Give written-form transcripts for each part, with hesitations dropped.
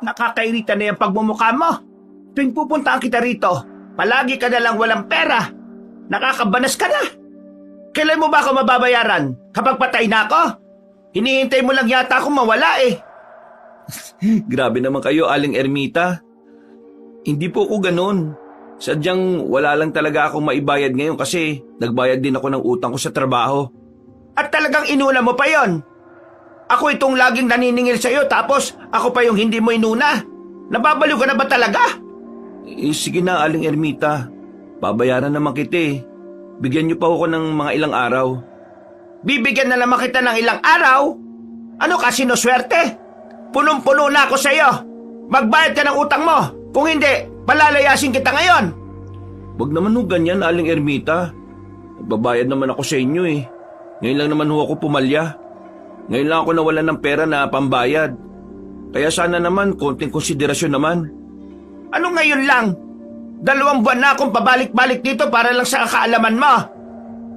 Nakakairita na yung pagmumukha mo. Tuwing pupuntaan kita rito, palagi ka na lang walang pera. Nakakabanas ka na. Kailan mo ba ako mababayaran? Kapag patay na ako? Hinihintay mo lang yata akong mawala eh. Grabe naman kayo, Aling Ermita. Hindi po ako ganun. Sadyang wala lang talaga akong maibayad ngayon kasi nagbayad din ako ng utang ko sa trabaho. At talagang inuna mo pa yon. Ako itong laging naniningil sa'yo tapos ako pa yung hindi mo inuna. Nababaliw ka na ba talaga? Sige na, Aling Ermita. Babayaran naman kita eh. Bigyan niyo pa ako ng mga ilang araw. Bibigyan na naman kita ng ilang araw? Ano ka, sinuswerte? Punong-puno na ako sa'yo. Magbayad ka ng utang mo. Kung hindi, palalayasin kita ngayon. Wag naman ho ganyan, Aling Ermita. Babayad naman ako sa inyo eh. Ngayon lang naman ho ako pumalya. Ngayon lang ako nawalan ng pera na pambayad. Kaya sana naman, konting konsiderasyon naman. Ano ngayon lang? 2 buwan na akong pabalik-balik dito para lang sa kaalaman mo.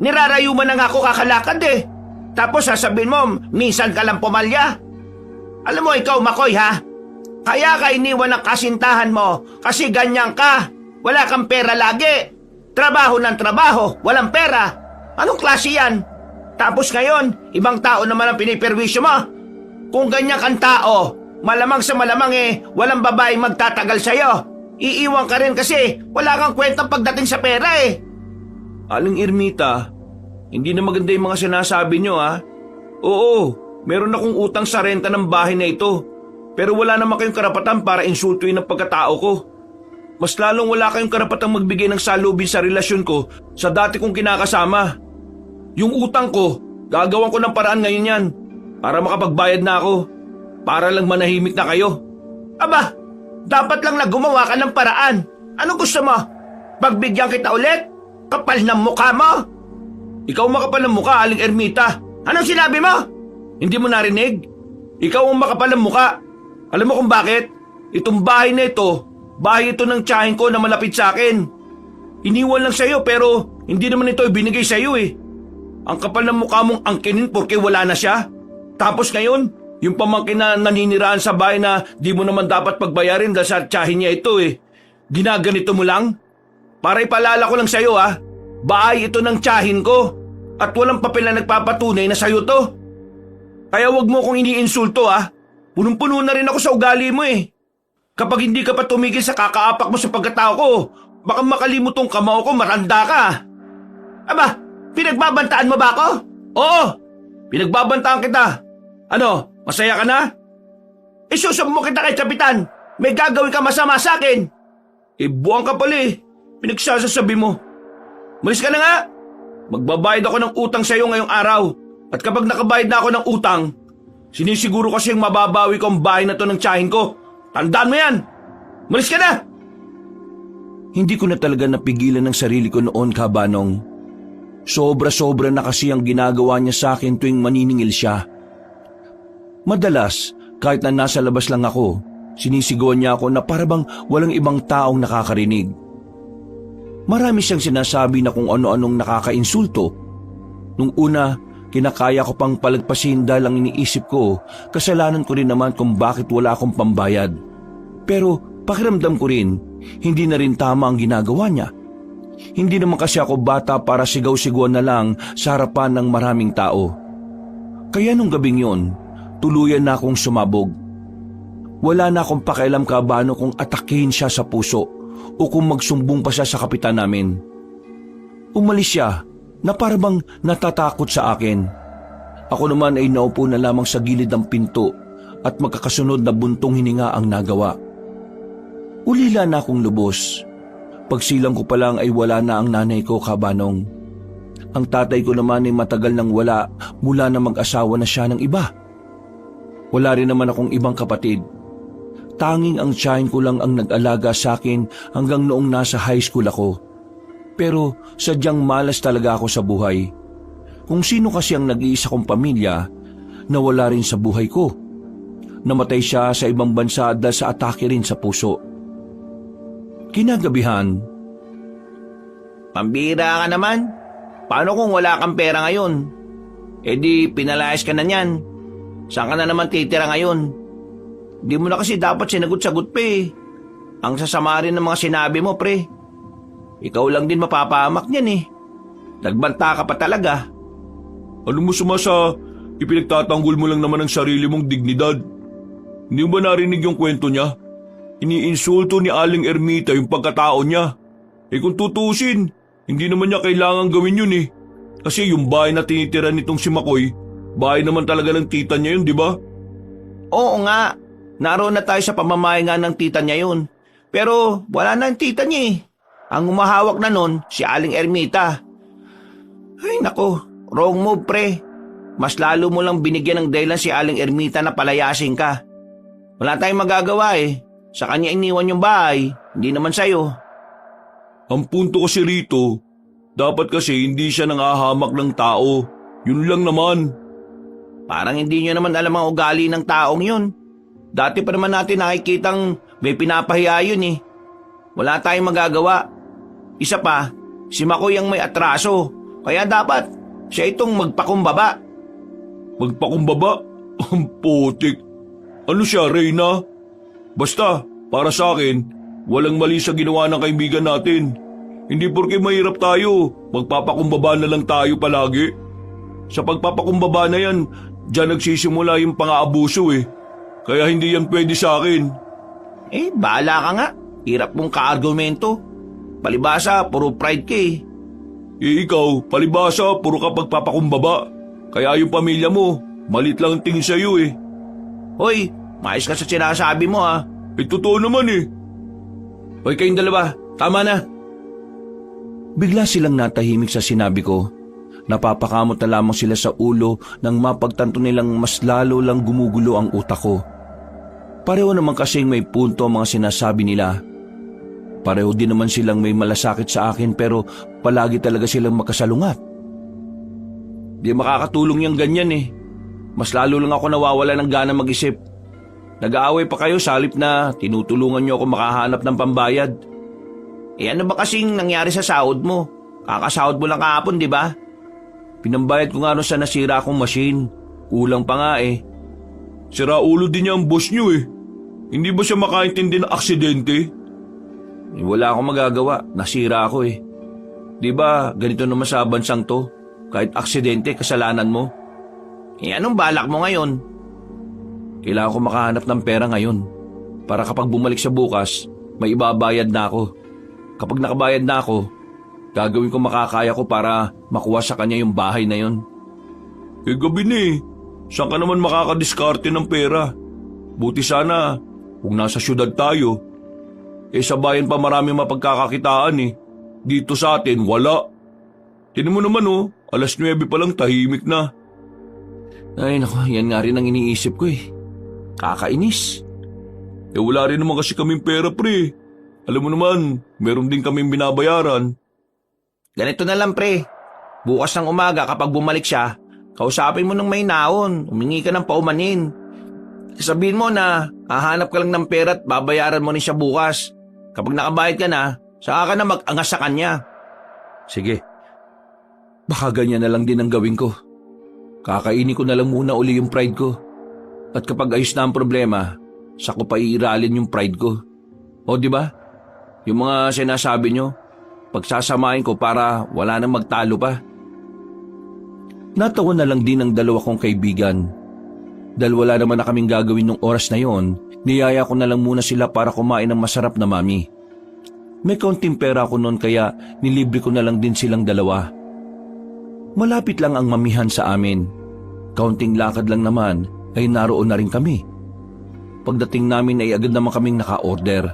Nirarayo mo na nga ako kakalakad eh. Tapos sasabihin mo, minsan ka lang pumalya. Alam mo ikaw, Makoy ha? Kaya ka iniwan ng kasintahan mo kasi ganyan ka. Wala kang pera lagi. Trabaho ng trabaho, walang pera. Anong klase yan? Tapos ngayon, ibang tao naman ang piniperwisyo mo. Kung ganyan kang tao, malamang sa malamang walang babaeng magtatagal sa'yo. Iiwan ka rin kasi wala kang kwentang pagdating sa pera eh. Aling Ermita, hindi na maganda yung mga sinasabi nyo ha. Oo, meron akong utang sa renta ng bahay na ito. Pero wala naman kayong karapatan para insultuin ang pagkatao ko. Mas lalong wala kayong karapatang magbigay ng salubin sa relasyon ko sa dati kong kinakasama. Yung utang ko, gagawan ko ng paraan ngayon yan para makapagbayad na ako. Para lang manahimik na kayo. Aba, dapat lang na gumawa ka ng paraan. Anong gusto mo? Pagbigyan kita ulit? Kapal ng mukha mo? Ikaw makapal ng mukha, Aling Ermita. Anong sinabi mo? Hindi mo narinig? Ikaw ang makapal ng mukha. Alam mo kung bakit? Itong bahay na ito, bahay ito ng tiyahin ko na malapit sa akin. Iniwan lang sa'yo pero hindi naman ito ibinigay sa'yo eh. Ang kapal ng mukha mong angkinin porque wala na siya. Tapos ngayon, yung pamangkin na naniniraan sa bahay na di mo naman dapat pagbayarin dahil sa tiyahin niya ito eh. Ginaganito mo lang? Para ipalala ko lang sa'yo ah, bahay ito ng tiyahin ko at walang papel na nagpapatunay na sa'yo to. Kaya wag mo kong iniinsulto ah. Punong-puno na rin ako sa ugali mo eh. Kapag hindi ka pa tumigil sa kakaapak mo sa pagkatao ko, baka makalimot tong kamao ko, maranda ka. Aba, pinagbabantaan mo ba ako? Oo, pinagbabantaan kita. Ano, masaya ka na? Isusumbo kita kay Kapitan. May gagawin ka masama sa akin. Buwang ka pala eh. Pinagsasasabi mo. Malis ka na nga. Magbabayad ako ng utang sa'yo ngayong araw. At kapag nakabayad na ako ng utang, sinisiguro kasi yung mababawi ko ang bahay na to ng tiyahin ko. Tandaan mo yan. Malis ka na. Hindi ko na talaga napigilan ng sarili ko noon, Kabanong. Sobra-sobra na kasi ang ginagawa niya sa akin tuwing maniningil siya. Madalas, kahit na nasa labas lang ako, sinisigawan niya ako na parabang walang ibang taong nakakarinig. Marami siyang sinasabi na kung ano-anong nakakainsulto. Nung una, kinakaya ko pang palagpasin dahil ang iniisip ko, kasalanan ko rin naman kung bakit wala akong pambayad. Pero pakiramdam ko rin, hindi na rin tama ang ginagawa niya. Hindi naman kasi ako bata para sigaw-sigawan na lang sa harapan ng maraming tao. Kaya nung gabing yon, tuluyan na akong sumabog. Wala na akong pakialam Kabano kung atakihin siya sa puso o kung magsumbong pa siya sa kapitan namin. Umalis siya na parabang natatakot sa akin. Ako naman ay naupo na lamang sa gilid ng pinto at magkakasunod na buntong hininga ang nagawa. Ulila na akong lubos. Pagsilang ko pa lang ay wala na ang nanay ko, Kabanong. Ang tatay ko naman ay matagal nang wala mula na mag-asawa na siya ng iba. Wala rin naman akong ibang kapatid. Tanging ang tiyahin ko lang ang nag-alaga sa akin hanggang noong nasa high school ako. Pero sadyang malas talaga ako sa buhay. Kung sino kasi ang nag-iisa kong pamilya, nawala rin sa buhay ko. Namatay siya sa ibang bansa dahil sa atake rin sa puso. Kinagabihan, Pambira ka naman. Paano kung wala kang pera ngayon? Di pinalayas ka na niyan. Saan ka na naman titira ngayon? Di mo na kasi dapat sinagot-sagot pa eh. Ang sasama rin ng mga sinabi mo, pre. Ikaw lang din mapapahamak niyan eh. Nagbanta ka pa talaga. Ano mo sa ipinagtatanggol mo lang naman ang sarili mong dignidad? Hindi mo ba narinig yung kwento niya? Iniinsulto ni Aling Ermita yung pagkatao niya. Eh kung tutusin, hindi naman niya kailangan gawin yun eh. Kasi yung bahay na tinitira nitong si Makoy, bahay naman talaga ng tita niya yun, di ba? Oo nga. Naroon na tayo sa pamamahay nga ng tita niya yun. Pero wala na ang tita niya eh. Ang umahawak na nun, si Aling Ermita. Ay nako, wrong move pre. Mas lalo mo lang binigyan ng dahilan si Aling Ermita na palayasin ka. Wala tayong magagawa eh. Sa kanya iniwan yung bahay, hindi naman sa'yo. Ang punto kasi rito, dapat kasi hindi siya nangahamak ng tao. Yun lang naman. Parang hindi nyo naman alam ang ugali ng taong yun. Dati pa naman natin nakikitang may pinapahiya yun eh. Wala tayong magagawa. Isa pa, si Makoy ang may atraso. Kaya dapat siya itong magpakumbaba. Magpakumbaba? Ang putik. Ano siya, Reyna? Basta, para sa akin, walang mali sa ginawa ng kaibigan natin. Hindi porke mahirap tayo, magpapakumbaba na lang tayo palagi. Sa pagpapakumbaba na yan, dyan nagsisimula yung pang-aabuso eh. Kaya hindi yan pwede sa akin. Eh, bahala ka nga. Hirap mong ka-argumento. Palibasa, puro pride ka eh. Eh ikaw, palibasa, puro ka pagpapakumbaba. Kaya yung pamilya mo, malit lang ang tingin sa'yo eh. Hoy, maayos ka sa sinasabi mo ah. Eh totoo naman eh. Hoy kayong dalawa, tama na. Bigla silang natahimik sa sinabi ko. Napapakamot na lamang sila sa ulo nang mapagtanto nilang mas lalo lang gumugulo ang utak ko. Pareho naman kasing may punto ang mga sinasabi nila. Pareho din naman silang may malasakit sa akin pero palagi talaga silang makasalungat. Di makakatulong yung ganyan eh. Mas lalo lang ako nawawala ng gana mag-isip. Nag-aaway pa kayo sa halip na tinutulungan niyo ako makahanap ng pambayad. Eh ano ba kasing nangyari sa sahod mo? Kakasahod mo lang kahapon, di ba? Pinambayad ko nga rin sa nasira akong machine. Kulang pa nga eh. Sira ulo din niya ang boss niyo eh. Hindi ba siya makaintindi ng aksidente? Eh, wala akong magagawa. Nasira ako eh. Di ba ganito naman sa bansang to? Kahit aksidente, kasalanan mo. Eh anong balak mo ngayon? Kailangan ko makahanap ng pera ngayon. Para kapag bumalik sa bukas, may ibabayad na ako. Kapag nakabayad na ako, gagawin ko makakaya ko para makuha sa kanya yung bahay na yon. Eh gabi na eh. Saan ka naman makakadiskarte ng pera? Buti sana kung nasa syudad tayo. Eh sa bayan pa marami mapagkakakitaan eh. Dito sa atin wala. Tinan mo naman oh, 9:00 pa lang tahimik na. Ay nako, yan nga rin ang iniisip ko eh. Kakainis. Eh wala rin naman kasi kaming pera pre. Alam mo naman, meron din kaming binabayaran. Ganito na lang pre. Bukas ng umaga kapag bumalik siya, kausapin mo ng may naon, humingi ka ng paumanin. Sabihin mo na hahanap ka lang ng pera at babayaran mo rin siya bukas. Kapag nakabayad ka na, saka ka na mag-angas sa kanya. Sige. Baka ganyan na lang din ang gawin ko. Kakainin ko na lang muna uli yung pride ko. At kapag ayos na ang problema, saka pa iiralin yung pride ko. O di ba? Yung mga sinasabi nyo, pagsasamahin ko para wala nang magtalo pa. Natawa na lang din ang dalawa kong kaibigan. Dahil wala naman na kaming gagawin nung oras na yon, niyaya ko na lang muna sila para kumain ng masarap na mami. May kaunting pera ako noon kaya nilibre ko na lang din silang dalawa. Malapit lang ang mamihan sa amin. Kaunting lakad lang naman ay naroon na rin kami. Pagdating namin ay agad naman kaming naka-order.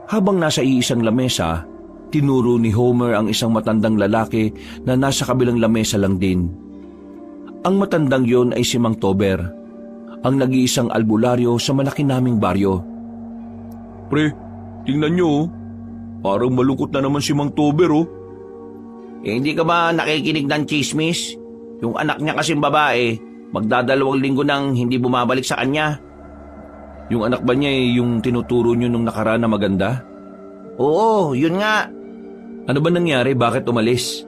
Habang nasa iisang lamesa, tinuro ni Homer ang isang matandang lalaki na nasa kabilang lamesa lang din. Ang matandang yon ay si Mang Tober, ang nag-iisang albularyo sa malaki naming baryo. Pre, tingnan nyo oh. Parang malungkot na naman si Mang Tober oh. Eh hindi ka ba nakikinig ng chismis? Yung anak niya kasing babae, magdadalawang linggo nang hindi bumabalik sa kanya. Yung anak ba niya yung tinuturo nyo nung nakaraan na maganda? Oo, yun nga. Ano ba nangyari? Bakit umalis?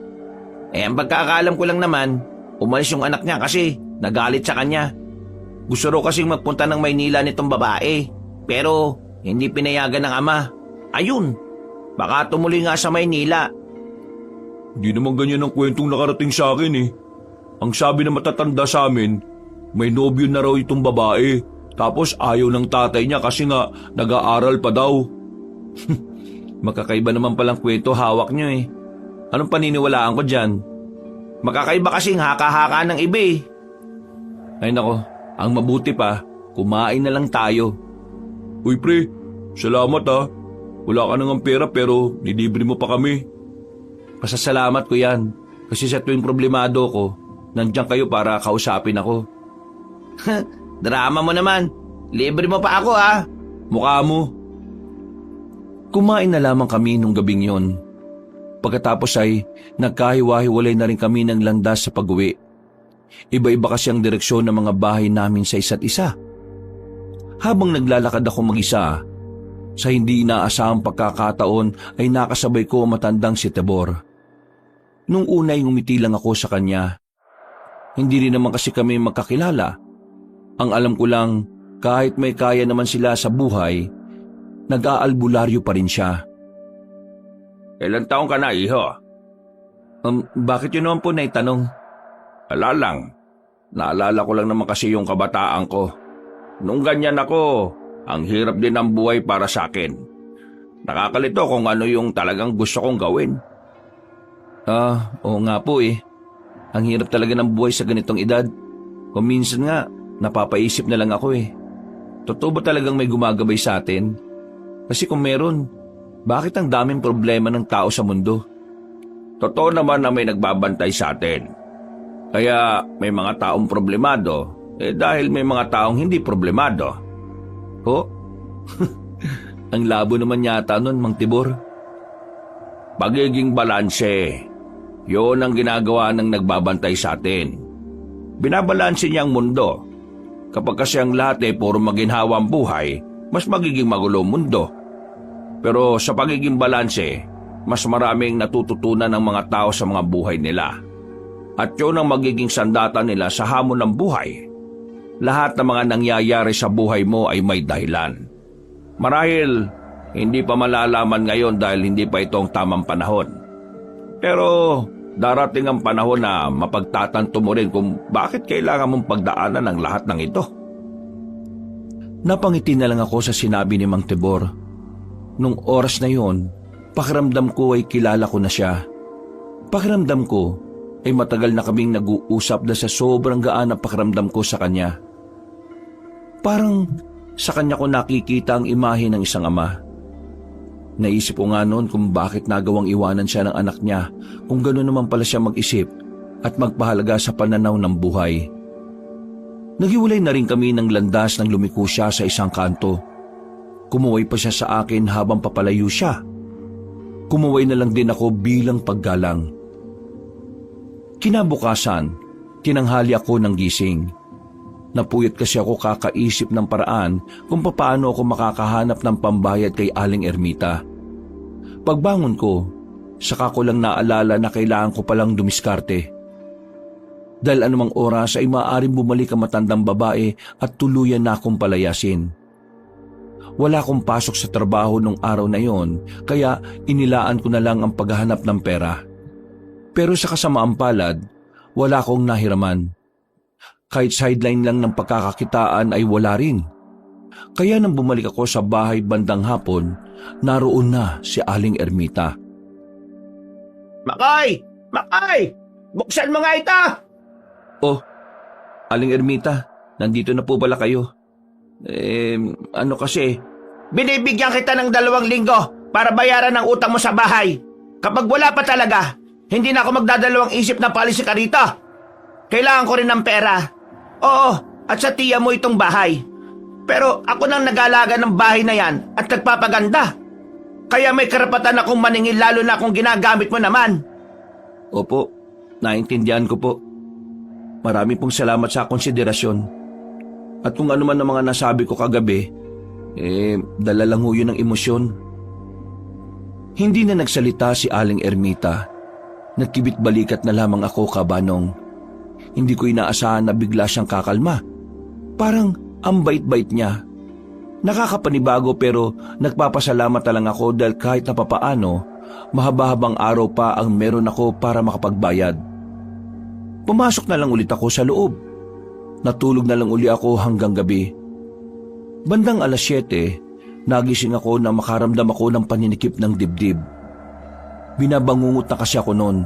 Eh ang pagkakaalam ko lang naman, umalis yung anak niya kasi nagalit sa kanya. Gusto raw kasing magpunta ng Maynila nitong babae. Pero hindi pinayagan ng ama. Ayun, baka tumuloy nga sa Maynila. Hindi naman ganyan ang kwentong nakarating sa akin eh. Ang sabi na matatanda sa amin, may nobyo na raw itong babae. Tapos ayaw ng tatay niya kasi nga nag-aaral pa daw. Makakaiba naman palang kwento hawak niyo eh. Anong paniniwalaan ko dyan? Makakaiba kasing haka-haka ng iba eh. Ay nako, ang mabuti pa, kumain na lang tayo. Uy pre, salamat ha. Wala ka nang pera pero nilibre mo pa kami. Pasasalamat ko yan. Kasi sa tuwing problemado ko, nandiyan kayo para kausapin ako. Drama mo naman. Libre mo pa ako ha. Mukha mo. Kumain na lamang kami nung gabing yon. Pagkatapos ay nagkahiwa-hiwalay na rin kami ng landas sa pag-uwi. Iba-iba kasi ang direksyon ng mga bahay namin sa isa't isa. Habang naglalakad ako mag-isa, sa hindi inaasahang pagkakataon ay nakasabay ko ang matandang si Tibor. Nung una ay ngumiti lang ako sa kanya. Hindi rin naman kasi kami magkakilala. Ang alam ko lang, kahit may kaya naman sila sa buhay, nag-aalbularyo pa rin siya. Ilang taong ka na, iho? Bakit yun naman po naitanong? Ala lang. Naalala ko lang naman kasi yung kabataan ko. Nung ganyan ako, ang hirap din ng buhay para sa akin. Nakakalito kung ano yung talagang gusto kong gawin. Oo nga po eh. Ang hirap talaga ng buhay sa ganitong edad. Kung minsan nga, napapaisip na lang ako eh. Totoo ba talagang may gumagabay sa atin? Kasi kung meron, bakit ang daming problema ng tao sa mundo? Totoo naman na may nagbabantay sa atin. Kaya may mga taong problemado, dahil may mga taong hindi problemado. Oh? Ang labo naman yata nun, Mang Tibor. Pagiging balanse, yun ang ginagawa ng nagbabantay sa atin. Binabalanse niya ang mundo. Kapag kasi ang lahat puro maginhawa ang buhay, mas magiging magulo ang mundo. Pero sa pagiging balanse, mas maraming natututunan ng mga tao sa mga buhay nila. At yun ang magiging sandata nila sa hamon ng buhay. Lahat ng mga nangyayari sa buhay mo ay may dahilan. Marahil, hindi pa malalaman ngayon dahil hindi pa ito ang tamang panahon. Pero darating ang panahon na mapagtatanto mo rin kung bakit kailangan mong pagdaanan ang lahat ng ito. Napangiti na lang ako sa sinabi ni Mang Tibor. Nung oras na yon, pakiramdam ko ay kilala ko na siya. Pakiramdam ko ay matagal na kaming nag-uusap na sa sobrang gaan ang pakiramdam ko sa kanya. Parang sa kanya ko nakikita ang imahe ng isang ama. Naisip ko nga noon kung bakit nagawang iwanan siya ng anak niya kung gano'n naman pala siya mag-isip at magpahalaga sa pananaw ng buhay. Naghiwalay na rin kami ng landas nang lumiko siya sa isang kanto. Kumuway pa siya sa akin habang papalayo siya. Kumuway na lang din ako bilang paggalang. Kinabukasan, tinanghali ako ng gising. Napuyat kasi ako kakaisip ng paraan kung paano ako makakahanap ng pambayad kay Aling Ermita. Pagbangon ko, saka ko lang naalala na kailangan ko palang dumiskarte. Dahil anumang oras ay maaaring bumalik ang matandang babae at tuluyan na akong palayasin. Wala akong pasok sa trabaho nung araw na yon, kaya inilaan ko na lang ang paghahanap ng pera. Pero sa kasamaang palad, wala akong nahiraman. Kahit sideline lang ng pagkakakitaan ay wala rin. Kaya nang bumalik ako sa bahay bandang hapon, naroon na si Aling Ermita. Makay! Makay! Buksan mo nga ito! Oh, Aling Ermita, nandito na po pala kayo. Ano kasi? Binibigyan kita ng 2 linggo para bayaran ang utang mo sa bahay. Kapag wala pa talaga, hindi na ako magdadalawang isip na paalis ka rito. Kailangan ko rin ng pera. Oo, at sa tiya mo itong bahay. Pero ako nang nag-aalaga ng bahay na yan at nagpapaganda. Kaya may karapatan akong maningil lalo na kung ginagamit mo naman. Opo, naintindihan ko po. Marami pong salamat sa konsiderasyon. At kung ano man ang mga nasabi ko kagabi, dala lang ho yun ng emosyon. Hindi na nagsalita si Aling Ermita. Nagkibit balikat na lamang ako, kabanong. Hindi ko inaasahan na bigla siyang kakalma. Parang ang bait-bait niya. Nakakapanibago pero nagpapasalamat na lang ako dahil kahit na papaano, mahaba-habang araw pa ang meron ako para makapagbayad. Pumasok na lang ulit ako sa loob. Natulog na lang uli ako hanggang gabi. Bandang 7:00, nagising ako na makaramdam ako ng paninikip ng dibdib. Binabangungot na kasi ako noon.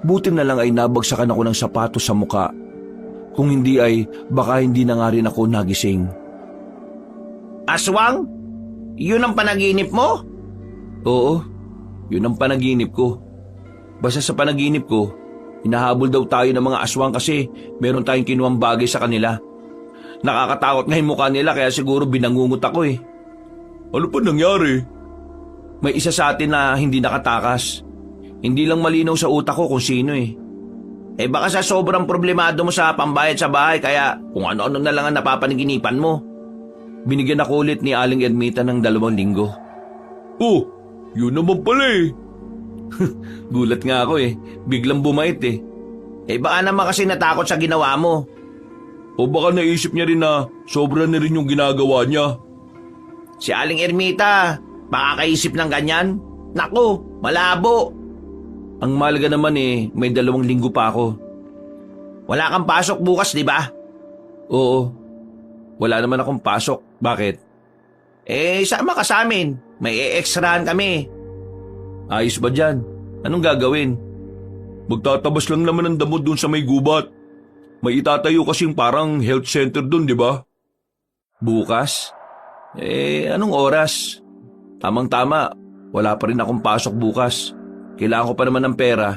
Buti na lang ay nabagsakan ako ng sapatos sa muka. Kung hindi ay baka hindi na nga rin ako nagising. Aswang? Yun ang panaginip mo? Oo, yun ang panaginip ko. Basta sa panaginip ko, hinahabol daw tayo ng mga aswang kasi meron tayong kinuwang bagay sa kanila. Nakakatakot nga yung mukha nila kaya siguro binangungot ako eh. Ano pa nangyari? May isa sa atin na hindi nakatakas. Hindi lang malinaw sa utak ko kung sino eh. Baka sa sobrang problemado mo sa pambayad sa bahay kaya kung ano-ano na lang ang napapanaginipan mo. Binigyan ako ulit ni Aling Ermita ng 2 linggo. Oh, yun naman pala eh. Gulat nga ako eh. Biglang bumait eh. Baka naman kasi natakot sa ginawa mo. O baka naisip niya rin na sobra na rin yung ginagawa niya. Si Aling Ermita, makakaisip ng ganyan? Naku, malabo. Ang malaga naman eh, may 2 linggo pa ako. Wala kang pasok bukas, di ba? Oo. Wala naman akong pasok. Bakit? Sama ka sa amin. May e-extrahan kami. Ayos ba dyan? Anong gagawin? Magtatabas lang naman ng damo dun sa may gubat. May itatayo kasing parang health center dun, di ba? Bukas? Anong oras? Tamang-tama, wala pa rin akong pasok bukas. Kailangan ko pa naman ng pera.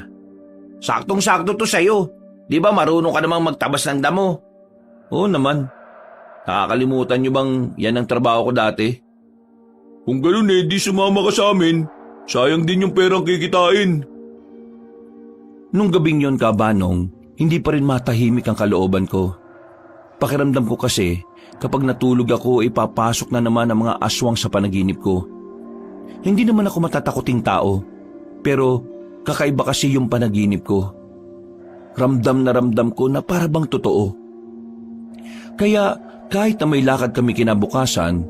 Saktong-sakto to sa'yo. Di ba marunong ka namang magtabas ng damo? Oo naman. Nakakalimutan niyo bang yan ang trabaho ko dati? Kung ganun di sumama ka sa amin. Sayang din yung perang kikitain. Nung gabing yon, Kabanong, hindi pa rin matahimik ang kalooban ko. Pakiramdam ko kasi kapag natulog ako papasok na naman ang mga aswang sa panaginip ko. Hindi naman ako matatakoting tao, pero kakaiba kasi yung panaginip ko. Ramdam na ramdam ko na para bang totoo. Kaya kahit na may lakad kami kinabukasan,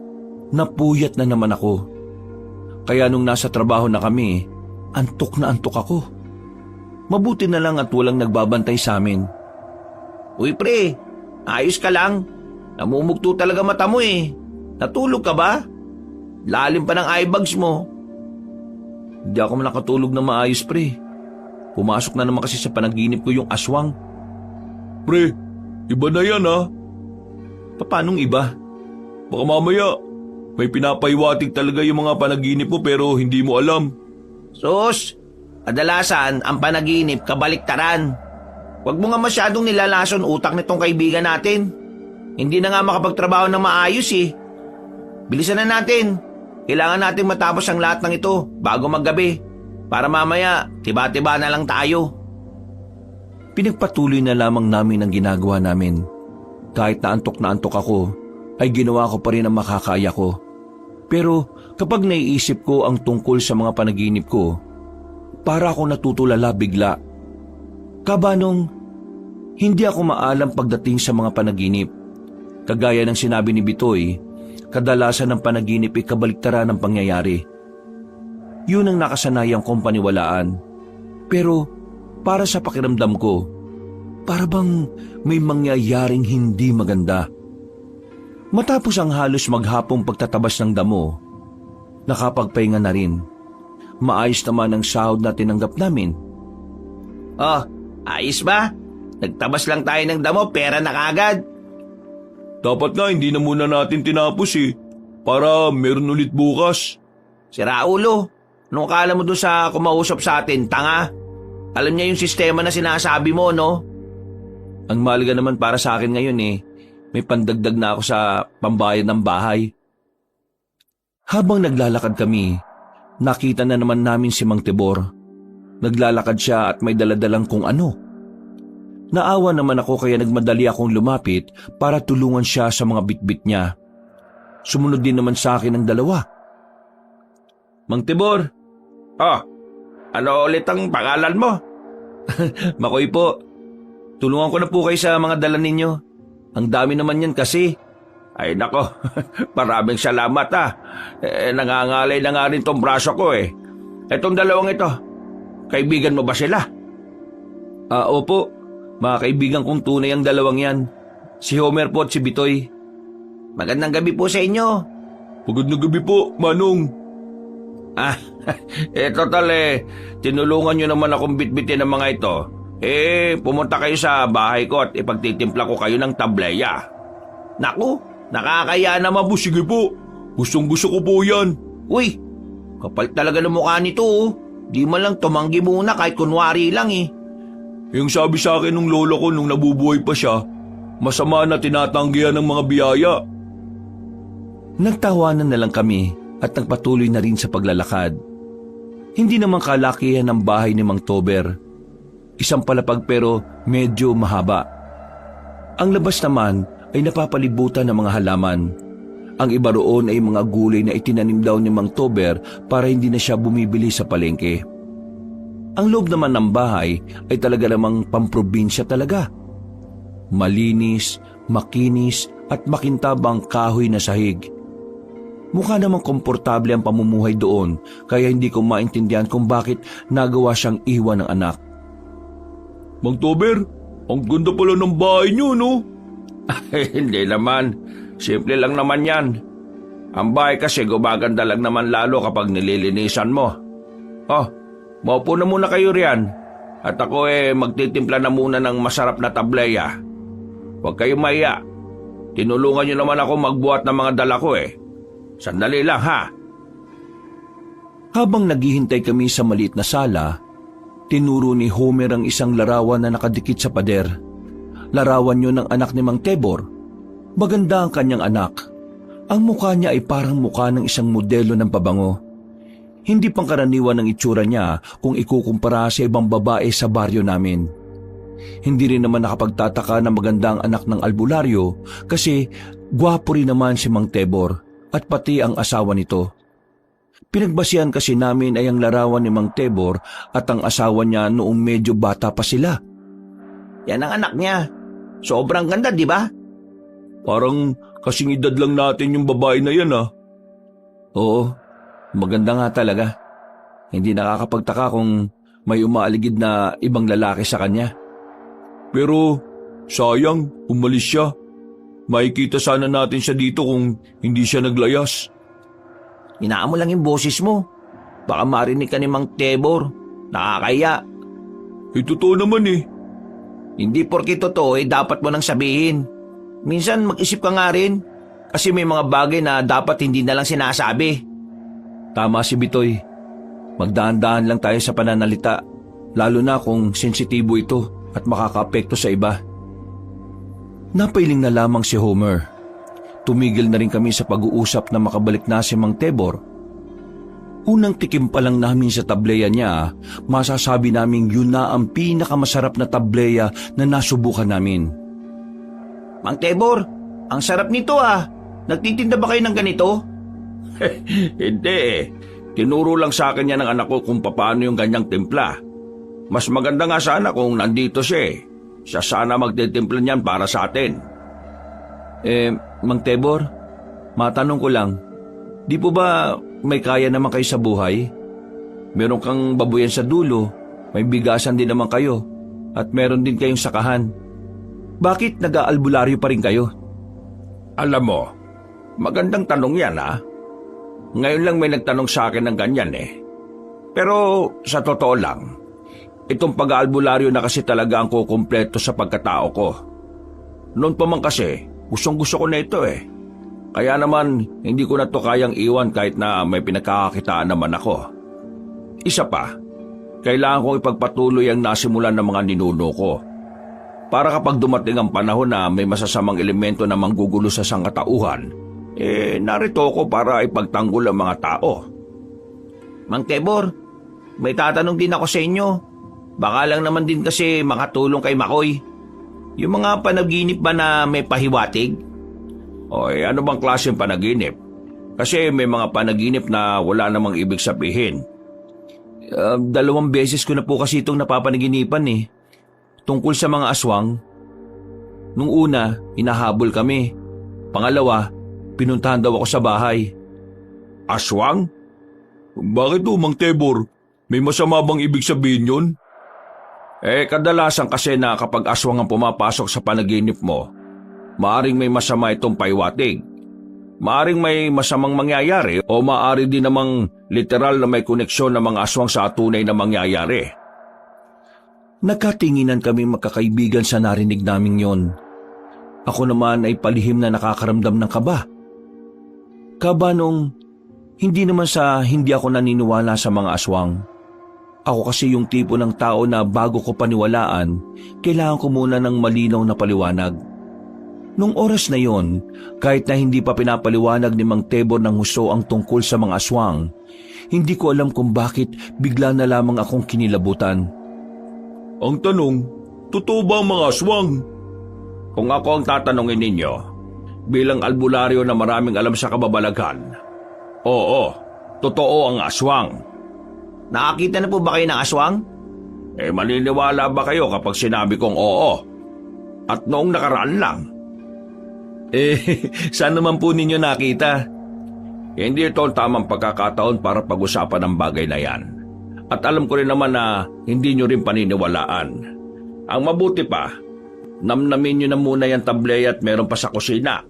napuyat na naman ako. Kaya nung nasa trabaho na kami, antok na antok ako. Mabuti na lang at walang nagbabantay sa amin. Uy pre, ayos ka lang. Namumugto talaga mata mo eh. Natulog ka ba? Lalim pa ng eye bags mo. Hindi ako nakatulog na maayos, pre. Pumasok na naman kasi sa panaginip ko yung aswang. Pre, iba na yan ha. Paanong iba? Baka mamaya, may pinapaiwatig talaga yung mga panaginip mo pero hindi mo alam. Sus, kadalasan ang panaginip kabaliktaran. Huwag mo nga masyadong nilalason utak nitong kaibigan natin. Hindi na nga makapagtrabaho ng maayos eh. Bilisan na natin. Kailangan natin matapos ang lahat ng ito bago maggabi. Para mamaya, tiba-tiba na lang tayo. Pinagpatuloy na lamang namin ang ginagawa namin. Kahit na antok ako, ay ginawa ko pa rin ang makakaya ko. Pero kapag naiisip ko ang tungkol sa mga panaginip ko, para akong natutulala bigla. Kabanong, hindi ako maalam pagdating sa mga panaginip. Kagaya ng sinabi ni Bitoy, kadalasan ng panaginip ay kabaliktaran ng pangyayari. Yun ang nakasanayang kong paniwalaan. Pero para sa pakiramdam ko, para bang may mangyayaring hindi maganda. Matapos ang halos maghapong pagtatabas ng damo, nakapagpahinga na rin. Maayos naman ang sahod na tinanggap namin. Oh, ayos ba? Nagtabas lang tayo ng damo, pera na kagad. Dapat nga hindi na muna natin tinapos eh, para meron ulit bukas. Si Raulo, anong kala mo doon sa kumausap sa atin, tanga? Alam niya yung sistema na sinasabi mo, no? Ang mahalaga naman para sa akin ngayon may pandagdag na ako sa pambayad ng bahay. Habang naglalakad kami, nakita na naman namin si Mang Tibor. Naglalakad siya at may daladalang kung ano. Naawa naman ako kaya nagmadali akong lumapit para tulungan siya sa mga bitbit niya. Sumunod din naman sa akin ang 2. Mang Tibor. Ano ulit ang pangalan mo? Makoy po. Tulungan ko na po kayo sa mga dala ninyo. Ang dami naman yan kasi. Ay nako, maraming salamat nangangalay na nga rin tong braso ko eh. Etong dalawang ito, kaibigan mo ba sila? Opo, mga kaibigan kong tunay ang dalawang yan. Si Homer po at si Bitoy. Magandang gabi po sa inyo. Magandang gabi po, Manong. Eto tinulungan nyo naman akong bitbitin ng mga ito. Pumunta kayo sa bahay ko at ipagtitimpla ko kayo ng tableya. Naku, nakakaya naman po. Sige po, gustong gusto ko po yan. Uy, kapal talaga ng mukha nito oh. Di man lang tumanggi muna kahit kunwari lang eh. Yung sabi sa akin ng lolo ko nung nabubuhay pa siya, masama na tinatanggihan ng mga biyaya. Nagtawanan na lang kami at nagpatuloy na rin sa paglalakad. Hindi naman kalakihan ang bahay ni Mang Tober. Isang palapag pero medyo mahaba. Ang labas naman ay napapalibutan ng mga halaman. Ang iba roon ay mga gulay na itinanim daw ni Mang Tober para hindi na siya bumibili sa palengke. Ang loob naman ng bahay ay talaga namang pamprobinsya talaga. Malinis, makinis at makintabang kahoy na sahig. Mukha namang komportable ang pamumuhay doon kaya hindi ko maintindihan kung bakit nagawa siyang iwan ng anak. Mang Tober, ang ganda pala ng bahay niyo, no? Hindi naman, simple lang naman yan. Ang bahay kasi gumaganda lang naman lalo kapag nililinisan mo. Maupo na muna kayo riyan. At ako magtitimpla na muna ng masarap na tableya. Huwag kayong mahiya. Tinulungan niyo naman ako magbuhat ng mga dala ko eh. Sandali lang ha. Habang naghihintay kami sa maliit na sala, tinuro ni Homer ang isang larawan na nakadikit sa pader. Larawan yun ng anak ni Mang Tebor. Maganda ang kanyang anak. Ang mukha niya ay parang mukha ng isang modelo ng pabango. Hindi pangkaraniwan ang itsura niya kung ikukumpara sa ibang babae sa baryo namin. Hindi rin naman nakapagtataka na maganda ang anak ng albularyo kasi gwapo rin naman si Mang Tebor at pati ang asawa nito. Pinagbasihan kasi namin ay ang larawan ni Mang Tebor at ang asawa niya noong medyo bata pa sila. Yan ang anak niya. Sobrang ganda, di ba? Parang kasing edad lang natin yung babae na yan Oo, maganda nga talaga. Hindi nakakapagtaka kung may umaaligid na ibang lalaki sa kanya. Pero sayang, umalis siya. Makikita sana natin siya dito kung hindi siya naglayas. Hinaan mo lang yung boses mo. Baka marinig ka ni Mang Tebor. Nakakaya. Totoo naman Hindi porke totoo dapat mo nang sabihin. Minsan mag-isip ka nga rin. Kasi may mga bagay na dapat hindi na lang sinasabi. Tama si Bitoy. Magdaan-daan lang tayo sa pananalita. Lalo na kung sensitibo ito at makakaapekto sa iba. Napailing na lamang si Homer. Tumigil na rin kami sa pag-uusap na makabalik na si Mang Tebor. Unang tikim pa lang namin sa tableya niya, masasabi naming yun na ang pinakamasarap na tableya na nasubukan namin. Mang Tebor, ang sarap nito Nagtitinda ba kayo ng ganito? Hindi Tinuro lang sa akin yan ng anak ko kung paano yung ganyang timpla. Mas maganda nga sana kung nandito siya Siya sana magtitimpla niyan para sa atin. Mang Tebor, matanong ko lang, di po ba may kaya naman kayo sa buhay? Meron kang babuyan sa dulo, may bigasan din naman kayo, at meron din kayong sakahan. Bakit nag-aalbularyo pa rin kayo? Alam mo, magandang tanong yan Ngayon lang may nagtanong sa akin ng ganyan Pero sa totoo lang, itong pag-aalbularyo na kasi talaga ang kukumpleto sa pagkatao ko. Noon pa man kasi, gustong-gusto ko na ito Kaya naman, hindi ko na to kayang iwan kahit na may pinagkakakitaan naman ako. Isa pa, kailangan kong ipagpatuloy ang nasimulan ng mga ninuno ko. Para kapag dumating ang panahon na may masasamang elemento na manggugulo sa sangkatauhan, narito ako para ipagtanggol ang mga tao. Mang Tebor, may tatanong din ako sa inyo. Baka lang naman din kasi makatulong kay Makoy. Yung mga panaginip ba na may pahiwatig? Ano bang klaseng panaginip? Kasi may mga panaginip na wala namang ibig sabihin. 2 beses ko na po kasi itong napapanaginipan Tungkol sa mga aswang. Nung una, hinahabol kami. Pangalawa, pinuntahan daw ako sa bahay. Aswang? Bakit Mang Tebor? May masama bang ibig sabihin yun? Kadalasan kasi na kapag aswang ang pumapasok sa panaginip mo, maaring may masama itong paiwatig. Maaring may masamang mangyayari o maaari din namang literal na may koneksyon ng mga aswang sa tunay na mangyayari. Nagkatinginan kami magkakaibigan sa narinig naming yon. Ako naman ay palihim na nakakaramdam ng kaba. Kaba nung hindi naman sa hindi ako naniniwala sa mga aswang. Ako kasi yung tipo ng tao na bago ko paniwalaan, kailangan ko muna ng malinaw na paliwanag. Nung oras na yon, kahit na hindi pa pinapaliwanag ni Mang Tebor ng husto ang tungkol sa mga aswang, hindi ko alam kung bakit bigla na lamang akong kinilabutan. Ang tanong, totoo ba ang mga aswang? Kung ako ang tatanungin ninyo, bilang albularyo na maraming alam sa kababalaghan, oo, totoo ang aswang. Nakakita na po ba kayo ng aswang? Maniniwala ba kayo kapag sinabi kong oo? At noong nakaraan lang? Saan naman po ninyo nakita? Hindi ito ang tamang pagkakataon para pag-usapan ang bagay na yan. At alam ko rin naman na hindi nyo rin paniniwalaan. Ang mabuti pa, namnamin nyo na muna yung tableya at meron pa sa kusina.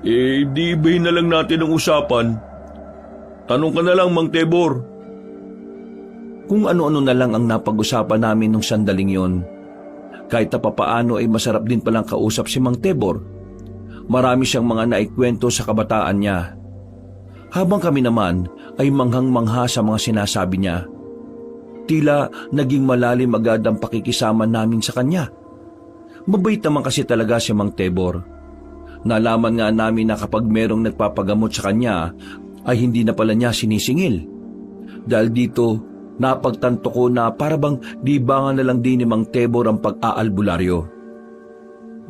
Di ibahin na lang natin ang usapan. Tanong ka na lang, Mang Tebor. Kung ano-ano na lang ang napag-usapan namin nung sandaling yon. Kahit na papaano ay masarap din palang kausap si Mang Tebor. Marami siyang mga naikwento sa kabataan niya. Habang kami naman ay manghang-mangha sa mga sinasabi niya. Tila naging malalim agad ang pakikisama namin sa kanya. Mabait naman kasi talaga si Mang Tebor. Nalaman nga namin na kapag merong nagpapagamot sa kanya ay hindi na pala niya sinisingil. Dahil dito, napagtanto ko na parabang libangan na lang din ni Mang Tebor ang pag-aalbularyo.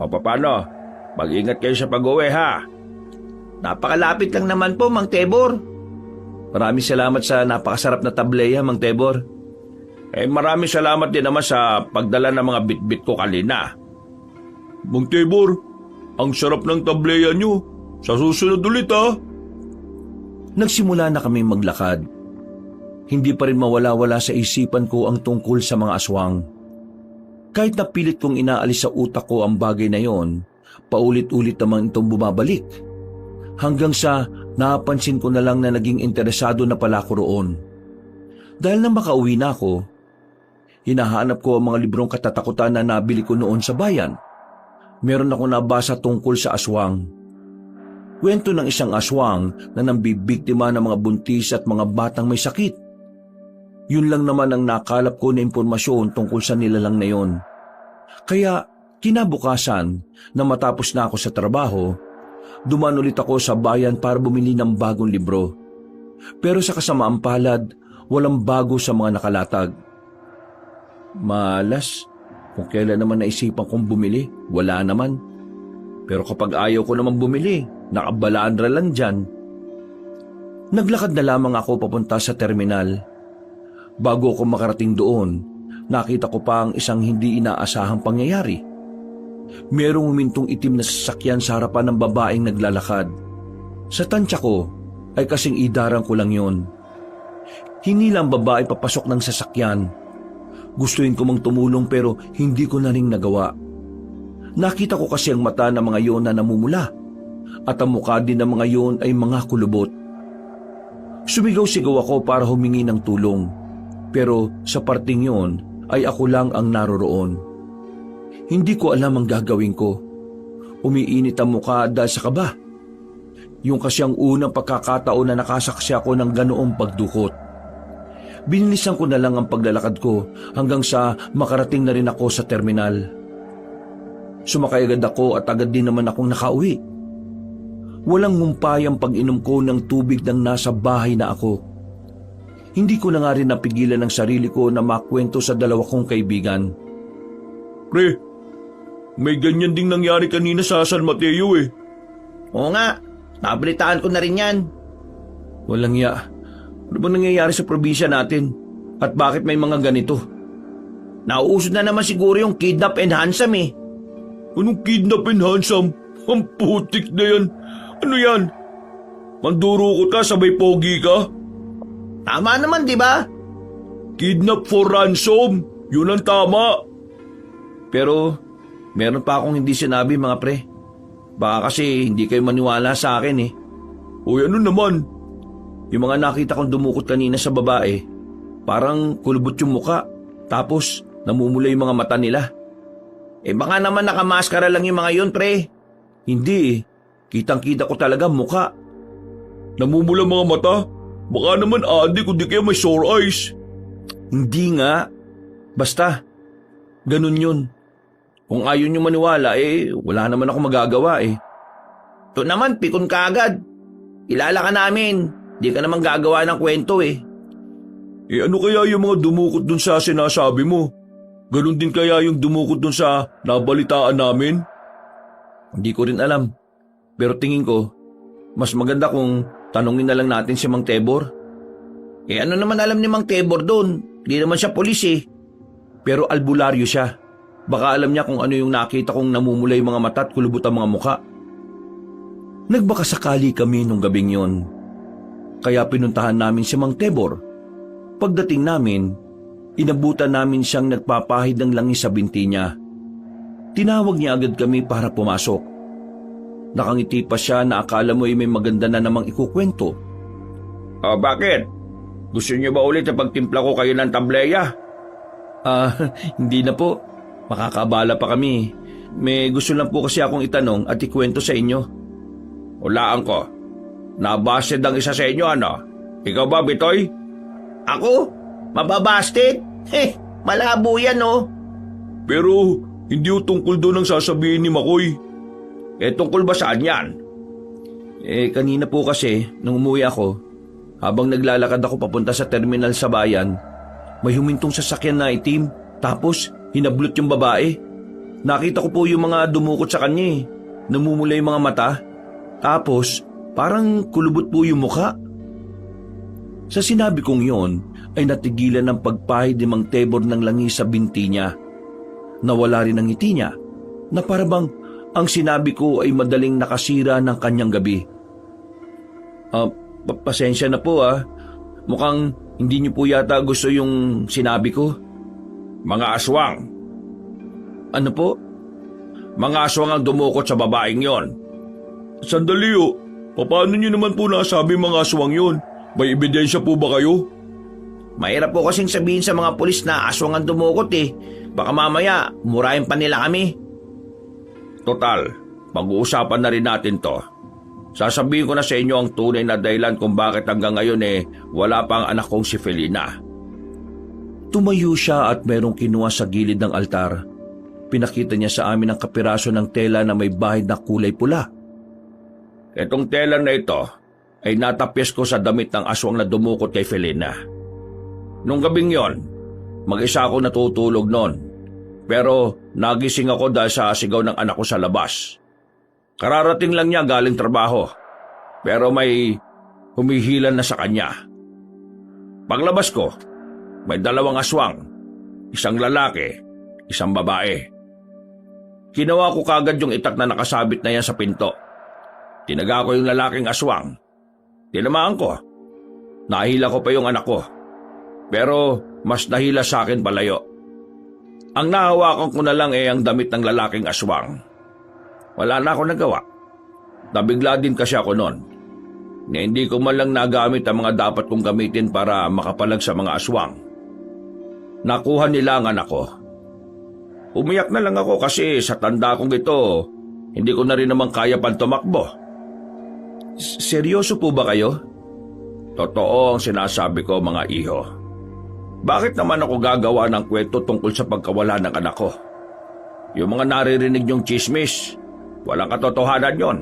O paano? Mag-ingat kayo sa pag-uwi ha. Napakalapit lang naman po, Mang Tebor. Maraming salamat sa napakasarap na tableya, Mang Tebor. Maraming salamat din naman sa pagdala ng mga bitbit ko kanina. Mang Tebor, ang sarap ng tableya nyo. Sa susunod ulit ha. Nagsimula na kami maglakad. Hindi pa rin mawala-wala sa isipan ko ang tungkol sa mga aswang. Kahit na pilit kong inaalis sa utak ko ang bagay na yon, paulit-ulit naman itong bumabalik. Hanggang sa napansin ko na lang na naging interesado na pala ko roon. Dahil na makauwi na ako, hinahanap ko ang mga librong katatakutan na nabili ko noon sa bayan. Meron ako nabasa tungkol sa aswang. Kwento ng isang aswang na nambibiktima ng mga buntis at mga batang may sakit. Yun lang naman ang nakalap ko na impormasyon tungkol sa nilalang na yon. Kaya kinabukasan na matapos na ako sa trabaho, dumaan ulit ako sa bayan para bumili ng bagong libro. Pero sa kasamaang palad, walang bago sa mga nakalatag. Malas, kung kailan naman naisipan kong bumili, wala naman. Pero kapag ayaw ko naman bumili, nakabalaan ra lang dyan. Naglakad na lamang ako papunta sa terminal. Bago ako makarating doon, nakita ko pa ang isang hindi inaasahang pangyayari. Merong humintong itim na sasakyan sa harapan ng babaeng naglalakad. Sa tansya ko ay kasing idarang ko lang yon. Hinila ang babae papasok ng sasakyan. Gustuin ko mang tumulong pero hindi ko na rin nagawa. Nakita ko kasi ang mata ng mga yon na namumula at ang mukha din ng mga yon ay mga kulubot. Sumigaw-sigaw ako para humingi ng tulong. Pero sa parting yon ay ako lang ang naroroon. Hindi ko alam ang gagawin ko. Umiinit ang mukha dahil sa kaba. Yung kasi ang unang pagkakataon na nakasaksi ako ng ganoong pagdukot. Binilisan ko na lang ang paglalakad ko hanggang sa makarating na rin ako sa terminal. Sumakay agad ako at agad din naman akong nakauwi. Walang humpay ang pag-inom ko ng tubig nang nasa bahay na ako. Hindi ko na nga rin napigilan ng sarili ko na makwento sa dalawa kong kaibigan. Pre, may ganyan ding nangyari kanina sa San Mateo eh. Oo nga, nabalitaan ko na rin yan. Walang ya. Ano ba nangyayari sa probinsya natin? At bakit may mga ganito? Nauuso na naman siguro yung kidnap and handsome eh. Anong kidnap and handsome? Ang putik na yan. Ano yan? Mandurukot ka sabay pogi ka? Tama naman, di ba? Kidnap for ransom. Yun ang tama. Pero meron pa akong hindi sinabi mga pre. Baka kasi hindi kayo maniwala sa akin eh. Uy, ano naman? Yung mga nakita kong dumukot kanina sa babae, parang kulubot yung muka. Tapos namumula yung mga mata nila. Baka naman nakamaskara lang yung mga yun, pre. Hindi eh. Kitang-kita ko talaga muka. Namumula mga mata? Baka naman adik o di kaya may sore eyes. Hindi nga. Basta, ganun yun. Kung ayaw nyo maniwala wala naman ako magagawa eh. To naman, pikon ka agad. Kilala ka namin. Di ka naman gagawa ng kwento eh. Ano kaya yung mga dumukot dun sa sinasabi mo? Ganun din kaya yung dumukot dun sa nabalitaan namin? Hindi ko rin alam. Pero tingin ko, mas maganda kung tanungin na lang natin si Mang Tebor. Ano naman alam ni Mang Tebor doon? Di naman siya pulis eh. Pero albularyo siya. Baka alam niya kung ano yung nakita kong namumula yung mga mata at kulubot ang mga muka. Nagbakasakali kami nung gabing yon. Kaya pinuntahan namin si Mang Tebor. Pagdating namin, inabutan namin siyang nagpapahid ng langis sa binti niya. Tinawag niya agad kami para pumasok. Nakangiti pa siya na akala mo may maganda na namang ikukwento. Bakit? Gusto niyo ba ulit na pagtimpla ko kayo ng tableya? Hindi na po. Makakabala pa kami. May gusto lang po kasi akong itanong at ikwento sa inyo. Hulaan ko. Nabasted ang isa sa inyo, ano? Ikaw ba, Bitoy? Ako? Mababasted? Malabo yan, oh. Pero hindi o tungkol doon ang sasabihin ni Makoy. Tungkol ba saan yan? Kanina po kasi, nung umuwi ako, habang naglalakad ako papunta sa terminal sa bayan, may humintong sasakyan na itim, tapos hinablot yung babae. Nakita ko po yung mga dumukot sa kanya eh. Namumula yung mga mata, tapos parang kulubot po yung mukha. Sa sinabi kong yon, ay natigilan ng pagpahid ni Mang Tebor ng langis sa binti niya. Nawala rin ang ngiti niya, na parabang ang sinabi ko ay madaling nakasira ng kanyang gabi. Pasensya na po ah. Mukhang hindi niyo po yata gusto yung sinabi ko. Mga aswang. Ano po? Mga aswang ang dumukot sa babaeng yon. Sandali o. Paano niyo naman po nasabi mga aswang yon? May ebidensya po ba kayo? Mahirap po kasing sabihin sa mga pulis na aswang ang dumukot eh. Baka mamaya, murahin pa nila kami. Total, pag-uusapan na rin natin to. Sasabihin ko na sa inyo ang tunay na dahilan kung bakit hanggang ngayon wala pa ang anak kong si Felina. Tumayo siya at merong kinuha sa gilid ng altar. Pinakita niya sa amin ang kapiraso ng tela na may bahid na kulay pula. Itong tela na ito ay natapyas ko sa damit ng aswang na dumukot kay Felina. Nung gabing yon, mag-isa ako natutulog noon. Pero nagising ako dahil sa sigaw ng anak ko sa labas. Kararating lang niya galing trabaho, pero may humihilan na sa kanya. Paglabas ko, may dalawang aswang, isang lalaki, isang babae. Ginawa ko kagad yung itak na nakasabit na yan sa pinto. Tinaga ko yung lalaking aswang. Tinamaan ko. Nahila ko pa yung anak ko. Pero mas nahila sa akin palayo. Ang nahawakan ko na lang ang damit ng lalaking aswang. Wala na ako nagawa. Nabigla din kasi ako noon. Na hindi ko man lang nagamit ang mga dapat kong gamitin para makapalag sa mga aswang. Nakuha nila ang anak ko. Umiyak na lang ako kasi sa tanda kong ito, hindi ko na rin naman kaya pang tumakbo. Seryoso po ba kayo? Totoo ang sinasabi ko, mga iho. Bakit naman ako gagawa ng kwento tungkol sa pagkawala ng anak ko? Yung mga naririnig niyong chismis, walang katotohanan yon.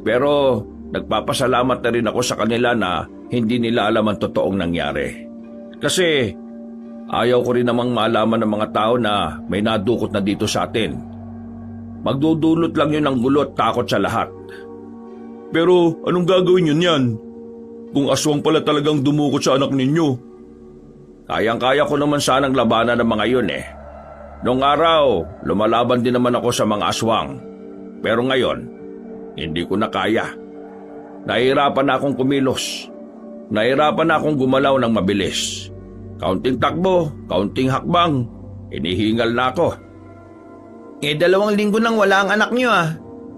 Pero nagpapasalamat na rin ako sa kanila na hindi nila alam ang totoong nangyari. Kasi ayaw ko rin namang malaman ng mga tao na may nadukot na dito sa atin. Magdudulot lang yun ng gulo at takot sa lahat. Pero anong gagawin yun yan? Kung aswang pala talagang dumukot sa anak ninyo. Kayang-kaya ko naman sanang labanan ng mga yun Noong araw, lumalaban din naman ako sa mga aswang. Pero ngayon, hindi ko na kaya. Nahihirapan na akong kumilos. Nahihirapan na akong gumalaw ng mabilis. Kaunting takbo, kaunting hakbang, inihingal na ako. 2 linggo nang wala ang anak niyo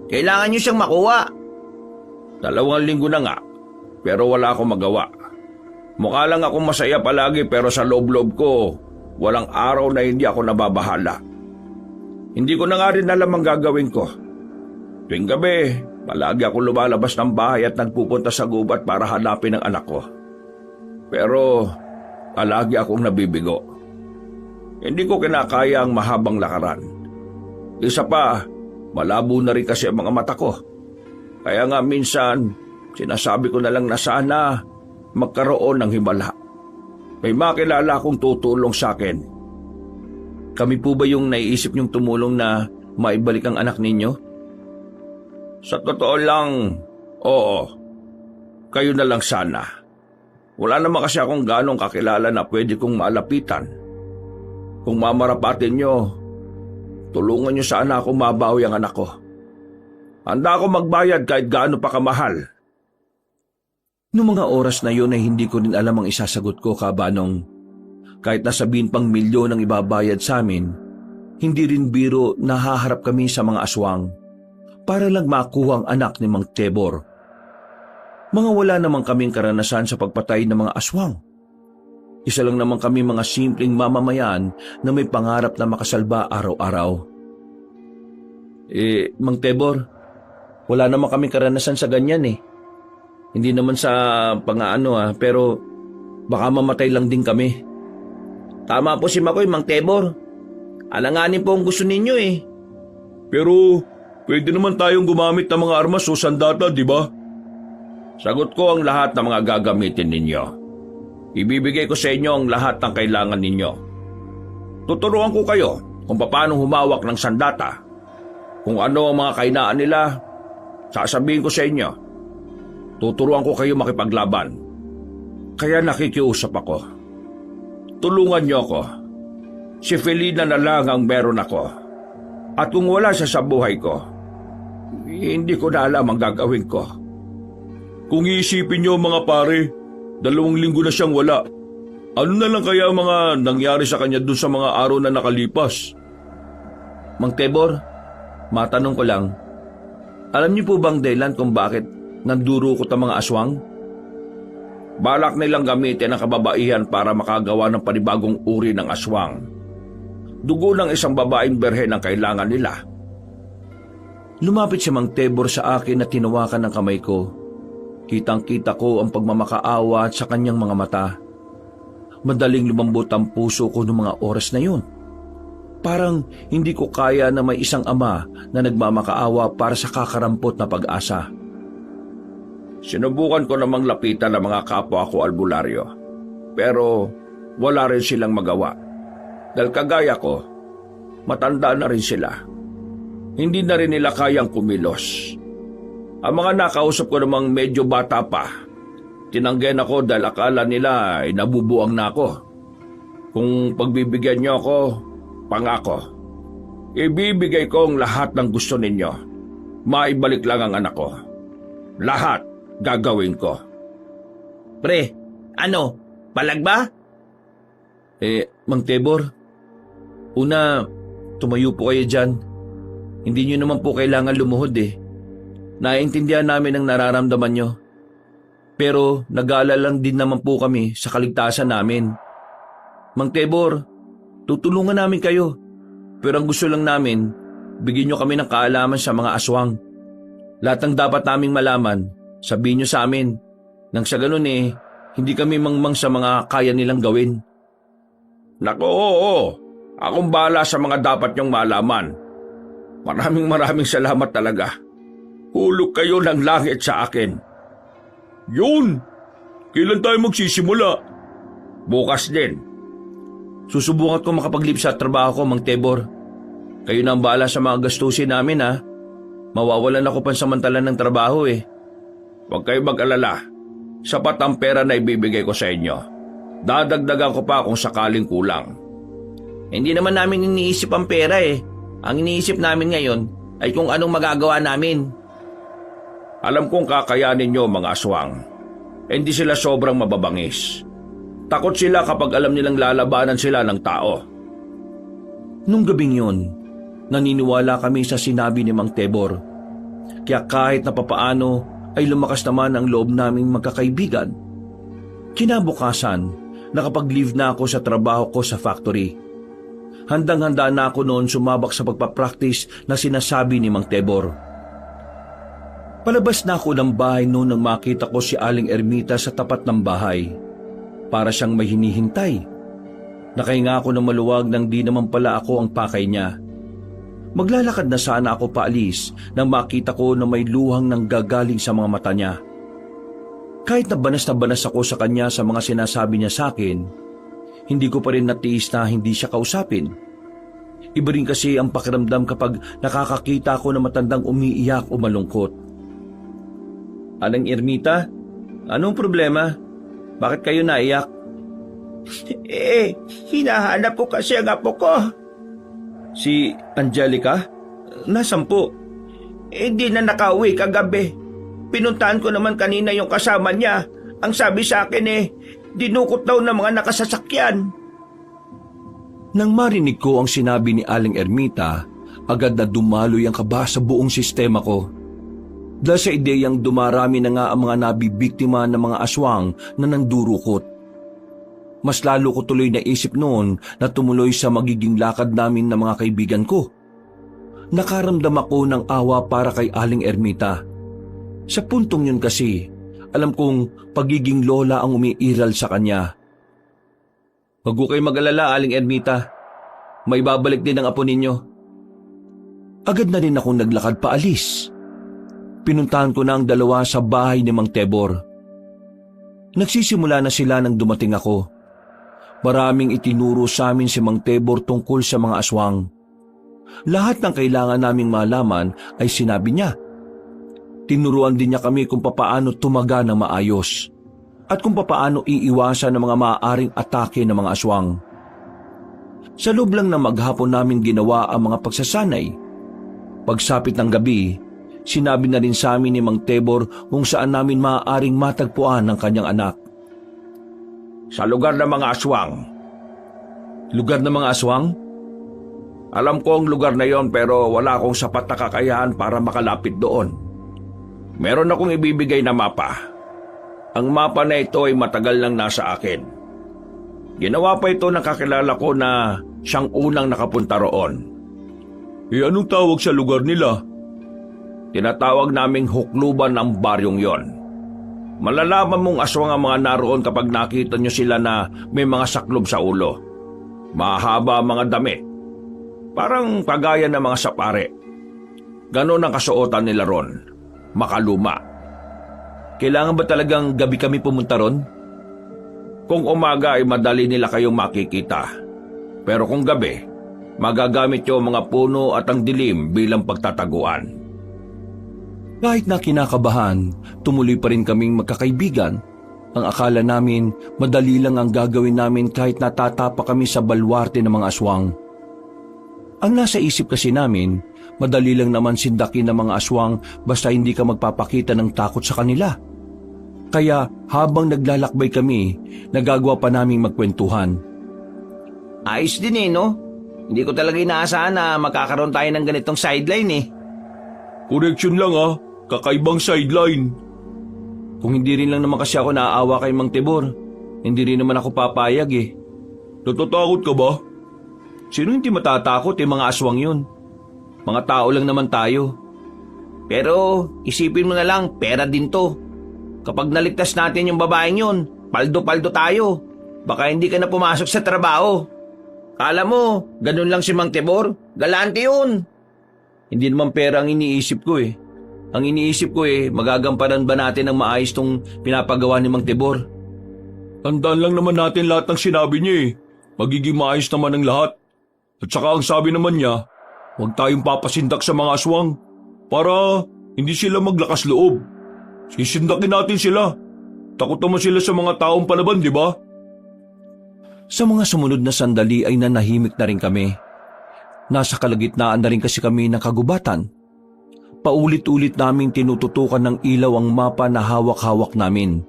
Kailangan niyo siyang makuha. 2 linggo na nga, pero wala akong magawa. Mukha lang akong masaya palagi pero sa loob-loob ko, walang araw na hindi ako nababahala. Hindi ko na nga rin alam ang gagawin ko. Tuwing gabi, palagi ako lumalabas ng bahay at nagpupunta sa gubat para hanapin ang anak ko. Pero, palagi akong nabibigo. Hindi ko kinakaya ang mahabang lakaran. Isa pa, malabo na rin kasi ang mga mata ko. Kaya nga minsan, sinasabi ko na lang na sana magkaroon ng himala. May makilala akong tutulong sa akin. Kami po ba yung naiisip niyong tumulong na maibalik ang anak ninyo? Sa totoo lang, oo. Kayo na lang sana. Wala naman kasi akong ganong kakilala na pwede kong malapitan. Kung mamarapatin niyo, tulungan niyo sana ako mabawi ang anak ko. Handa ako magbayad kahit gaano pa kamahal. Noong mga oras na yun ay hindi ko rin alam ang isasagot ko, Kabanong. Kahit nasabihin pang milyon ang ibabayad sa amin, hindi rin biro nahaharap kami sa mga aswang para lang makuha ang anak ni Mang Tebor. Mga wala naman kaming karanasan sa pagpatay ng mga aswang. Isa lang naman kami mga simpleng mamamayan na may pangarap na makasalba araw-araw. Mang Tebor, wala naman kaming karanasan sa ganyan Hindi naman sa pero baka mamatay lang din kami. Tama po si Makoy, Mang Tebor. Alanganin po ang gusto ninyo Pero, pwede naman tayong gumamit ng mga armas o sandata, di ba? Sagot ko ang lahat ng mga gagamitin ninyo. Ibibigay ko sa inyo ang lahat ng kailangan ninyo. Tuturuan ko kayo kung paano humawak ng sandata. Kung ano ang mga kainaan nila, sasabihin ko sa inyo. Tuturuan ko kayo makipaglaban. Kaya nakikiusap ako. Tulungan niyo ako. Si Felina na lang ang meron ako. At kung wala siya sa buhay ko, hindi ko na alam ang gagawin ko. Kung iisipin niyo mga pare, 2 linggo na siyang wala. Ano na lang kaya ang mga nangyari sa kanya dun sa mga araw na nakalipas? Mang Tebor, matanong ko lang, alam niyo po bang dahilan kung bakit nandurukot ang mga aswang? Balak nilang gamitin ang kababaihan para makagawa ng panibagong uri ng aswang. Dugo ng isang babaeng berhen ang kailangan nila. Lumapit si Mang Tebor sa akin at tinawakan ng kamay ko. Kitang-kita ko ang pagmamakaawa sa kanyang mga mata. Madaling lumambot ang puso ko noong mga oras na yun. Parang hindi ko kaya na may isang ama na nagmamakaawa para sa kakarampot na pag-asa. Sinubukan ko namang lapitan ng mga kapwa ko albularyo. Pero wala rin silang magawa. Dahil kagaya ko, matanda na rin sila. Hindi na rin nila kayang kumilos. Ang mga nakausap ko namang medyo bata pa, tinanggihan ako dahil akala nila ay nabubuang na ako. Kung pagbibigyan niyo ako, pangako, ibibigay ko ang lahat ng gusto ninyo. Maibalik lang ang anak ko. Lahat gagawin ko. Pre, palag ba? Mang Tebor, una, tumayo po kayo dyan. Hindi nyo naman po kailangan lumuhod Naiintindihan namin ang nararamdaman nyo. Pero nag-aalala lang din naman po kami sa kaligtasan namin. Mang Tebor, tutulungan namin kayo. Pero ang gusto lang namin, bigyan nyo kami ng kaalaman sa mga aswang. Lahat ng dapat naming malaman, sabihin nyo sa amin. Nang sa ganun hindi kami mangmang sa mga kaya nilang gawin. Nako, oo. Akong bahala sa mga dapat nyong malaman. Maraming salamat talaga. Hulog kayo ng langit sa akin. Yun! Kailan tayo magsisimula? Bukas din. Susubukan ko makapaglip sa trabaho ko, Mang Tebor. Kayo na ang bahala sa mga gastusin namin, Mawawalan ako pansamantala ng trabaho, Huwag kayo mag-alala. Sapat ang pera na ibibigay ko sa inyo. Dadagdagan ko pa kung sakaling kulang. Hindi naman namin iniisip ang pera eh. Ang iniisip namin ngayon ay kung anong magagawa namin. Alam kong kakayanin nyo mga aswang. Hindi sila sobrang mababangis. Takot sila kapag alam nilang lalabanan sila ng tao. Nung gabing yun, naniniwala kami sa sinabi ni Mang Tebor. Kaya kahit na papaano ay lumakas naman ang loob naming magkakaibigan. Kinabukasan, nakapag-leave na ako sa trabaho ko sa factory. Handang-handa na ako noon sumabak sa pagpapractice na sinasabi ni Mang Tebor. Palabas na ako ng bahay noon nang makita ko si Aling Ermita sa tapat ng bahay. Para siyang may hinihintay. Nakahinga ako ng maluwag nang di naman pala ako ang pakay niya. Maglalakad na sana ako paalis nang makita ko na may luhang nanggagaling sa mga mata niya. Kahit na banas ako sa kanya sa mga sinasabi niya sa akin, hindi ko pa rin natiis na hindi siya kausapin. Iba rin kasi ang pakiramdam kapag nakakakita ako ng matandang umiiyak o malungkot. Aling Ermita, anong problema? Bakit kayo naiyak? Hinahanap ko kasi ang apo ko. Si Angelica? Nasaan po? Hindi na nakauwi kagabi. Pinuntahan ko naman kanina yung kasama niya. Ang sabi sa akin dinukot daw ng mga nakasasakyan. Nang marinig ko ang sinabi ni Aling Ermita, agad na dumaloy ang kaba sa buong sistema ko. Dahil sa ideyang dumarami na nga ang mga nabibiktima ng mga aswang na nandurukot. Mas lalo ko tuloy naisip noon na tumuloy sa magiging lakad namin ng mga kaibigan ko. Nakaramdam ako ng awa para kay Aling Ermita. Sa puntong yun kasi, alam kong pagiging lola ang umiiral sa kanya. Huwag ko kayo mag-alala, Aling Ermita. May babalik din ang apo ninyo. Agad na rin akong naglakad paalis. Pinuntahan ko na ang dalawa sa bahay ni Mang Tebor. Nagsisimula na sila nang dumating ako. Maraming itinuro sa amin si Mang Tebor tungkol sa mga aswang. Lahat ng kailangan naming malaman ay sinabi niya. Tinuruan din niya kami kung papaano tumaga ng maayos at kung papaano iiwasan ng mga maaaring atake ng mga aswang. Sa loob lang ng maghapon namin ginawa ang mga pagsasanay. Pagsapit ng gabi, sinabi na rin sa amin ni Mang Tebor kung saan namin maaaring matagpuan ang kanyang anak. Sa lugar ng mga aswang. Lugar ng mga aswang? Alam ko ang lugar na yon pero wala akong sapat na kakayahan para makalapit doon. Meron akong ibibigay na mapa. Ang mapa na ito ay matagal nang nasa akin. Ginawa pa ito ng kakilala ko na siyang unang nakapunta roon. Anong tawag sa lugar nila? Tinatawag naming hukluban ang baryong yon. Malalaman mong aswang ang mga naroon kapag nakita nyo sila na may mga saklob sa ulo. Mahaba ang mga damit. Parang kagaya ng mga sapare. Ganon ang kasuotan nila ron. Makaluma. Kailangan ba talagang gabi kami pumunta ron? Kung umaga ay madali nila kayong makikita. Pero kung gabi, magagamit nyo ang mga puno at ang dilim bilang pagtataguan. Kahit na kinakabahan, tumuloy pa rin kaming magkakaibigan. Ang akala namin, madali lang ang gagawin namin kahit natatapa kami sa balwarte ng mga aswang. Ang nasa isip kasi namin, madali lang naman sindakin ng mga aswang basta hindi ka magpapakita ng takot sa kanila. Kaya habang naglalakbay kami, nagagawa pa naming magkwentuhan. Ayos din no? Hindi ko talaga inaasahan na magkakaroon tayo ng ganitong sideline Correction lang kakaibang sideline. Kung hindi rin lang naman kasi ako naaawa kay Mang Tebor, hindi rin naman ako papayag Natatakot ka ba? Sino hindi matatakot mga aswang yun? Mga tao lang naman tayo. Pero isipin mo na lang, pera din to. Kapag naligtas natin yung babaeng yun, paldo-paldo tayo. Baka hindi ka na pumasok sa trabaho. Kala mo, ganun lang si Mang Tebor? Galante yun. Hindi naman pera ang iniisip ko Ang iniisip ko magagampanan ba natin ang maayos tong pinapagawa ni Mang Tebor? Tandaan lang naman natin lahat ng sinabi niya Magiging maayos naman ang lahat. At saka ang sabi naman niya, huwag tayong papasindak sa mga aswang para hindi sila maglakas loob. Sisindakin natin sila. Takot naman sila sa mga taong palaban, di ba? Sa mga sumunod na sandali ay nanahimik na rin kami. Nasa kalagitnaan na rin kasi kami ng kagubatan. Paulit-ulit naming tinututukan ng ilaw ang mapa na hawak-hawak namin.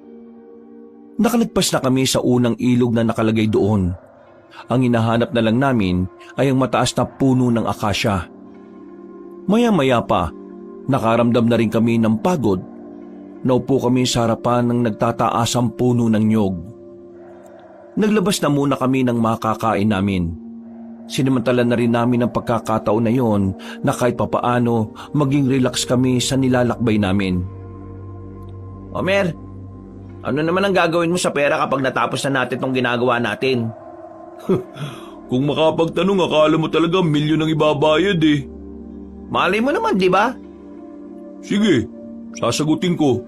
Nakalagpas na kami sa unang ilog na nakalagay doon. Ang hinahanap na lang namin ay ang mataas na puno ng akasya. Maya-maya pa, nakaramdam na rin kami ng pagod. Naupo kami sa harapan ng nagtataasang puno ng nyog. Naglabas na muna kami ng makakain namin. Sinamantala na rin namin ang pagkakataon na yon na kahit papaano maging relax kami sa nilalakbay namin. Omer, ano naman ang gagawin mo sa pera kapag natapos na natin tong ginagawa natin? Kung makapagtanong, akala mo talaga milyon ang ibabayad eh. Malay mo naman, di ba? Sige, sasagutin ko.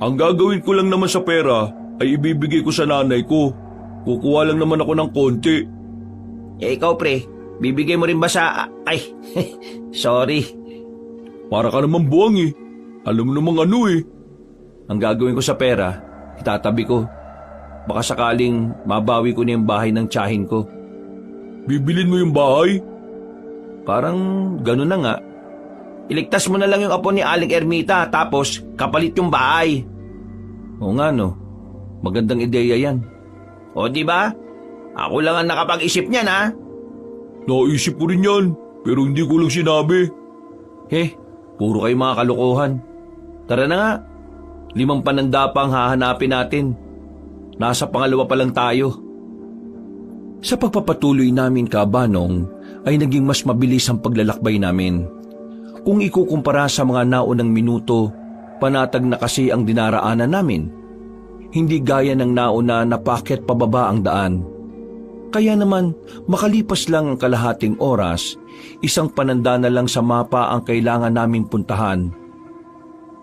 Ang gagawin ko lang naman sa pera ay ibibigay ko sa nanay ko. Kukuha lang naman ako ng konti. Eh ikaw pre, bibigay mo rin ba sa... Ay, sorry. Para ka naman buwang eh. Alam mo namang ano eh. Ang gagawin ko sa pera, itatabi ko. Baka sakaling mabawi ko na yung bahay ng tiyahin ko. Bibilin mo yung bahay? Parang gano'n na nga. Iligtas mo na lang yung apo ni Aling Ermita tapos kapalit yung bahay. Oo nga no, magandang ideya yan. O di ba? Ako lang ang nakapag-isip niyan ha. Naisip ko rin yan, pero hindi ko lang sinabi. Puro kayo mga kalokohan. Tara na nga, 5 pananda pa ang hahanapin natin. Nasa pangalawa pa lang tayo. Sa pagpapatuloy namin kabanong, ay naging mas mabilis ang paglalakbay namin. Kung ikukumpara sa mga naunang minuto, panatag na kasi ang dinaraanan namin. Hindi gaya ng nauna na paakyat pababa ang daan. Kaya naman, makalipas lang ang kalahating oras, 1 pananda na lang sa mapa ang kailangan naming puntahan.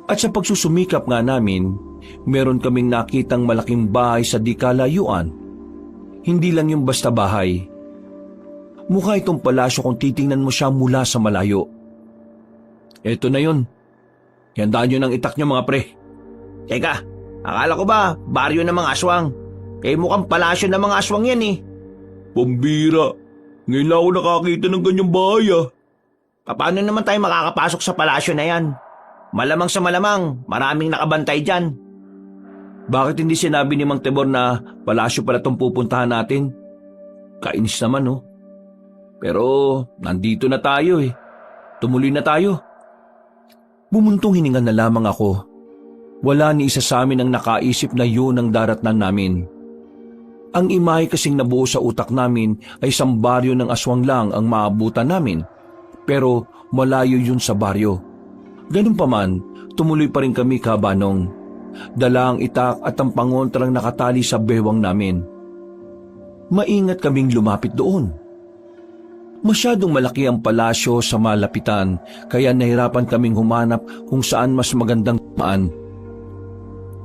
At sa pagsusumikap nga namin, meron kaming nakitang malaking bahay sa di kalayuan. Hindi lang yung basta bahay. Mukha itong palasyo kung titingnan mo siya mula sa malayo. Eto na yun. Handaan nyo ng itak nyo mga pre. Teka, akala ko ba baryo ng mga aswang? Eh mukhang palasyo ng mga aswang yan eh. Pambira. Ngayon lang ako nakakita ng ganyang bahay ah. Paano naman tayo makakapasok sa palasyo na yan? Malamang sa malamang, maraming nakabantay dyan. Bakit hindi sinabi ni Mang Tebor na palasyo pala itong pupuntahan natin? Kainis naman no. Pero nandito na tayo eh. Tumuloy na tayo. Bumuntong hininga na lamang ako. Wala ni isa sa amin ang nakaisip na yun ang daratnan namin. Ang imahe kasing nabuo sa utak namin ay isang baryo ng aswang lang ang maabutan namin. Pero malayo yun sa baryo. Ganun pa man, tumuloy pa rin kami kabanong. Dala ang itak at ang pangontrang nakatali sa bewang namin. Maingat kaming lumapit doon. Masyadong malaki ang palasyo sa malapitan kaya nahirapan kaming humanap kung saan mas magandang maan.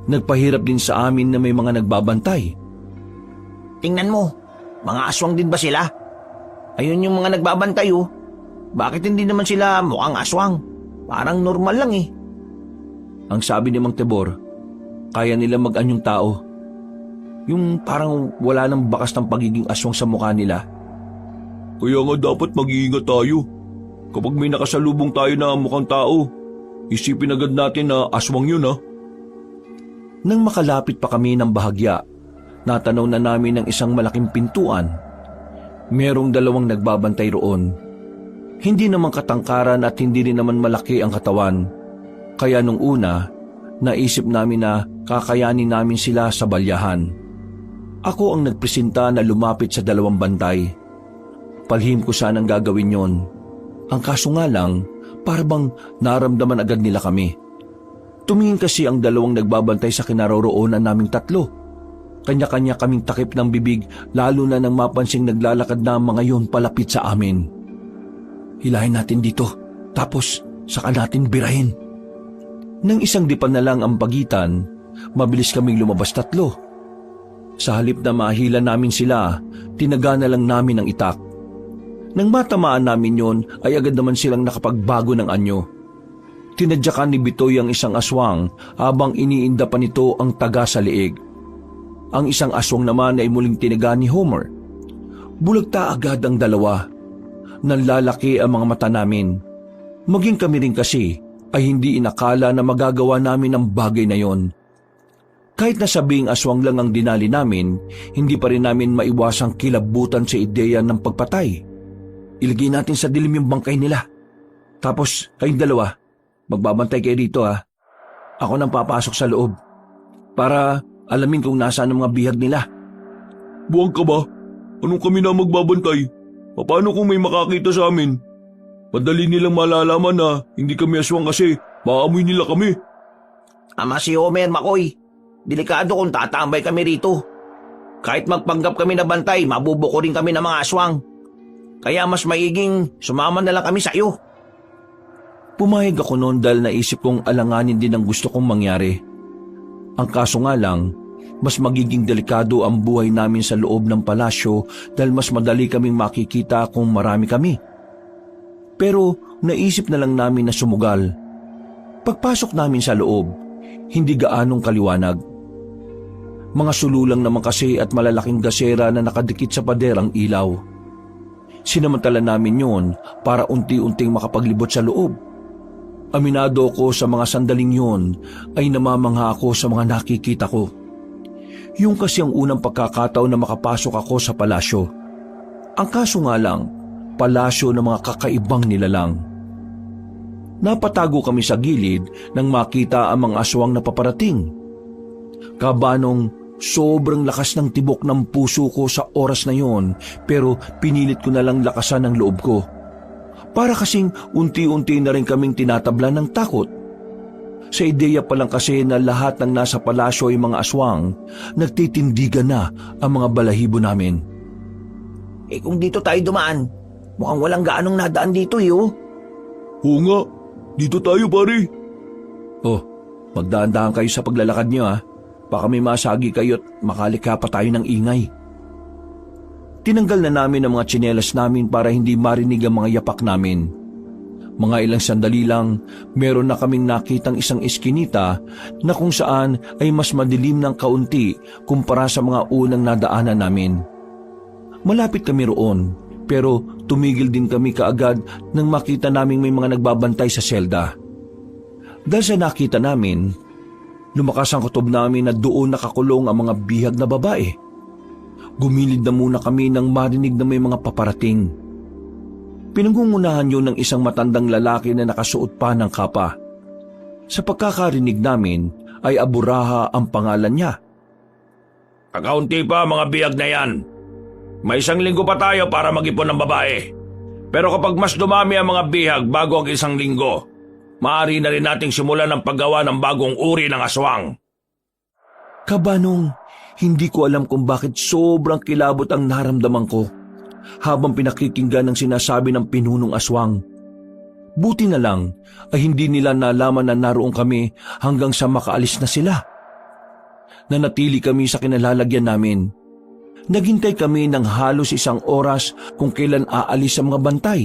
Nagpahirap din sa amin na may mga nagbabantay. Tingnan mo, mga aswang din ba sila? Ayun yung mga nagbabantay oh. Bakit hindi naman sila mukhang aswang? Parang normal lang eh. Ang sabi ni Mang Tebor, kaya nila mag-anyong tao. Yung parang wala nang bakas ng pagiging aswang sa mukha nila. Kaya nga dapat mag-iingat tayo. Kapag may nakasalubong tayo na mukhang tao, isipin agad natin na aswang yun ha. Nang makalapit pa kami ng bahagya, natanaw na namin ang isang malaking pintuan. Merong 2 nagbabantay roon. Hindi naman katangkaran at hindi rin naman malaki ang katawan. Kaya nung una, naisip namin na kakayanin namin sila sa balyahan. Ako ang nagpresenta na lumapit sa 2 bantay. Palhim ko sanang gagawin yon. Ang kaso nga lang, parang naramdaman agad nila kami. Tumingin kasi ang 2 nagbabantay sa kinaroroonan naming 3. Kanya-kanya kaming takip ng bibig lalo na nang mapansing naglalakad na mga yon palapit sa amin. Hilahin natin dito, tapos saka natin birahin. Nang 1 dipan na lang ang pagitan, mabilis kaming lumabas 3. Sa halip na mahila namin sila, tinaga na lang namin ang itak. Nang matamaan namin yon ay agad naman silang nakapagbago ng anyo. Tinadyakan ni Bitoy ang isang aswang habang iniinda pa nito ang taga sa liig. Ang isang aswang naman ay muling tinaga ni Homer. Bulagta agad ang dalawa. Nanlalaki ang mga mata namin. Maging kami rin kasi ay hindi inakala na magagawa namin ang bagay na yon. Kahit na sabing aswang lang ang dinali namin, hindi pa rin namin maiwasang kilabutan sa ideya ng pagpatay. Ilagay natin sa dilim yung bangkay nila. Tapos kayong dalawa, magbabantay kayo dito ha. Ako nang papasok sa loob para alamin kung nasaan ang mga bihag nila. Buwang ka ba? Anong kami na magbabantay? Paano kung may makakita sa amin? Madali nilang malalaman na hindi kami aswang kasi maamoy nila kami. Ama si Homer, Makoy. Delikado kung tatambay kami rito. Kahit magpanggap kami na bantay, mabubuko rin kami ng mga aswang. Kaya mas maiging sumama na lang kami sa iyo. Pumayag ako noon dahil naisip kong alanganin din ang gusto kong mangyari. Ang kaso nga lang, mas magiging delikado ang buhay namin sa loob ng palasyo dahil mas madali kaming makikita kung marami kami. Pero naisip na lang namin na sumugal. Pagpasok namin sa loob, hindi gaanong kaliwanag. Mga sululang naman kasi at malalaking gasera na nakadikit sa pader ang ilaw. Sinamantala namin yon para unti-unting makapaglibot sa loob. Aminado ko sa mga sandaling yon ay namamangha ako sa mga nakikita ko. Yung kasi ang unang pagkakataon na makapasok ako sa palasyo. Ang kaso nga lang, palasyo ng mga kakaibang nilalang. Napatago kami sa gilid nang makita ang mga aswang na paparating. Kabanong sobrang lakas ng tibok ng puso ko sa oras na yon, pero pinilit ko na lang lakasan ang loob ko. Para kasing unti-unti na rin kaming tinatabla ng takot. Sa ideya pa lang kasi na lahat ng nasa palasyo ay mga aswang, nagtitindigan na ang mga balahibo namin. Kung dito tayo dumaan, mukhang walang gaanong nadaan dito oh. Oo nga, dito tayo pare. Oh, magdaan-daan kayo sa paglalakad niyo ha. Baka may masagi kayo at makalikha pa tayo ng ingay. Tinanggal na namin ang mga tsinelas namin para hindi marinig ang mga yapak namin. Mga ilang sandali lang, meron na kaming nakitang isang eskinita na kung saan ay mas madilim ng kaunti kumpara sa mga unang nadaanan namin. Malapit kami roon, pero tumigil din kami kaagad nang makita naming may mga nagbabantay sa selda. Dahil sa nakita namin, lumakas ang kutob namin na doon nakakulong ang mga bihag na babae. Gumilid na muna kami nang marinig na may mga paparating. Pinangungunahan yun ng isang matandang lalaki na nakasuot pa ng kapa. Sa pagkakarinig namin ay Aburaha ang pangalan niya. Kakaunti pa mga bihag na yan. May 1 linggo pa tayo para mag-ipon ng babae. Pero kapag mas dumami ang mga bihag bago ang 1 linggo, maaari na rin nating simulan ang paggawa ng bagong uri ng aswang. Kabanong, hindi ko alam kung bakit sobrang kilabot ang naramdaman ko habang pinakikinggan ang sinasabi ng pinunong aswang. Buti na lang ay hindi nila nalaman na naroon kami hanggang sa makaalis na sila. Nanatili kami sa kinalalagyan namin. Naghintay kami ng halos 1 oras kung kailan aalis ang mga bantay.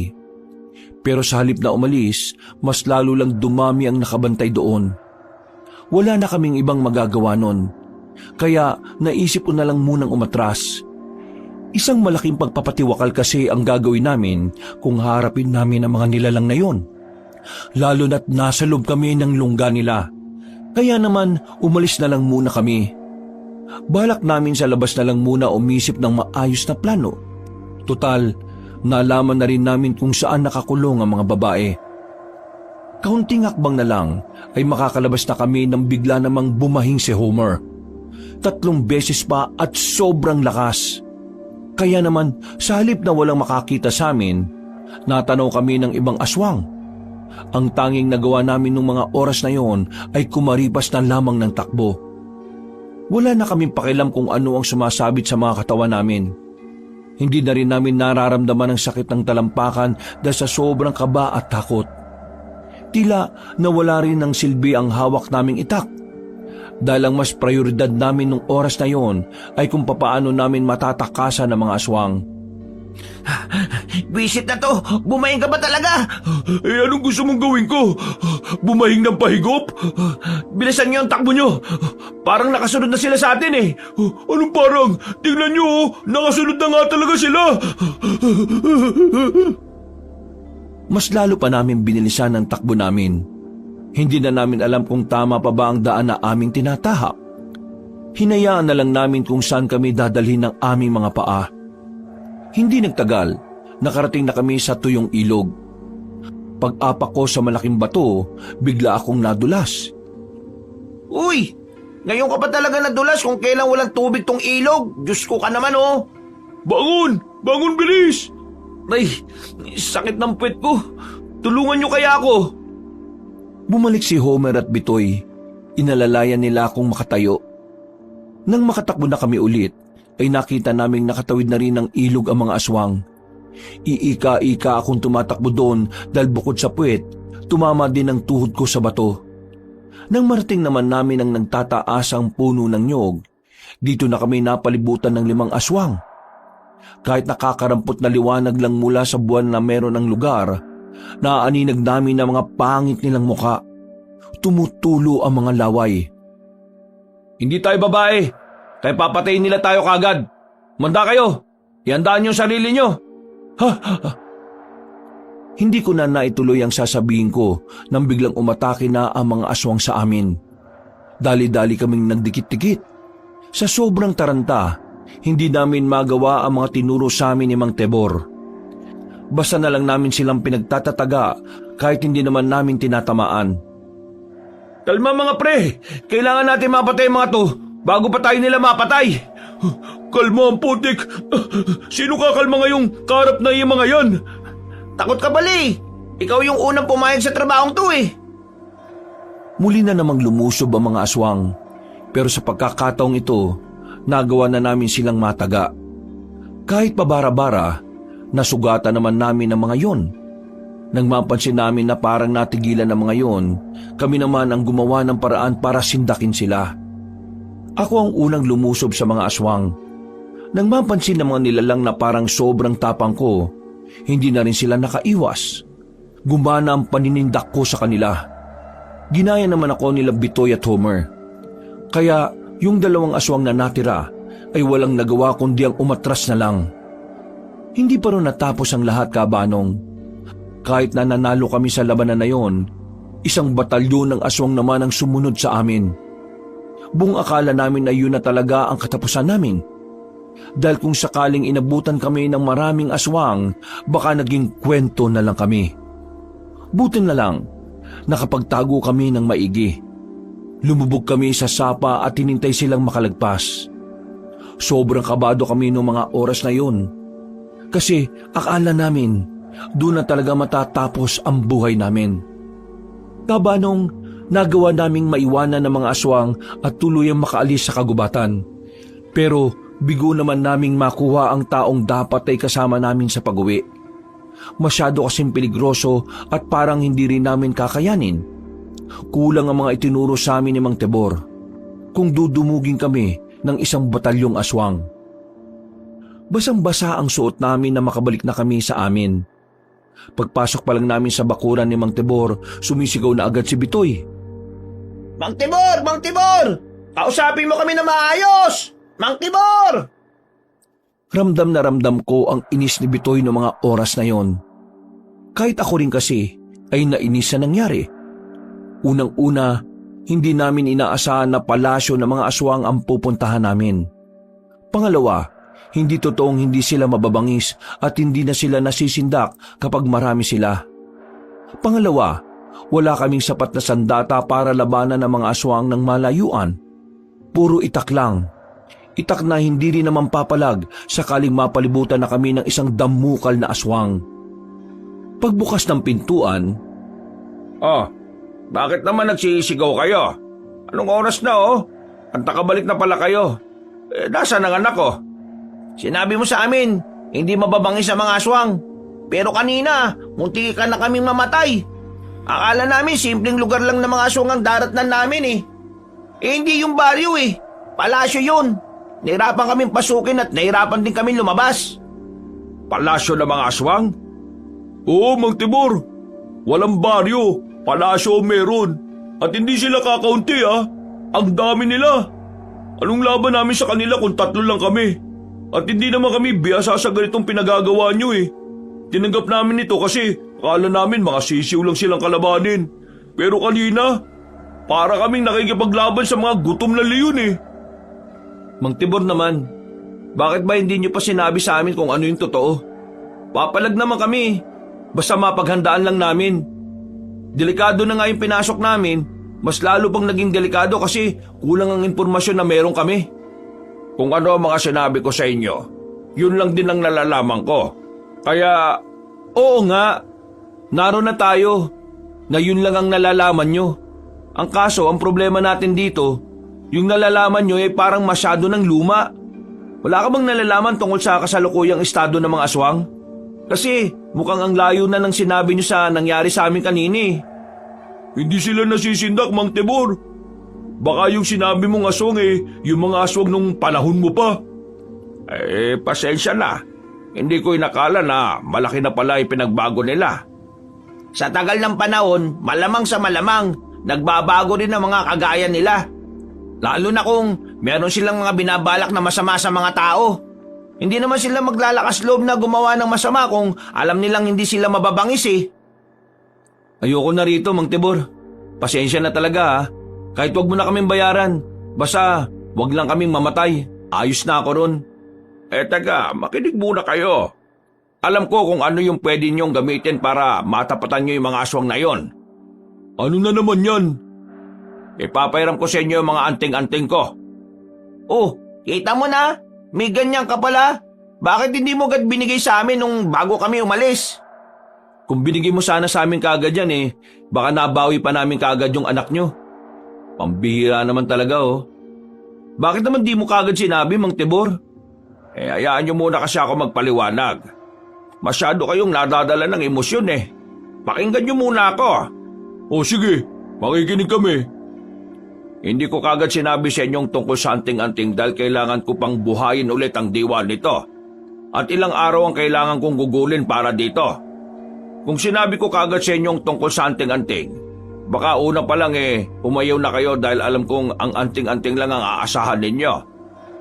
Pero sa halip na umalis, mas lalo lang dumami ang nakabantay doon. Wala na kaming ibang magagawa nun. Kaya naisip ko na lang munang umatras. Isang malaking pagpapatiwakal kasi ang gagawin namin kung harapin namin ang mga nilalang na yon. Lalo na't nasa loob kami ng lungga nila. Kaya naman umalis na lang muna kami. Balak namin sa labas na lang muna umisip ng maayos na plano. Total, nalaman na rin namin kung saan nakakulong ang mga babae. Kaunting hakbang na lang ay makakalabas na kami nang bigla namang bumahing si Homer. 3 beses pa at sobrang lakas. Kaya naman sa halip na walang makakita sa amin, natanaw kami ng ibang aswang. Ang tanging nagawa namin nung mga oras na yon ay kumaripas na lamang ng takbo. Wala na kaming pakialam kung ano ang sumasabit sa mga katawan namin. Hindi na rin namin nararamdaman ang sakit ng talampakan dahil sa sobrang kaba at takot. Tila nawala rin ng silbi ang hawak naming itak. Dahil ang mas prioridad namin nung oras na yon ay kung papaano namin matatakasan ang mga aswang. Visit na to, bumahing ka ba talaga? Eh anong gusto mong gawin ko? Bumahing ng pahigop? Bilisan niyo ang takbo niyo. Parang nakasunod na sila sa atin eh. Anong parang? Tingnan niyo oh, nakasunod na nga talaga sila. Mas lalo pa namin binilisan ang takbo namin. Hindi na namin alam kung tama pa ba ang daan na aming tinatahak. Hinayaan na lang namin kung saan kami dadalhin ng aming mga paa. Hindi nagtagal, nakarating na kami sa tuyong ilog. Pag-apak ko sa malaking bato, bigla akong nadulas. Uy, ngayon ka pa talaga nadulas kung kailan walang tubig tong ilog. Diyos ko ka naman oh. Bangon! Bangon bilis! Ay, sakit ng puwet ko. Tulungan niyo kaya ako. Bumalik si Homer at Bitoy. Inalalayan nila akong makatayo. Nang makatakbo na kami ulit, ay nakita naming nakatawid na rin ng ilog ang mga aswang. Iika-ika akong tumatakbo doon dahil bukod sa puwet, tumama din ang tuhod ko sa bato. Nang marating naman namin ang nagtataasang puno ng nyog, dito na kami napalibutan ng 5 aswang. Kahit nakakarampot na liwanag lang mula sa buwan na meron ng lugar, naaaninag namin ang mga pangit nilang muka. Tumutulo ang mga laway. Hindi tayo babae. Kaya papatayin nila tayo kagad. Manda kayo. Ihandaan yung sarili nyo. Hindi ko na naituloy ang sasabihin ko nang biglang umatake na ang mga aswang sa amin. Dali-dali kaming nagdikit-dikit. Sa sobrang taranta, hindi namin magawa ang mga tinuro sa amin ni Mang Tebor. Basta na lang namin silang pinagtatataga kahit hindi naman namin tinatamaan. Kalma mga pre. Kailangan natin mapatay mga to bago pa tayo nila mapatay. Kalma ang putik. Sino kakalma ngayong karap na yung mga yan? Takot ka bali. Ikaw yung unang pumayag sa trabahong to eh. Muli na namang lumusob ang mga aswang. Pero sa pagkakataong ito, nagawa na namin silang mataga. Kahit pabara-bara, nasugatan naman namin ang mga yon. Nang mapansin namin na parang natigilan ang mga yon, kami naman ang gumawa ng paraan para sindakin sila. Ako ang unang lumusob sa mga aswang. Nang mapansin ng mga nilalang na parang sobrang tapang ko, hindi na rin sila nakaiwas. Gumana ang paninindak ko sa kanila. Ginaya naman ako nila Bitoy at Homer. Kaya yung 2 aswang na natira ay walang nagawa kundi ang umatras na lang. Hindi pa rin natapos ang lahat, kabanong. Kahit na nanalo kami sa labanan na yon, isang batalyon ng aswang naman ang sumunod sa amin. Buong akala namin na yun na talaga ang katapusan namin. Dahil kung sakaling inabutan kami ng maraming aswang, baka naging kwento na lang kami. Buti na lang, nakapagtago kami ng maigi. Lumubog kami sa sapa at hinintay silang makalagpas. Sobrang kabado kami noong mga oras na yun. Kasi akala namin, doon na talaga matatapos ang buhay namin. Kabanong, nagawa naming maiwanan ng mga aswang at tuluyang makaalis sa kagubatan. Pero bigo naman naming makuha ang taong dapat ay kasama namin sa pag-uwi. Masyado kasing peligroso at parang hindi rin namin kakayanin. Kulang ang mga itinuro sa amin ni Mang Tebor kung dudumugin kami ng isang batalyong aswang. Basang-basa ang suot namin na makabalik na kami sa amin. Pagpasok pa lang namin sa bakuran ni Mang Tebor, sumisigaw na agad si Bitoy. Mang Tibor! Mang Tibor! Kausapin mo kami na maayos! Mang Tibor! Ramdam na ramdam ko ang inis ni Bitoy noong mga oras na yon. Kahit ako rin kasi ay nainis sa nangyari. Unang-una, hindi namin inaasahan na palasyo ng mga aswang ang pupuntahan namin. Pangalawa, hindi totoong hindi sila mababangis at hindi na sila nasisindak kapag marami sila. Pangalawa, wala kaming sapat na sandata para labanan ng mga aswang ng malayuan. Puro itak lang. Itak na hindi rin naman papalag sakaling mapalibutan na kami ng isang damukal na aswang. Pagbukas ng pintuan, Bakit naman nagsisigaw kayo? Anong oras na Antakabalik na pala kayo. Nasaan ang anak ko? Sinabi mo sa amin, hindi mababangis ang mga aswang. Pero kanina, munti ka na kaming mamatay. Akala namin simpleng lugar lang ng mga aswang ang daratnan namin eh. Hindi yung baryo eh. Palasyo yun. Nahirapan kaming pasukin at nahirapan din kaming lumabas. Palasyo ng mga aswang? Oo, Mang Tibor. Walang baryo, palasyo meron. At hindi sila kakaunti Ang dami nila. Anong laban namin sa kanila kung 3 lang kami? At hindi naman kami biyasa sa ganitong pinagagawa nyo Tinanggap namin ito kasi akala namin mga sisiw lang silang kalabanin. Pero kanina, para kaming nakikipaglaban sa mga gutom na leon Mang Tibor naman, bakit ba hindi niyo pa sinabi sa amin kung ano yung totoo? Papalag naman kami, basta mapaghandaan lang namin. Delikado na nga yung pinasok namin, mas lalo pang naging delikado kasi kulang ang impormasyon na meron kami. Kung ano ang mga sinabi ko sa inyo, yun lang din ang nalalaman ko. Kaya, Oo nga, naroon na tayo, na yun lang ang nalalaman nyo. Ang kaso, ang problema natin dito, yung nalalaman nyo parang masyado ng luma. Wala ka bang nalalaman tungkol sa kasalukuyang estado ng mga aswang? Kasi mukhang ang layo na ng sinabi nyo sa nangyari sa amin kanini. hindi sila nasisindak, Mang Tibor. Baka yung sinabi mong aswang yung mga aswang nung panahon mo pa. Pasensya na. Hindi ko inakala na malaki na pala yung pinagbago nila. Sa tagal ng panahon, malamang sa malamang, nagbabago rin ang mga kagaya nila. Lalo na kung meron silang mga binabalak na masama sa mga tao. Hindi naman sila maglalakas loob na gumawa ng masama kung alam nilang hindi sila mababangis Ayoko na rito, Mang Tibor. Pasensya na talaga Kahit wag mo na kaming bayaran. Basta wag lang kaming mamatay. Ayos na ako ron. Teka, makinig muna kayo. Alam ko kung ano yung pwede niyong gamitin para matapatan niyo yung mga aswang na yon. Ano na naman yan? Ipapairam ko sa inyo yung mga anting-anting ko. Oh, kita mo na? May ganyan ka pala. Bakit hindi mo agad binigay sa amin nung bago kami umalis? Kung binigay mo sana sa amin kaagad yan baka nabawi pa namin kaagad yung anak nyo. Pambihira naman talaga Bakit naman di mo kaagad sinabi, Mang Tibor? Hayaan niyo muna kasi ako magpaliwanag. Masyado kayong nadadala ng emosyon Pakinggan niyo muna ako. O sige, makikinig kami. Hindi ko kagad sinabi sa inyong tungkol sa anting-anting dahil kailangan ko pang buhayin ulit ang diwa nito. At ilang araw ang kailangan kong gugulin para dito. Kung sinabi ko kagad sa inyong tungkol sa anting-anting, baka una pa lang umayaw na kayo dahil alam kong ang anting-anting lang ang aasahan ninyo.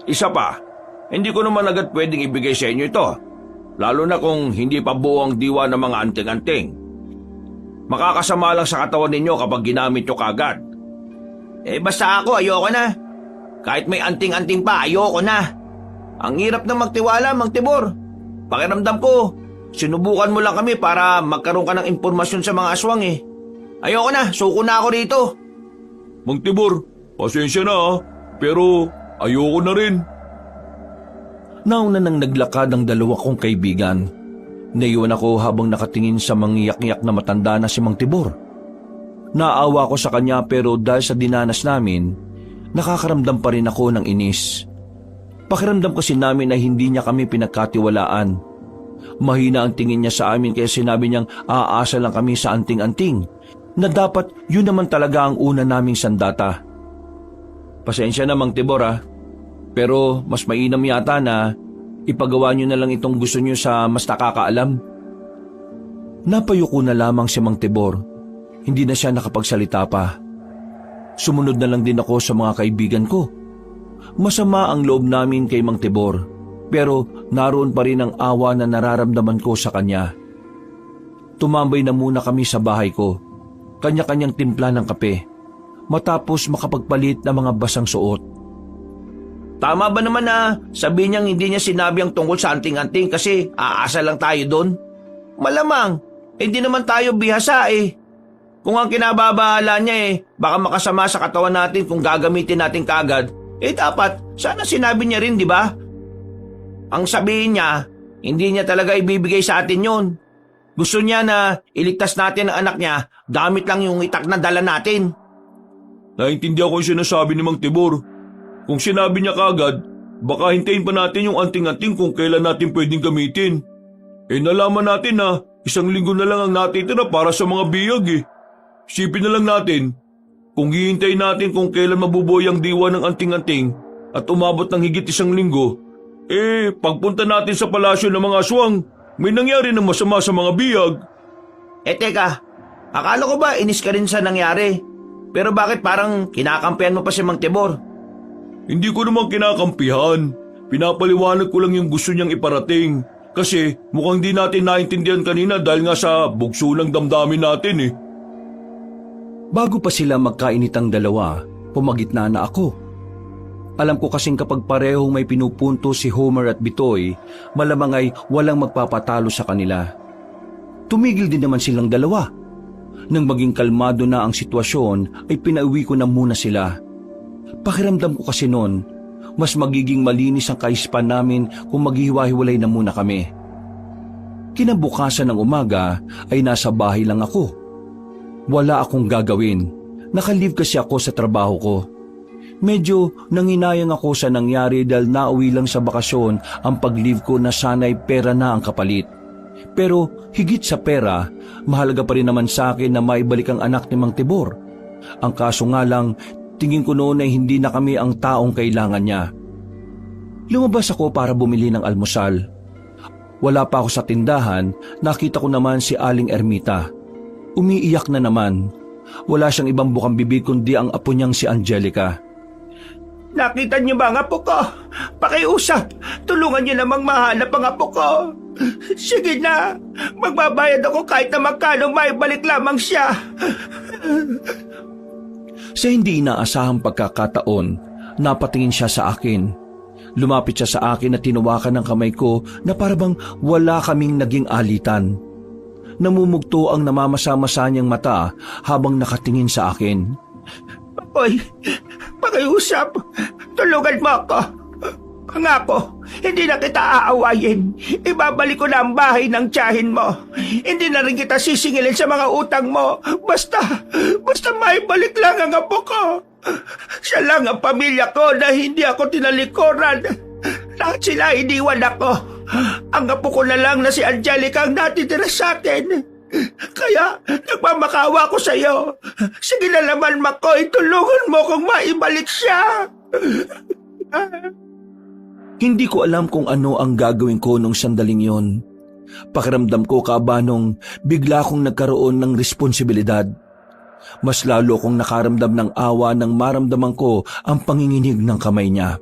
Isa pa, hindi ko naman agad pwedeng ibigay sa inyo ito. Lalo na kung hindi pa buo ang diwa ng mga anting-anting. Makakasama lang sa katawan ninyo kapag ginamit nyo kagad. Basta ako, ayoko na. Kahit may anting-anting pa, ayoko na. Ang hirap na magtiwala, Mang Tibor. Pakiramdam ko, sinubukan mo lang kami para magkaroon ka ng impormasyon sa mga aswang Ayoko na, suko na ako rito. Mang Tibor, pasensya na pero ayoko na rin. Nauna nang naglakad ang dalawa kong kaibigan. Naiwan ako habang nakatingin sa mangyak-yak na matanda na si Mang Tibor. Naawa ko sa kanya pero dahil sa dinanas namin, nakakaramdam pa rin ako ng inis. Pakiramdam kasi namin na hindi niya kami pinagkatiwalaan. Mahina ang tingin niya sa amin kaya sinabi niyang aasa lang kami sa anting-anting na dapat yun naman talaga ang una naming sandata. Pasensya na, Mang Tibor pero mas mainam yata na ipagawa niyo na lang itong gusto niyo sa mas nakakaalam. Napayuko na lamang si Mang Tibor. Hindi na siya nakapagsalita pa. Sumunod na lang din ako sa mga kaibigan ko. Masama ang loob namin kay Mang Tibor, pero naroon pa rin ang awa na nararamdaman ko sa kanya. Tumambay na muna kami sa bahay ko, kanya-kanyang timpla ng kape, matapos makapagpalit ng mga basang suot. Tama ba naman na sabihin niyang hindi niya sinabi ang tungkol sa anting-anting kasi aasa lang tayo doon? Malamang, hindi naman tayo bihasa Kung ang kinababahala niya baka makasama sa katawan natin kung gagamitin natin kaagad, dapat sana sinabi niya rin, di ba? Ang sabihin niya, hindi niya talaga ibibigay sa atin yon. Gusto niya na iligtas natin ang anak niya gamit lang yung itak na dala natin. Naintindihan ko yung sinasabi ni Mang Tibor. Kung sinabi niya kagad, baka hintayin pa natin yung anting-anting kung kailan natin pwedeng gamitin. Nalaman natin na 1 linggo na lang ang natitira para sa mga biyag Isipin na lang natin, kung hihintayin natin kung kailan mabubuhay ang diwa ng anting-anting at umabot ng higit 1 linggo, pagpunta natin sa palasyo ng mga aswang, may nangyari ng masama sa mga biyag. Teka, akala ko ba inis ka rin sa nangyari? Pero bakit parang kinakampihan mo pa si Mang Tibor? Hindi ko naman kinakampihan. Pinapaliwanag ko lang yung gusto niyang iparating. Kasi mukhang di natin naintindihan kanina dahil nga sa bugso ng damdamin natin eh. Bago pa sila magkainitang dalawa, pumagitna na ako. Alam ko kasing kapag parehong may pinupunto si Homer at Bitoy, malamang ay walang magpapatalo sa kanila. Tumigil din naman silang dalawa. Nang maging kalmado na ang sitwasyon, ay pinauwi ko na muna sila. Pakiramdam ko kasi noon, mas magiging malinis ang kaispan namin kung maghiwa-hiwalay na muna kami. Kinabukasan ng umaga ay nasa bahay lang ako. Wala akong gagawin. Naka-leave kasi ako sa trabaho ko. Medyo nanginayang ako sa nangyari dahil nauwi lang sa bakasyon ang pag-leave ko na sana'y pera na ang kapalit. Pero higit sa pera, mahalaga pa rin naman sa akin na maibalik ang anak ni Mang Tibor. Ang kaso nga lang, tingin ko noon ay hindi na kami ang taong kailangan niya. Lumabas ako para bumili ng almusal. Wala pa ako sa tindahan, nakita ko naman si Aling Ermita. Umiiyak na naman. Wala siyang ibang bukang bibig kundi ang apo niyang si Angelica. Nakita niyo ba ang apo ko? Pakiusap, tulungan niyo namang mahanap ang apo ko. Sige na, magbabayad ako kahit na magkano, maibalik lamang siya. Sa hindi inaasahang pagkakataon, napatingin siya sa akin. Lumapit siya sa akin at tinawakan ng kamay ko na parabang wala kaming naging alitan. Namumugto ang namamasa-masa niyang mata habang nakatingin sa akin. Oy, pakiusap, tulungan mo ako. Pangako, hindi na kita aawayin. Ibabalik ko na ang bahay ng tiyahin mo. Hindi na rin kita sisingilin sa mga utang mo. Basta maibalik lang ang apo ko. Siya lang ang pamilya ko na hindi ako tinalikuran. Lahat sila iniwan ako. Ang apo ko na lang na si Angelica ang natitira sa akin. Kaya nagmamakawa ko sa iyo. Sige na naman, Makoy, tulungan mo kung maibalik siya. Hindi ko alam kung ano ang gagawin ko nung sandaling yon. Pakiramdam ko kabanong bigla akong nagkaroon ng responsibilidad. Mas lalo akong nakaramdam ng awa nang maramdaman ko ang panginginig ng kamay niya.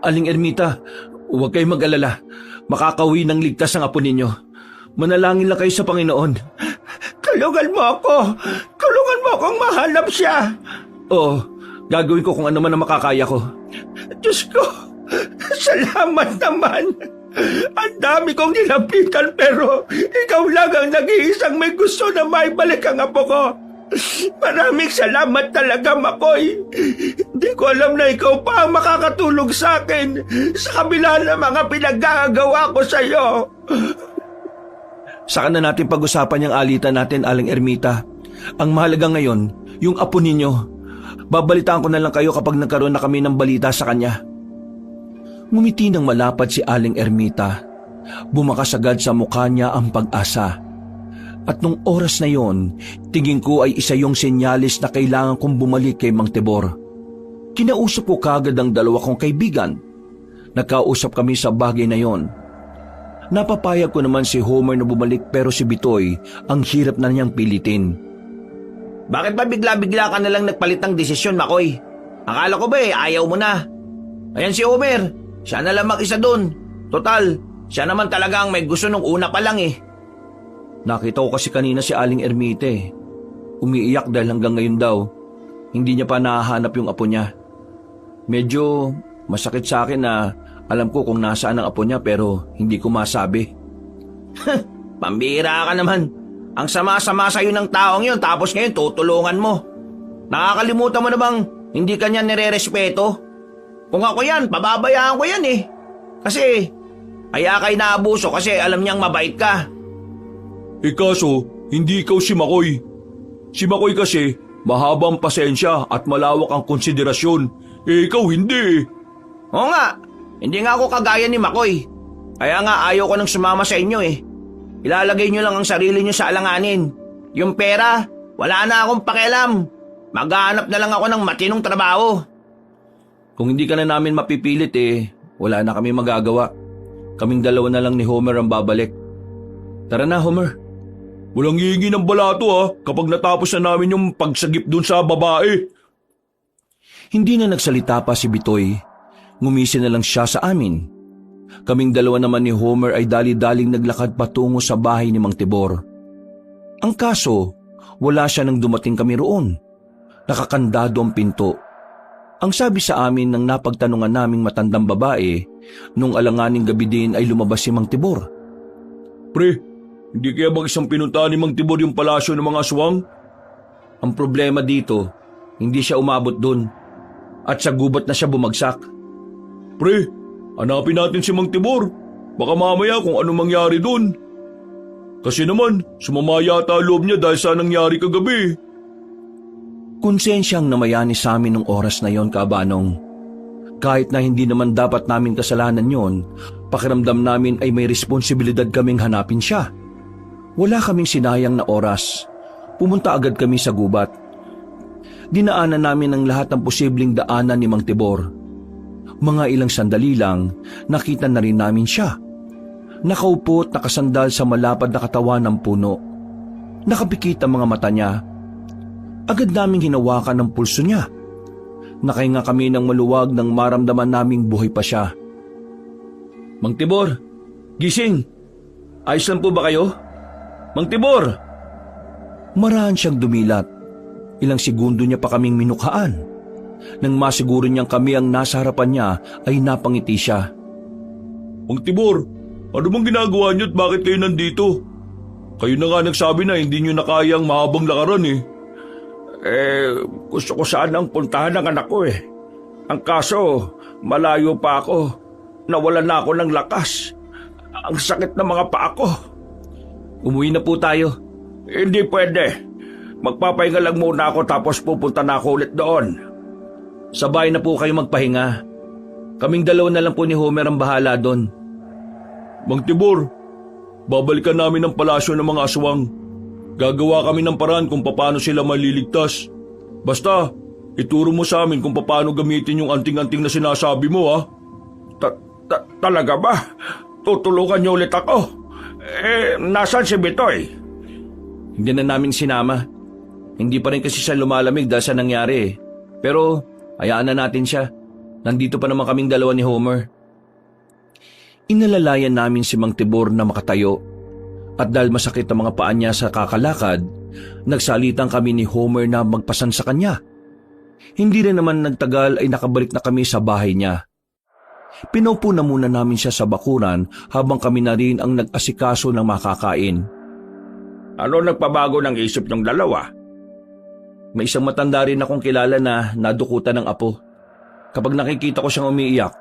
Aling Ermita, huwag kayong mag-alala. Makakauwi ng ligtas ang apo ninyo. Manalangin lang kayo sa Panginoon. Tulungan mo ako. Tulungan mo akong mahanap siya. Oo, gagawin ko kung ano man ang makakaya ko. Diyos ko, salamat naman. Ang dami kong nilapitan pero ikaw lang ang nag-iisang may gusto na maibalik ang apo ko. Maraming salamat talaga, Makoy. Hindi ko alam na ikaw pa ang makakatulong sa akin sa kabila ng mga pinaggagawa ko sa iyo. Saka na natin pag-usapan yung alitan natin, Aling Ermita. Ang mahalaga ngayon, yung apo ninyo. Babalitaan ko na lang kayo kapag nagkaroon na kami ng balita sa kanya. Ngumiti ng malapad si Aling Ermita. Bumakas agad sa mukha niya ang pag-asa. At nung oras na yon, tingin ko ay isa yung senyalis na kailangan kong bumalik kay Mang Tibor. Kinausap ko kagad ang dalawa kong kaibigan. Nagkausap kami sa bagay na yon. Napapayag ko naman si Homer na bumalik pero si Bitoy ang hirap na niyang pilitin. Bakit ba bigla-bigla ka na lang nagpalit ng desisyon, Makoy? Akala ko ba ayaw mo na. Ayan si Homer, siya na lang mag-isa dun. Total, siya naman talaga ang may gusto nung una pa lang eh. Nakita ko kasi kanina si Aling Ermite. Umiiyak dahil hanggang ngayon daw, hindi niya pa nahahanap yung apo niya. Medyo masakit sa akin na alam ko kung nasaan ang apo niya pero hindi ko masabi. Pambira ka naman. Ang sama-sama sa'yo ng taong yun tapos ngayon tutulungan mo. Nakakalimutan mo na bang hindi ka niya nire-respeto? Kung ako yan, pababayaan ko yan eh. Kasi kaya kay naabuso kasi alam niyang mabait ka. Kaso, hindi ikaw si Makoy. Si Makoy kasi mahabang pasensya at malawak ang konsiderasyon. Ikaw hindi. Oo nga, hindi nga ako kagaya ni Makoy. Kaya nga ayaw ko nang sumama sa inyo eh. Ilalagay nyo lang ang sarili nyo sa alanganin. Yung pera, wala na akong pakialam. Maghahanap na lang ako ng matinong trabaho. Kung hindi ka na namin mapipilit wala na kami magagawa. Kaming dalawa na lang ni Homer ang babalik. Tara na, Homer. Walang hihingi ng balato kapag natapos na namin yung pagsagip dun sa babae. Hindi na nagsalita pa si Bitoy. Ngumisi na lang siya sa amin. Kaming dalawa naman ni Homer ay dali-daling naglakad patungo sa bahay ni Mang Tibor. Ang kaso, wala siya nang dumating kami roon. Nakakandado ang pinto. Ang sabi sa amin ng napagtanungan naming matandang babae, nung alanganing gabi din ay lumabas si Mang Tibor. Pre, hindi kaya mag-isang pinuntahan ni Mang Tibor yung palasyo ng mga aswang? Ang problema dito, hindi siya umabot dun. At sa gubat na siya bumagsak. Pre, hanapin natin si Mang Tibor. Baka mamaya kung ano mangyari dun. Kasi naman, sumama yata loob niya dahil sa nangyari kagabi. Konsensyang namayani sa amin nung oras na yon, Kaabanong. Kahit na hindi naman dapat namin kasalanan yon, pakiramdam namin ay may responsibilidad kaming hanapin siya. Wala kaming sinayang na oras. Pumunta agad kami sa gubat. Dinaanan namin ang lahat ng posibleng daanan ni Mang Tibor. Mga ilang sandali lang, nakita na rin namin siya. Nakaupo at nakasandal sa malapad na katawan ng puno. Nakapikit ang mga mata niya. Agad naming hinawakan ng pulso niya. Nakahinga kami ng maluwag nang maramdaman naming buhay pa siya. Mang Tibor, gising! Ayos lang po ba kayo? Mang Tibor! Marahan siyang dumilat. Ilang segundo niya pa kaming minukhaan. Nang masiguro niyang kami ang nasa harapan niya, ay napangiti siya. Mang Tibor, ano bang ginagawa niyo at bakit kayo nandito? Kayo na nga nagsabi na hindi niyo na kayang mahabang lakaran eh. Gusto ko sanang puntahan ang anak ko eh. Ang kaso, malayo pa ako. Nawalan na ako ng lakas. Ang sakit ng mga paa ko. Umuwi na po tayo. Hindi pwede. Magpapahinga lang muna ako tapos pupunta na ako ulit doon. Sa bahay na po kayo magpahinga. Kaming dalawa na lang po ni Homer ang bahala doon. Mang Tibor, babalikan namin ang palasyo ng mga aswang. Gagawa kami ng paraan kung paano sila maliligtas. Basta, ituro mo sa amin kung paano gamitin yung anting-anting na sinasabi mo Talaga ba? Tutulungan niyo ulit ako? Nasaan si Bitoy? Hindi na namin sinama. Hindi pa rin kasi siya lumalamig dahil sa nangyari eh. Pero, hayaan na natin siya. Nandito pa naman kaming dalawa ni Homer. Inalalayan namin si Mang Tibor na makatayo. At dahil masakit ang mga paa niya sa kakalakad, nagsalitang kami ni Homer na magpasan sa kanya. Hindi rin naman nagtagal ay nakabalik na kami sa bahay niya. Pinaupo na muna namin siya sa bakuran habang kami na rin ang nag-asikaso ng makakain. Ano nagpabago ng isip ng dalawa? May isang matanda rin akong kilala na nadukutan ng apo. Kapag nakikita ko siyang umiiyak,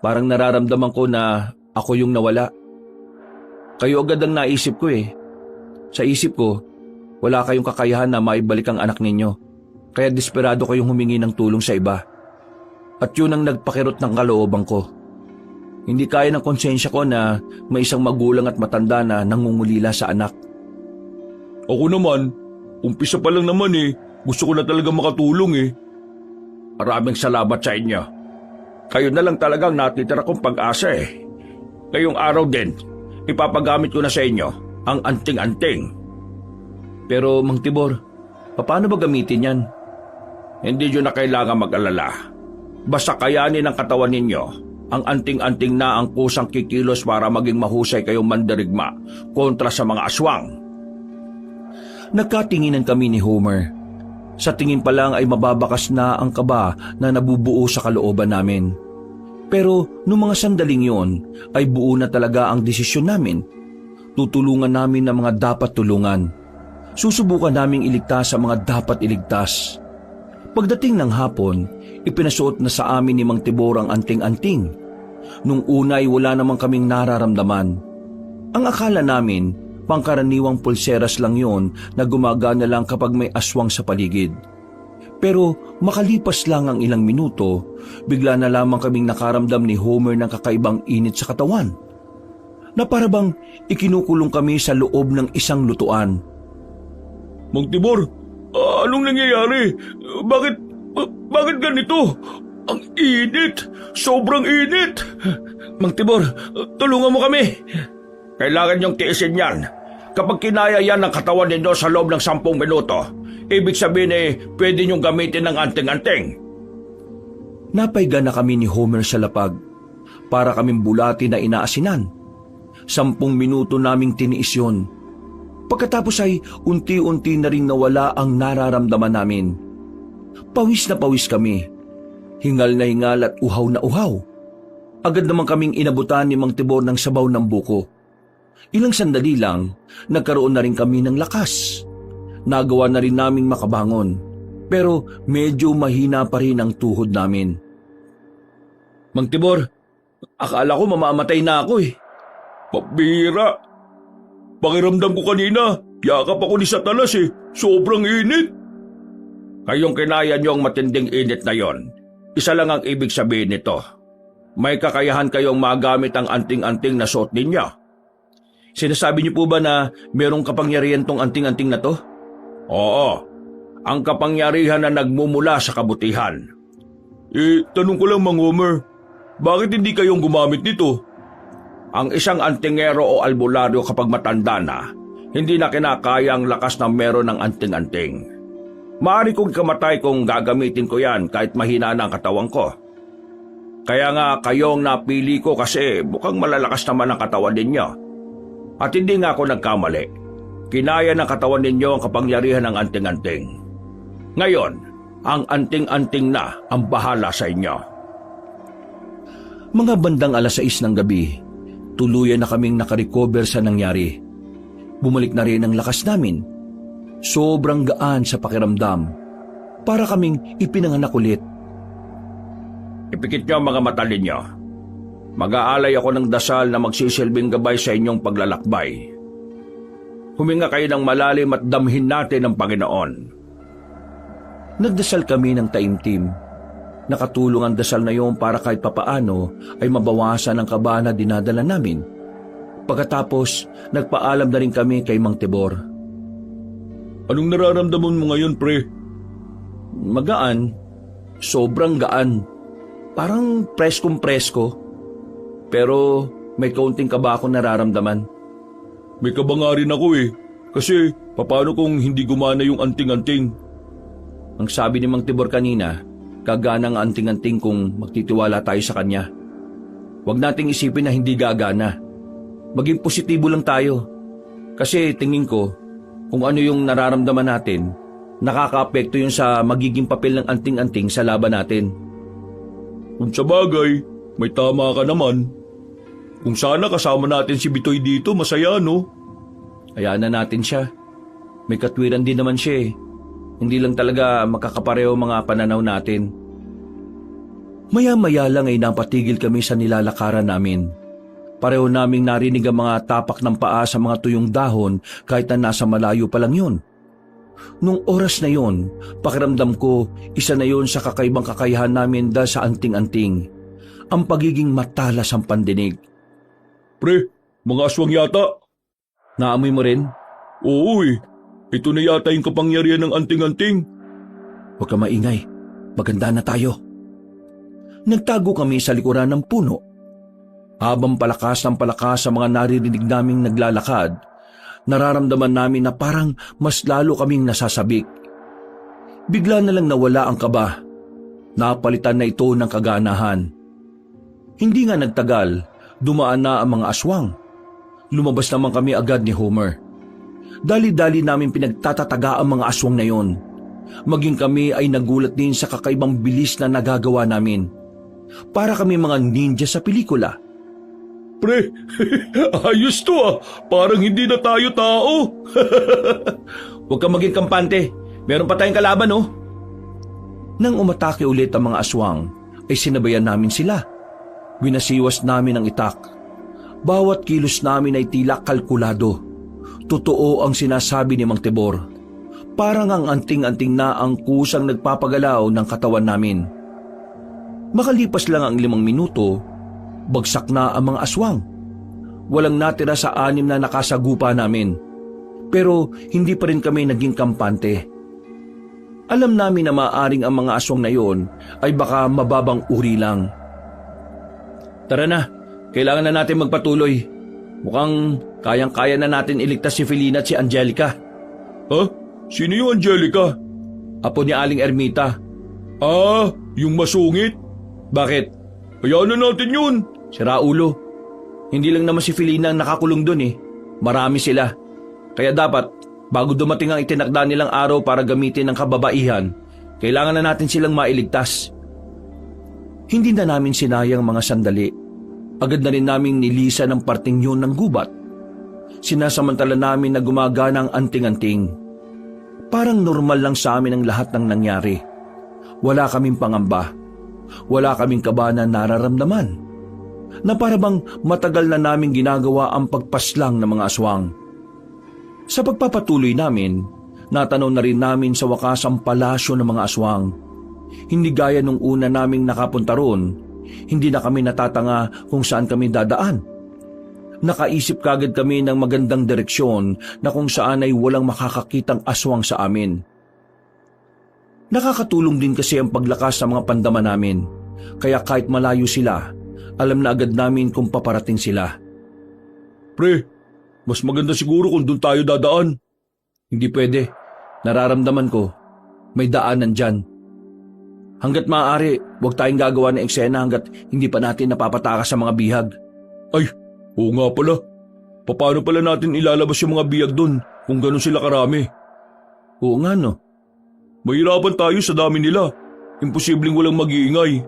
parang nararamdaman ko na ako yung nawala. Kayo agad ang naisip ko eh. Sa isip ko, wala kayong kakayahan na maibalik ang anak ninyo. Kaya desperado kayong humingi ng tulong sa iba. At yun ang nagpakirot ng kalooban ko. Hindi kaya ng konsensya ko na may isang magulang at matanda na nangungulila sa anak. Ako naman, umpisa pa lang naman eh. Gusto ko na talaga makatulong eh. Maraming salamat sa inyo. Kayo na lang talagang natitira kong pag-asa eh. Ngayong araw din, ipapagamit ko na sa inyo ang anting-anting. Pero Mang Tibor, paano ba gamitin yan? Hindi nyo na kailangan mag-alala. Basta kayanin ng katawan ninyo ang anting-anting na ang kusang kikilos para maging mahusay kayong mandirigma kontra sa mga aswang. Nagkatinginan kami ni Homer. Sa tingin pa lang ay mababakas na ang kaba na nabubuo sa kalooban namin. Pero noong mga sandaling yon ay buo na talaga ang desisyon namin. Tutulungan namin ang mga dapat tulungan. Susubukan naming iligtas ang mga dapat iligtas. Pagdating ng hapon, ipinasuot na sa amin ni Mang Tibor ang anting-anting. Nung una ay wala namang kaming nararamdaman. Ang akala namin, pangkaraniwang pulseras lang yon na gumagana lang kapag may aswang sa paligid. Pero makalipas lang ang ilang minuto, bigla na lamang kaming nakaramdam ni Homer ng kakaibang init sa katawan. Na para bang ikinukulong kami sa loob ng isang lutuan. Mang Tibor, anong nangyayari? Bakit ganito? Ang init! Sobrang init! Mang Tibor, tulungan mo kami! Kailangan niyong tiisin yan. Kapag kinaya yan ng katawan ninyo sa loob ng 10 minuto, ibig sabihin pwede niyong gamitin ng anting-anting. Napaiga na kami ni Homer sa lapag. Para kaming bulati na inaasinan. 10 minuto naming tiniis yun. Pagkatapos ay unti-unti na ring nawala ang nararamdaman namin. Pawis na pawis kami. Hingal na hingal at uhaw na uhaw. Agad naman kaming inabutan ni Mang Tibor ng sabaw ng buko. Ilang sandali lang, nagkaroon na rin kami ng lakas. Nagawa na rin naming makabangon. Pero medyo mahina pa rin ang tuhod namin. Mang Tibor, akala ko mamamatay na ako eh. Pabira. Pakiramdam ko kanina, yakap ako ni Satanas eh. Sobrang init. Kayong kinaya niyo ang matinding init na yon, isa lang ang ibig sabihin nito. May kakayahan kayong magamit ang anting-anting na suot ninyo. Sinasabi niyo po ba na merong kapangyarihan tong anting-anting na to? Oo, ang kapangyarihan na nagmumula sa kabutihan. Tanong ko lang Mang Homer, bakit hindi kayong gumamit nito? Ang isang antingero o albularyo kapag matanda na, hindi na kinakaya ang lakas na meron ng anting-anting. Maaari kong kamatay kung gagamitin ko yan kahit mahina na ang katawan ko. Kaya nga kayong napili ko kasi mukhang malalakas naman ang katawan ninyo. At hindi nga ako nagkamali. Kinaya ng katawan ninyo ang kapangyarihan ng anting-anting. Ngayon, ang anting-anting na ang bahala sa inyo. Mga bandang 6:00 ng gabi, tuluyan na kaming nakarecover sa nangyari. Bumalik na rin ang lakas namin. Sobrang gaan sa pakiramdam. Para kaming ipinanganak ulit. Ipikit niyo ang mga mata ninyo. Mag-aalay ako ng dasal na magsisilbing gabay sa inyong paglalakbay. Huminga kayo ng malalim at damhin natin ang Panginoon. Nagdasal kami ng taimtim. Nakatulong ang dasal na iyon para kahit papaano ay mabawasan ang kaba na dinadala namin. Pagkatapos, nagpaalam na rin kami kay Mang Tibor. Anong nararamdaman mo ngayon, pre? Magaan. Sobrang gaan. Parang preskong-presko. Pero may kaunting kaba akong nararamdaman. May kaba nga rin ako eh. Kasi paano kung hindi gumana yung anting-anting? Ang sabi ni Mang Tibor kanina, gagana ang anting-anting kung magtitiwala tayo sa kanya. Huwag nating isipin na hindi gagana. Maging positibo lang tayo. Kasi tingin ko, kung ano yung nararamdaman natin, nakaka-apekto yun sa magiging papel ng anting-anting sa laban natin. Kung sa bagay, may tama ka naman. Kung sana kasama natin si Bitoy dito, masaya no? Hayaan na natin siya. May katwiran din naman siya eh. Hindi lang talaga makakapareho mga pananaw natin. Maya-maya lang ay napatigil kami sa nilalakaran namin. Pareho naming narinig ang mga tapak ng paa sa mga tuyong dahon kahit na nasa malayo pa lang yun. Nung oras na yon, pakiramdam ko isa na yon sa kakaibang kakayahan namin dahil sa anting-anting. Ang pagiging matalas ang pandinig. Pre, mga aswang yata. Naamoy mo rin? Oo eh. Ito na yata yung kapangyarihan ng anting-anting. Huwag ka maingay. Maganda na tayo. Nagtago kami sa likuran ng puno. Habang palakas ng palakas sa mga naririnig naming naglalakad, nararamdaman namin na parang mas lalo kaming nasasabik. Bigla na lang nawala ang kaba. Napalitan na ito ng kaganahan. Hindi nga nagtagal, dumaan na ang mga aswang. Lumabas naman kami agad ni Homer. Dali-dali namin pinagtatataga ang mga aswang na yon. Maging kami ay nagulat din sa kakaibang bilis na nagagawa namin. Para kami mga ninja sa pelikula. Pre, ayos to ah. Parang hindi na tayo tao. Huwag kang maging kampante. Meron pa tayong kalaban, oh. Nang umatake ulit ang mga aswang, ay sinabayan namin sila. Winasiwas namin ang itak. Bawat kilos namin ay tila kalkulado. Totoo ang sinasabi ni Mang Tibor. Parang ang anting-anting na ang kusang nagpapagalaw ng katawan namin. Makalipas lang ang 5 minuto, bagsak na ang mga aswang. Walang natira sa 6 na nakasagupa namin. Pero hindi pa rin kami naging kampante. Alam namin na maaaring ang mga aswang na yon ay baka mababang uri lang. Tara na, kailangan na natin magpatuloy. Mukhang kayang-kaya na natin iligtas si Felina at si Angelica. Ha? Sino yung Angelica? Apo ni Aling Ermita. Ah, yung masungit? Bakit? Hayaan na natin yun. Sira ulo. Hindi lang naman si Felina ang nakakulong dun eh. Marami sila. Kaya dapat, bago dumating ang itinakda nilang araw para gamitin ng kababaihan, kailangan na natin silang mailigtas. Hindi na namin sinayang mga sandali. Agad na rin naming nilisa ng parting yun ng gubat. Sinasamantala namin na gumagana ang anting-anting. Parang normal lang sa amin ang lahat ng nangyari. Wala kaming pangamba. Wala kaming kaba na nararamdaman. Na para bang matagal na namin ginagawa ang pagpaslang ng mga aswang. Sa pagpapatuloy namin, natanaw na rin namin sa wakas ang palasyo ng mga aswang. Hindi gaya nung una naming nakapunta roon, hindi na kami natatanga kung saan kami dadaan. Nakaisip kagad kami ng magandang direksyon na kung saan ay walang makakakitang aswang sa amin. Nakakatulong din kasi ang paglakas sa mga pandama namin, kaya kahit malayo sila, alam na agad namin kung paparating sila. Pre, mas maganda siguro kung doon tayo dadaan. Hindi pwede. Nararamdaman ko, may daanan dyan. Hanggat maaari, huwag tayong gagawa ng eksena hanggat hindi pa natin napapatakas sa mga bihag. Ay, oo nga pala. Paano pala natin ilalabas yung mga biyag doon kung ganun sila karami? Oo nga no. Mahirapan tayo sa dami nila. Imposibleng walang mag-iingay.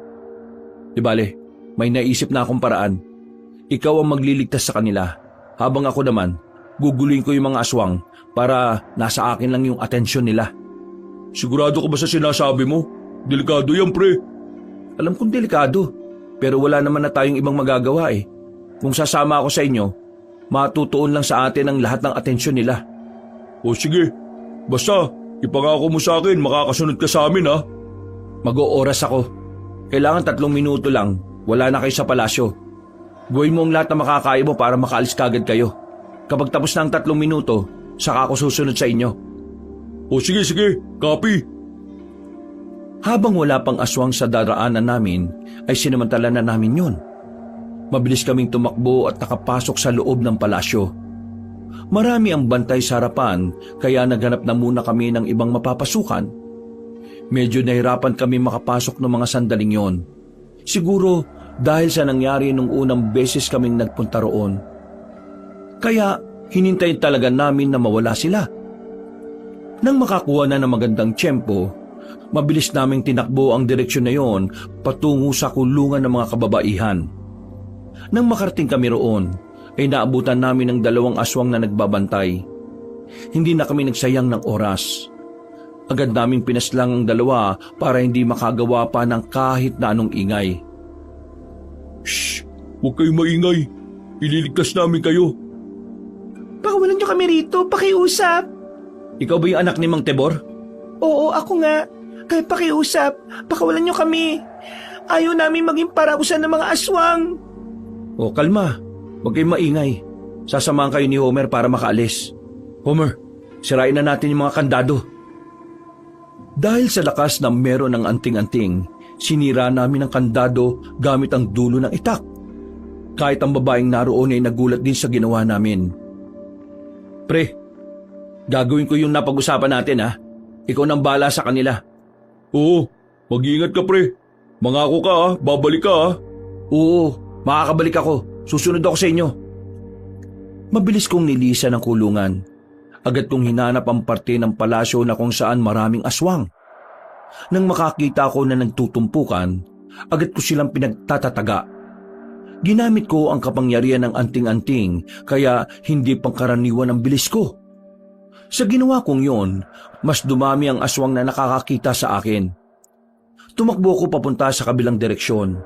Di bale, may naisip na akong paraan. Ikaw ang magliligtas sa kanila. Habang ako naman, guguluhin ko yung mga aswang para nasa akin lang yung atensyon nila. Sigurado ka ba sa sinasabi mo? Delikado yan, pre. Alam kong delikado, pero wala naman na tayong ibang magagawa eh. Kung sasama ako sa inyo, matutuon lang sa atin ang lahat ng atensyon nila. O sige, basta ipangako mo sa akin makakasunod ka sa amin ha. Mag-ooras ako. Kailangan 3 minuto lang, wala na kayo sa palasyo. Gawin mo ang lahat na makakaya mo para makaalis kagad kayo. Kapag tapos na ang 3 minuto, saka ako susunod sa inyo. O sige, copy. Habang wala pang aswang sa daraanan namin, ay sinamantala na namin yon. Mabilis kaming tumakbo at nakapasok sa loob ng palasyo. Marami ang bantay sa harapan, kaya naghanap na muna kami ng ibang mapapasukan. Medyo nahirapan kami makapasok ng mga sandaling yon. Siguro dahil sa nangyari nung unang beses kaming nagpunta roon. Kaya hinintay talaga namin na mawala sila. Nang makakuha na ng magandang tiyempo, mabilis naming tinakbo ang direksyon na yon patungo sa kulungan ng mga kababaihan. Nang makarating kami roon, ay naabutan namin ng 2 aswang na nagbabantay. Hindi na kami nagsayang ng oras. Agad naming pinaslang ang 2 para hindi makagawa pa ng kahit na anong ingay. Shh! Huwag kayong maingay. Ililigtas namin kayo. Pakawalan niyo kami rito, pakiusap. Ikaw ba yung anak ni Mang Tebor? Oo, ako nga. Kaya pakiusap, pakawalan niyo kami. Ayaw namin maging parausan ng mga aswang. O kalma, huwag kayong maingay. Sasamahan kayo ni Homer para makaalis. Homer, sirain na natin yung mga kandado. Dahil sa lakas na meron ng anting-anting, sinira namin ang kandado gamit ang dulo ng itak. Kahit ang babaeng naroon ay nagulat din sa ginawa namin. Pre, gagawin ko yung napag-usapan natin ha. Ikaw nang bahala sa kanila. Oo, mag-iingat ka pre. Mangako ka ha, babalik ka ha. Oo, makakabalik ako. Susunod ako sa inyo. Mabilis kong nilisa ng kulungan. Agad kong hinanap ang parte ng palasyo na kung saan maraming aswang. Nang makakita ko na nagtutumpukan, agad ko silang pinagtatataga. Ginamit ko ang kapangyarihan ng anting-anting kaya hindi pangkaraniwan ang bilis ko. Sa ginawa kong yon, mas dumami ang aswang na nakakakita sa akin. Tumakbo ko papunta sa kabilang direksyon.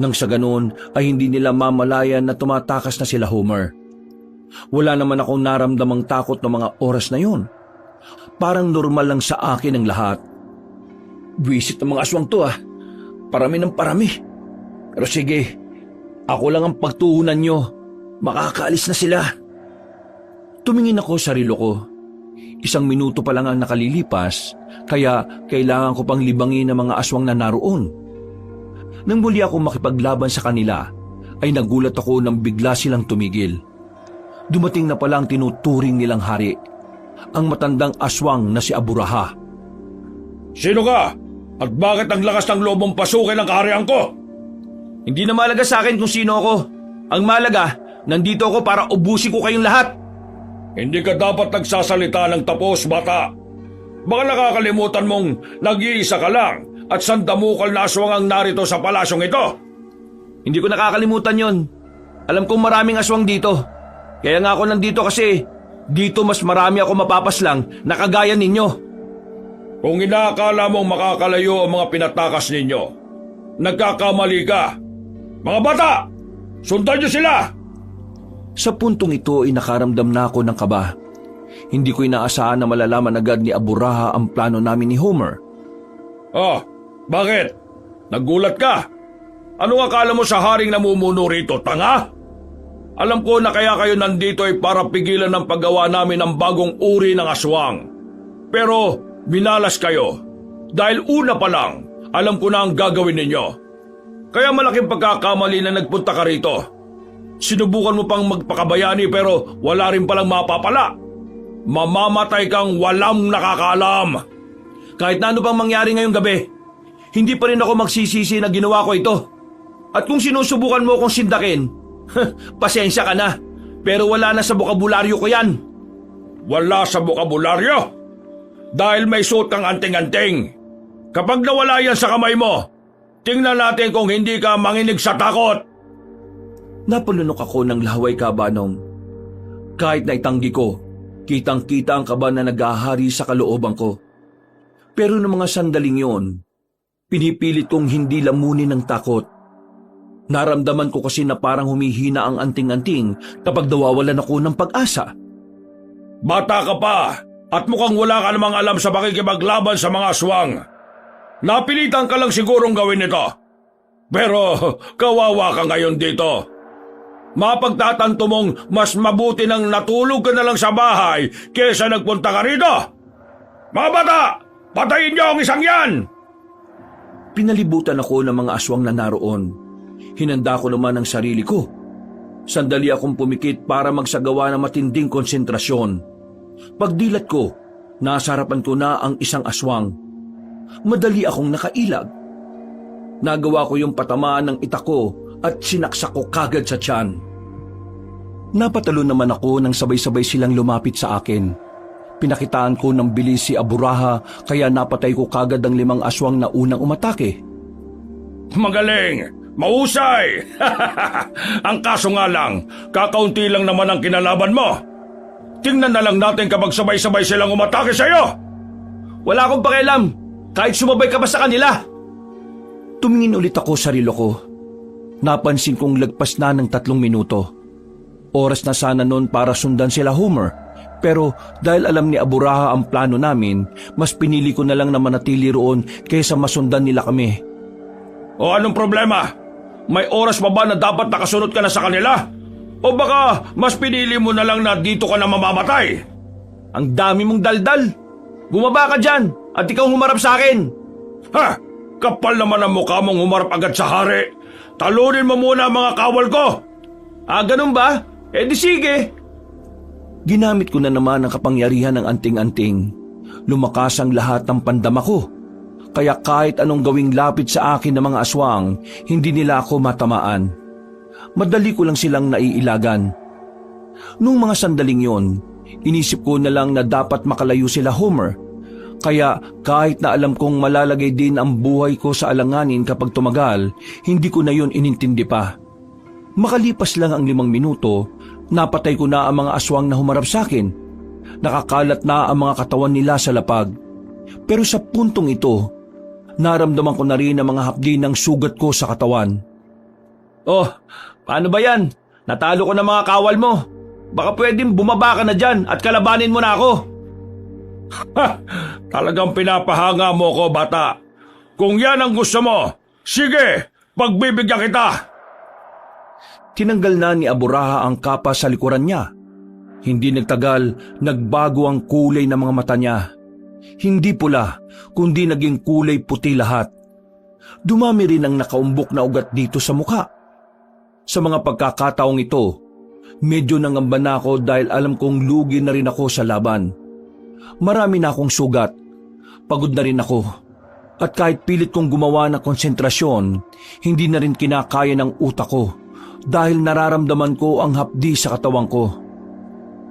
Nang sa ganun ay hindi nila mamalayan na tumatakas na sila Homer. Wala naman akong naramdamang takot ng mga oras na yon. Parang normal lang sa akin ang lahat. Visit ng mga aswang to ah. Parami ng parami. Pero sige, ako lang ang pagtuunan nyo. Makakaalis na sila. Tumingin ako sa relo ko. 1 minuto pa lang ang nakalilipas, kaya kailangan ko pang libangin ang mga aswang na naroon. Nang muli ako makipaglaban sa kanila, ay nagulat ako nang bigla silang tumigil. dumating na pala ang tinuturing nilang hari, ang matandang aswang na si Aburaha. Sino ka? At bakit ang lakas ng loob mong pasukin ang kaharian ko? Hindi na malaga sa akin kung sino ako. Ang malaga, nandito ako para ubusin ko kayong lahat. Hindi ka dapat nagsasalita ng tapos, bata. Baka nakakalimutan mong nag-iisa ka lang at sandamukal na aswang ang narito sa palasyong ito. Hindi ko nakakalimutan yon. Alam kong maraming aswang dito. Kaya nga ako nandito kasi dito mas marami ako mapapaslang na kagaya ninyo. Kung inaakala mong makakalayo ang mga pinatakas ninyo, nagkakamali ka. Mga bata, sundan niyo sila! Sa puntong ito ay nakaramdam na ako ng kaba. Hindi ko inaasahan na malalaman agad ni Aburaha ang plano namin ni Homer. Ah, bakit? Nagulat ka? Anong akala mo sa haring namumuno rito, tanga? Alam ko na kaya kayo nandito ay para pigilan ng paggawa namin ng bagong uri ng aswang. Pero binalas kayo. Dahil una pa lang, alam ko na ang gagawin ninyo. Kaya malaking pagkakamali na nagpunta ka rito. Sinubukan mo pang magpakabayani pero wala rin palang mapapala. Mamamatay kang walang nakakaalam. Kahit na ano pang mangyari ngayong gabi, hindi pa rin ako magsisisi na ginawa ko ito. At kung sinusubukan mo akong sindakin, pasensya ka na. Pero wala na sa bokabularyo ko yan. Wala sa bokabularyo? Dahil may suot kang anting-anting. Kapag nawala yan sa kamay mo, tingnan natin kung hindi ka manginig sa takot. Napalunok ako ng lahaway kabanong. Kahit na itanggi ko, kitang-kita ang kaba na naghahari sa kalooban ko. Pero ng mga sandaling yon, pinipilit kong hindi lamunin ng takot. Naramdaman ko kasi na parang humihina ang anting-anting kapag nawawalan ako ng pag-asa. Bata ka pa at mukhang wala ka namang alam sa pakikipaglaban sa mga aswang. Napilitan ka lang sigurong gawin ito. Pero kawawa ka ngayon dito. Mapagtatanto mong mas mabuti nang natulog ka na lang sa bahay kesa nagpunta ka rito. Mga bata, patayin niyo ang isang yan! Pinalibutan ako ng mga aswang na naroon. Hinanda ko naman ang sarili ko. Sandali akong pumikit para magsagawa ng matinding konsentrasyon. Pagdilat ko, nasa harapan ko na ang isang aswang. Madali akong nakailag. Nagawa ko yung patamaan ng itak ko at sinaksak ko kagad sa tiyan. Napatalo naman ako nang sabay-sabay silang lumapit sa akin. Pinakitaan ko ng bilis si Aburaha kaya napatay ko kagad ang 5 aswang na unang umatake. Magaling! Mahusay! Ang kaso nga lang, kakaunti lang naman ang kinalaban mo. Tingnan na lang natin kapag sabay-sabay silang umatake sa'yo. Wala akong pakialam, kahit sumabay ka pa sa kanila. Tumingin ulit ako sa relo ko. Napansin kong lagpas na ng 3 minuto. Oras na sana noon para sundan sila Homer. Pero dahil alam ni Aburaha ang plano namin, mas pinili ko na lang na manatili roon kaysa masundan nila kami. O anong problema? May oras pa ba na dapat nakasunod ka na sa kanila? O baka mas pinili mo na lang na dito ka na mamamatay? Ang dami mong daldal. Bumaba ka dyan at ikaw humarap sa akin. Ha? Kapal naman ang mukha mong humarap agad sa hari. Talunin mo muna ang mga kawal ko. Ah, ganun ba? Eh di sige. Ginamit ko na naman ang kapangyarihan ng anting-anting. Lumakas ang lahat ng pandama ko. Kaya kahit anong gawing lapit sa akin ng mga aswang, hindi nila ako matamaan. Madali ko lang silang naiilagan. Nung mga sandaling yon, inisip ko na lang na dapat makalayo sila Homer. Kaya kahit na alam kong malalagay din ang buhay ko sa alanganin kapag tumagal, hindi ko na yon inintindi pa. Makalipas lang ang 5 minuto, napatay ko na ang mga aswang na humarap sa akin. Nakakalat na ang mga katawan nila sa lapag. Pero sa puntong ito, naramdaman ko na rin ang mga hapdi ng sugat ko sa katawan. Oh, paano ba yan? Natalo ko na mga kawal mo. Baka pwedeng bumaba ka na dyan at kalabanin mo na ako. Ha! Talagang pinapahanga mo ko, bata. Kung yan ang gusto mo, sige, pagbibigyan kita. Tinanggal na ni Aburaha ang kapa sa likuran niya. Hindi nagtagal, nagbago ang kulay ng mga mata niya. Hindi pula, kundi naging kulay puti lahat. Dumami rin ang nakaumbok na ugat dito sa mukha. Sa mga pagkakataong ito, Medyo nangamba na ako dahil alam kong lugi na rin ako sa laban. Marami na akong sugat. Pagod na rin ako. At kahit pilit kong gumawa ng konsentrasyon, hindi na rin kinakaya ng utak ko dahil nararamdaman ko ang hapdi sa katawan ko.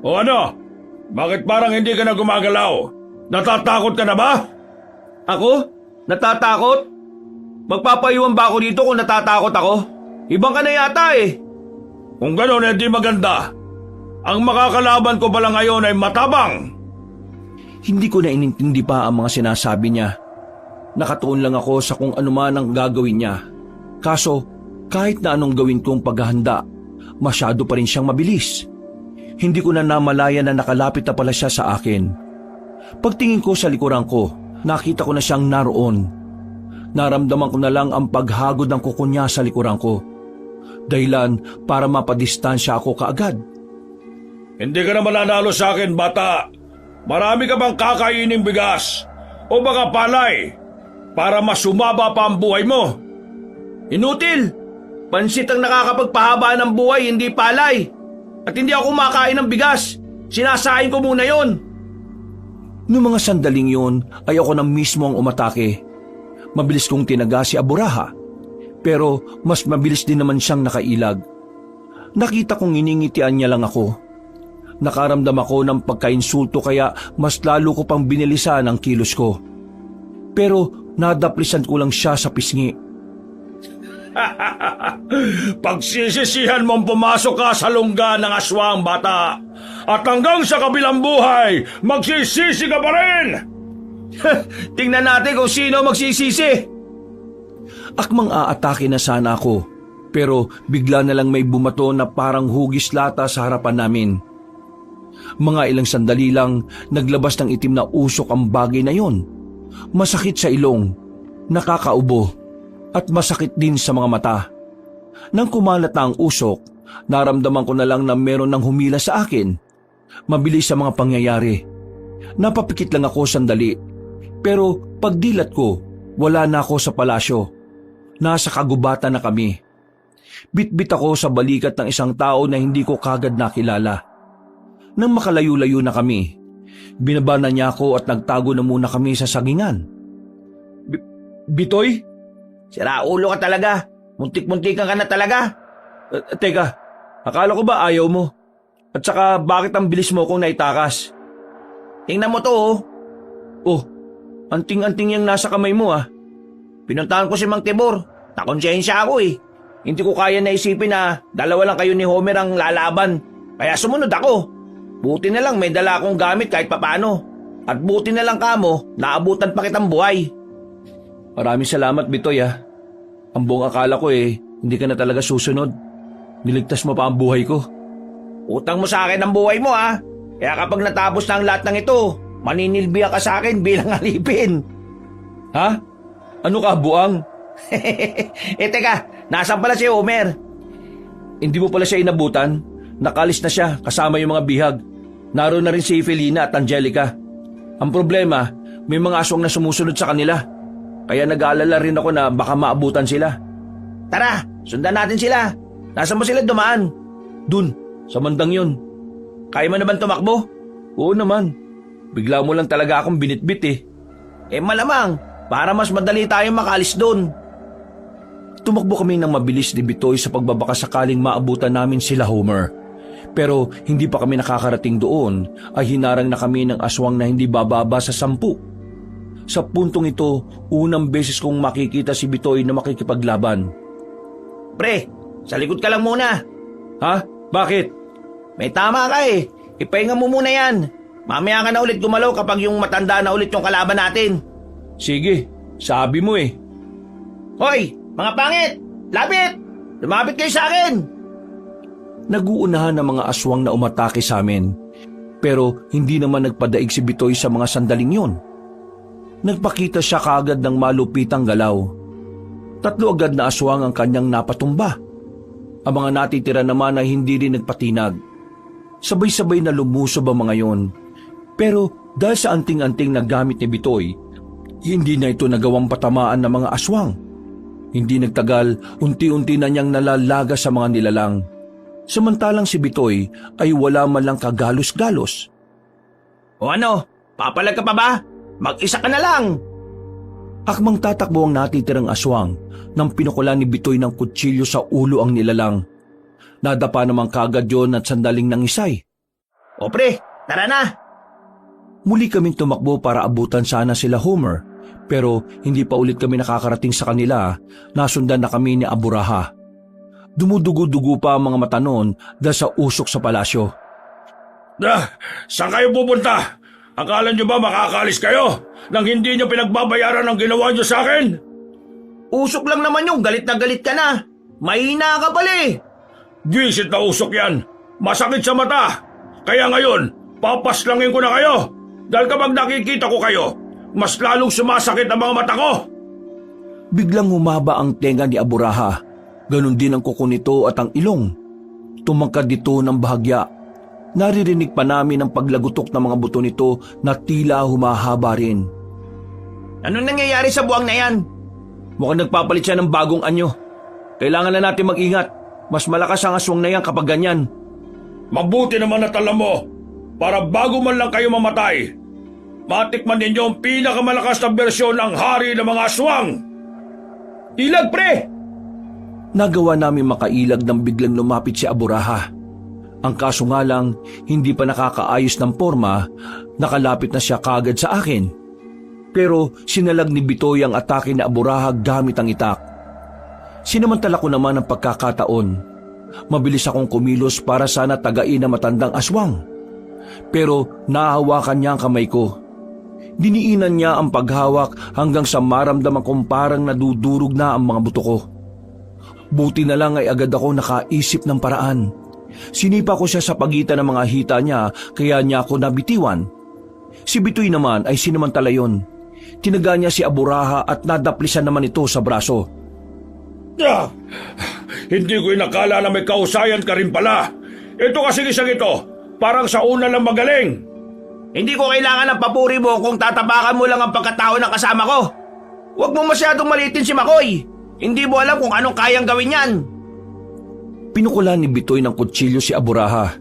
O ano? Bakit parang hindi ka na gumagalaw? Natatakot ka na ba? Ako? Natatakot? Magpapayuhan ba ako dito kung natatakot ako? Ibang ka na yata eh. Kung gano'n, hindi maganda. Ang makakalaban ko pala ngayon ay matabang. Hindi ko na inintindi pa ang mga sinasabi niya. Nakatuon lang ako sa kung ano man ang gagawin niya. Kaso, kahit na anong gawin kong paghahanda, masyado pa rin siyang mabilis. Hindi ko na namalaya na nakalapit na pala siya sa akin. Pagtingin ko sa likuran ko, nakita ko na siyang naroon. Naramdaman ko na lang ang paghagod ng kuko niya sa likuran ko. Dahilan para mapadistansya ako kaagad. Hindi ka na mananalo sa akin, bata. Marami ka bang kakainin bigas? O baka palay? Para mas sumaba pa ang buhay mo? Inutil! Pansit ang nakakapagpahaba ng buhay, hindi palay. At hindi ako kumakain ng bigas. Sinasain ko muna yon. Noong mga sandaling yun ay ako na mismo ang umatake. Mabilis kong tinaga si Aburaha, pero mas mabilis din naman siyang nakailag. Nakita kong iningitian niya lang ako. Nakaramdam ako ng pagkainsulto kaya mas lalo ko pang binilisan ang kilos ko. Pero nadaplisan ko lang siya sa pisngi. Pagsisisihan mong pumasok ka sa lungga ng aswang, bata. At hanggang sa kabilang buhay, magsisisi ka pa rin! Tingnan natin kung sino magsisisi. Akmang aatake na sana ako, pero bigla na lang may bumato na parang hugis lata sa harapan namin. Mga ilang sandali lang, naglabas ng itim na usok ang bagay na yon. Masakit sa ilong, nakakaubo, at masakit din sa mga mata. Nang kumalat na ang usok, naramdaman ko na lang na meron ng humila sa akin. Mabilis sa mga pangyayari. Napapikit lang ako sandali, pero pagdilat ko, wala na ako sa palasyo. Nasa kagubatan na kami. Bitbit ako sa balikat ng isang tao na hindi ko kagad nakilala. Nang makalayo-layo na kami, binaba na niya ako at nagtago na muna kami sa sagingan. Bitoy? Sira ulo ka talaga. Muntik-muntikan ka na talaga. Teka, akala ko ba ayaw mo? At saka bakit ang bilis mo kung naitakas? Tingnan mo to oh. Oh, anting-anting yung nasa kamay mo ah. Pinuntahan ko si Mang Tibor. Nakonsensya ako eh. Hindi ko kaya naisipin na dalawa lang kayo ni Homer ang lalaban. Kaya sumunod ako. Buti na lang may dala akong gamit kahit papano. At buti na lang kamo, naabutan pa kitang buhay. Maraming salamat, Bitoy ah. Ang buong akala ko hindi ka na talaga susunod. Niligtas mo pa ang buhay ko. Utang mo sa akin ang buhay mo ah. Kaya kapag natapos na ang lahat ng ito, maninilbihan ka sa akin bilang alipin. Ha? Ano ka, buang? Teka, nasan pala si Homer? Hindi mo pala siya inabutan? Nakalis na siya kasama yung mga bihag. Naroon na rin si Felina at Angelica. Ang problema, may mga aswang na sumusunod sa kanila. Kaya nag-aalala rin ako na baka maabutan sila. Tara, sundan natin sila. Nasaan mo sila dumaan? Dun, sa mandang yun. Kaya mo naman tumakbo? Oo naman. Bigla mo lang talaga akong binitbit Malamang, para mas madali tayong makalis doon. Tumakbo kami ng mabilis ni Bitoy sa pagbabaka sakaling maabutan namin sila Homer. Pero hindi pa kami nakakarating doon ay hinarang na kami ng aswang na hindi bababa sa 10. Sa puntong ito, unang beses kong makikita si Bitoy na makikipaglaban. Pre, sa likod ka lang muna. Ha? Bakit? May tama ka Ipahinga mo muna yan. Mamaya ka na ulit gumalaw kapag yung matanda na ulit yung kalaban natin. Sige, sabi mo Hoy, mga pangit! Lapit! Lumapit kayo sa akin! Naguunahan ng mga aswang na umatake sa amin. Pero hindi naman nagpadaig si Bitoy sa mga sandaling yon. Nagpakita siya kaagad ng malupitang galaw. 3 agad na aswang ang kanyang napatumba. Ang mga natitira naman ay hindi rin nagpatinag. Sabay-sabay na lumusob ang mga yon. Pero dahil sa anting-anting na gamit ni Bitoy, hindi na ito nagawang patamaan ng mga aswang. Hindi nagtagal, unti-unti na niyang nalalaga sa mga nilalang. Samantalang si Bitoy ay wala man lang kagalos-galos. O ano, papalag ka pa ba? Mag-isa ka na lang. Akmang tatakbo ang natitirang aswang nang pinukulan ni Bitoy ng kutsilyo sa ulo ang nilalang. Nadapa naman kagad yon at sandaling nangisay. O pre, tara na. Muli kaming tumakbo para abutan sana sila Homer, pero hindi pa ulit kami nakakarating sa kanila. Nasundan na kami ni Aburaha. Dumudugo-dugo pa ang mga mata noon dahil sa usok sa palasyo. Saan kayo pupunta? Akala nyo ba makakaalis kayo nang hindi nyo pinagbabayaran ang ginawa nyo sa akin? Usok lang naman yung galit na galit ka na. Mahina ka pala eh. Visit na usok yan. Masakit sa mata. Kaya ngayon, papaslangin ko na kayo. Dahil kapag nakikita ko kayo, mas lalong sumasakit ang mga mata ko. Biglang humaba ang tenga ni Aburaha. Ganon din ang kuko nito at ang ilong. Tumangkad dito ng bahagya. Naririnig pa namin ang paglagutok ng mga buto nito na tila humahaba rin. Anong nangyayari sa buwang na yan? Mukhang nagpapalit siya ng bagong anyo. Kailangan na natin mag-ingat. Mas malakas ang aswang na yan kapag ganyan. Mabuti naman at alam mo, para bago man lang kayo mamatay, matikman ninyo ang pinakamalakas na bersyon ng hari ng mga aswang. Ilag pre! Nagawa namin makailag nang biglang lumapit si Aburaha. Ang kaso nga lang, hindi pa nakakaayos ng forma, nakalapit na siya kagad sa akin. Pero sinalag ni Bitoy ang atake ni Aburaha gamit ang itak. Sinamantala ko naman ang pagkakataon. Mabilis akong kumilos para sana tagain ang matandang aswang. Pero nahawakan niya ang kamay ko. Diniinan niya ang paghawak hanggang sa maramdaman kong parang nadudurog na ang mga buto ko. Buti na lang ay agad ako nakaisip ng paraan. Sinipa ko siya sa pagitan ng mga hita niya kaya niya ako nabitiwan. Si Bitoy naman ay sinamantala yon. Tinaga niya si Aburaha at nadaplisan naman ito sa braso. Hindi ko inakala na may kausayan ka rin pala. Ito kasi isang ito, parang sa una lang magaling. Hindi ko kailangan ng papuri mo kung tatapakan mo lang ang pagkatao ng kasama ko. Huwag mo masyadong malitin si Makoy. Hindi mo alam kung anong kayang gawin yan. Pinukulan ni Bitoy ng kutsilyo si Aburaha.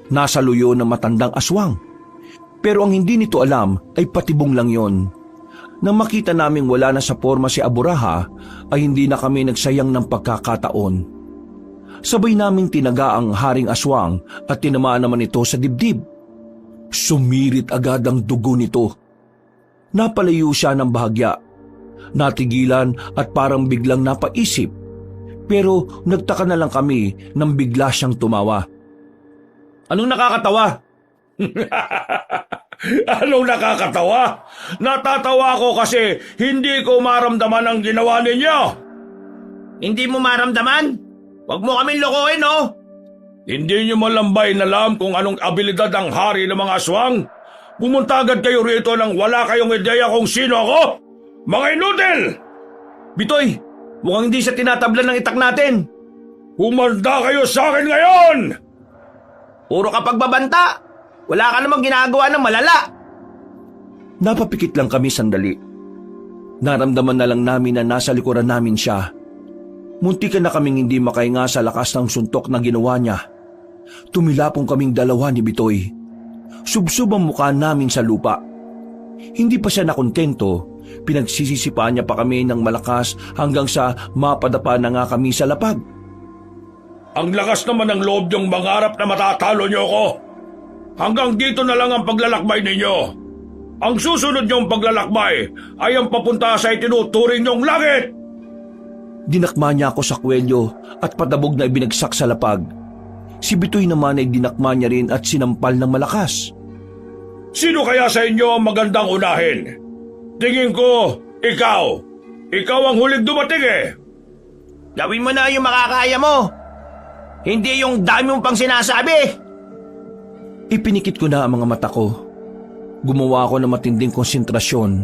Nasa luyo ng matandang aswang. Pero ang hindi nito alam ay patibong lang yon. Nang makita naming wala na sa forma si Aburaha, ay hindi na kami nagsayang ng pagkakataon. Sabay naming tinaga ang haring aswang at tinamaan naman ito sa dibdib. Sumirit agad ang dugo nito. Napalayo siya ng bahagya. Natigilan at parang biglang napaisip. Pero nagtaka na lang kami nang bigla siyang tumawa. Anong nakakatawa? Anong nakakatawa? Natatawa ko kasi hindi ko maramdaman ang ginawa ninyo. Hindi mo maramdaman? Huwag mo kaming lokohin, oh! Hindi nyo malambay na alam kung anong abilidad ang hari ng mga aswang. Pumunta agad kayo rito nang wala kayong ideya kung sino ako. Mga inutil! Bitoy, mukhang hindi siya tinatablan ng itak natin. Humanda kayo sa akin ngayon! Puro ka pagbabanta. Wala ka namang ginagawa ng malala. Napapikit lang kami sandali. Naramdaman na lang namin na nasa likuran namin siya. Muntikan na kaming hindi makahinga sa lakas ng suntok na ginawa niya. Tumilapong kaming dalawa ni Bitoy. Subsub ang mukha namin sa lupa. Hindi pa siya nakontento. Pinagsisisipaan niya pa kami ng malakas hanggang sa mapadapa na nga kami sa lapag. Ang lakas naman ng loob niyong mangarap na matatalo niyo ako. Hanggang dito na lang ang paglalakbay ninyo. Ang susunod niyong paglalakbay ay ang papunta sa itinuturing niyong langit. Dinakma niya ako sa kwelyo at patabog na ibinagsak sa lapag. Si Bitoy naman ay dinakma niya rin at sinampal ng malakas. Sino kaya sa inyo ang magandang unahin? Tingin ko, ikaw. Ikaw ang huling dumating eh. Gawin mo na yung makakaya mo. Hindi yung dami mong pang sinasabi. Ipinikit ko na ang mga mata ko. Gumawa ako ng matinding konsentrasyon.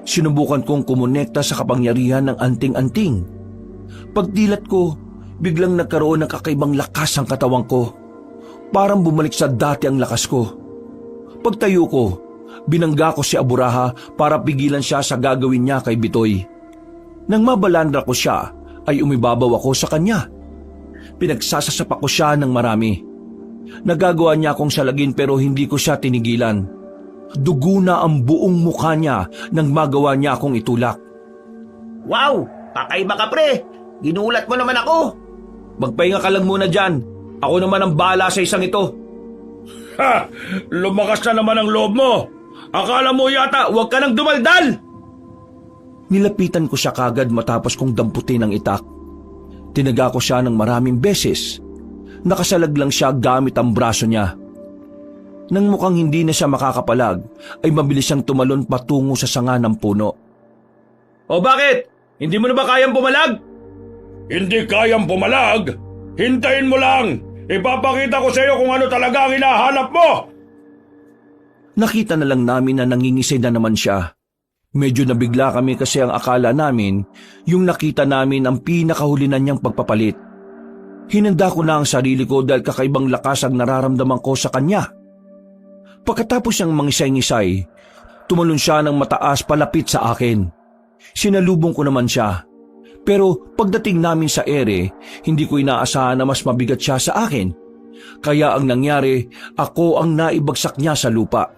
Sinubukan kong kumonekta sa kapangyarihan ng anting-anting. Pagdilat ko, biglang nagkaroon ng kakaibang lakas ang katawang ko. Parang bumalik sa dati ang lakas ko. Pagtayo ko, binangga ko si Aburaha para pigilan siya sa gagawin niya kay Bitoy. Nang mabalandra ko siya, ay umibabaw ako sa kanya. Pinagsasasapak ko siya ng marami. Nagagawa niya akong salagin pero hindi ko siya tinigilan. Dugo na ang buong mukha niya nang magawa niya akong itulak. Wow! Kakaiba ka, pre! Ginulat mo naman ako! Magpahinga ka lang muna dyan. Ako naman ang bahala sa isang ito. Ha! Lumakas na naman ang loob mo! Akala mo yata huwag ka nang dumaldal! Nilapitan ko siya kagad matapos kong damputin ang itak. Tinaga ko siya ng maraming beses. Nakasalag lang siya gamit ang braso niya. Nang mukhang hindi na siya makakapalag, ay mabilis siyang tumalon patungo sa sanga ng puno. O bakit? Hindi mo na ba kayang pumalag? Hindi kayang pumalag? Hintayin mo lang! Ipapakita ko sa iyo kung ano talaga ang hinahanap mo! Nakita na lang namin na nangingisay na naman siya. Medyo nabigla kami kasi ang akala namin, yung nakita namin ang pinakahuli na niyang pagpapalit. Hinanda ko na ang sarili ko dahil kakaibang lakas ang nararamdaman ko sa kanya. Pagkatapos niyang mangisay-ngisay, tumalon siya ng mataas palapit sa akin. Sinalubong ko naman siya. Pero pagdating namin sa ere, hindi ko inaasahan na mas mabigat siya sa akin. Kaya ang nangyari, ako ang naibagsak niya sa lupa.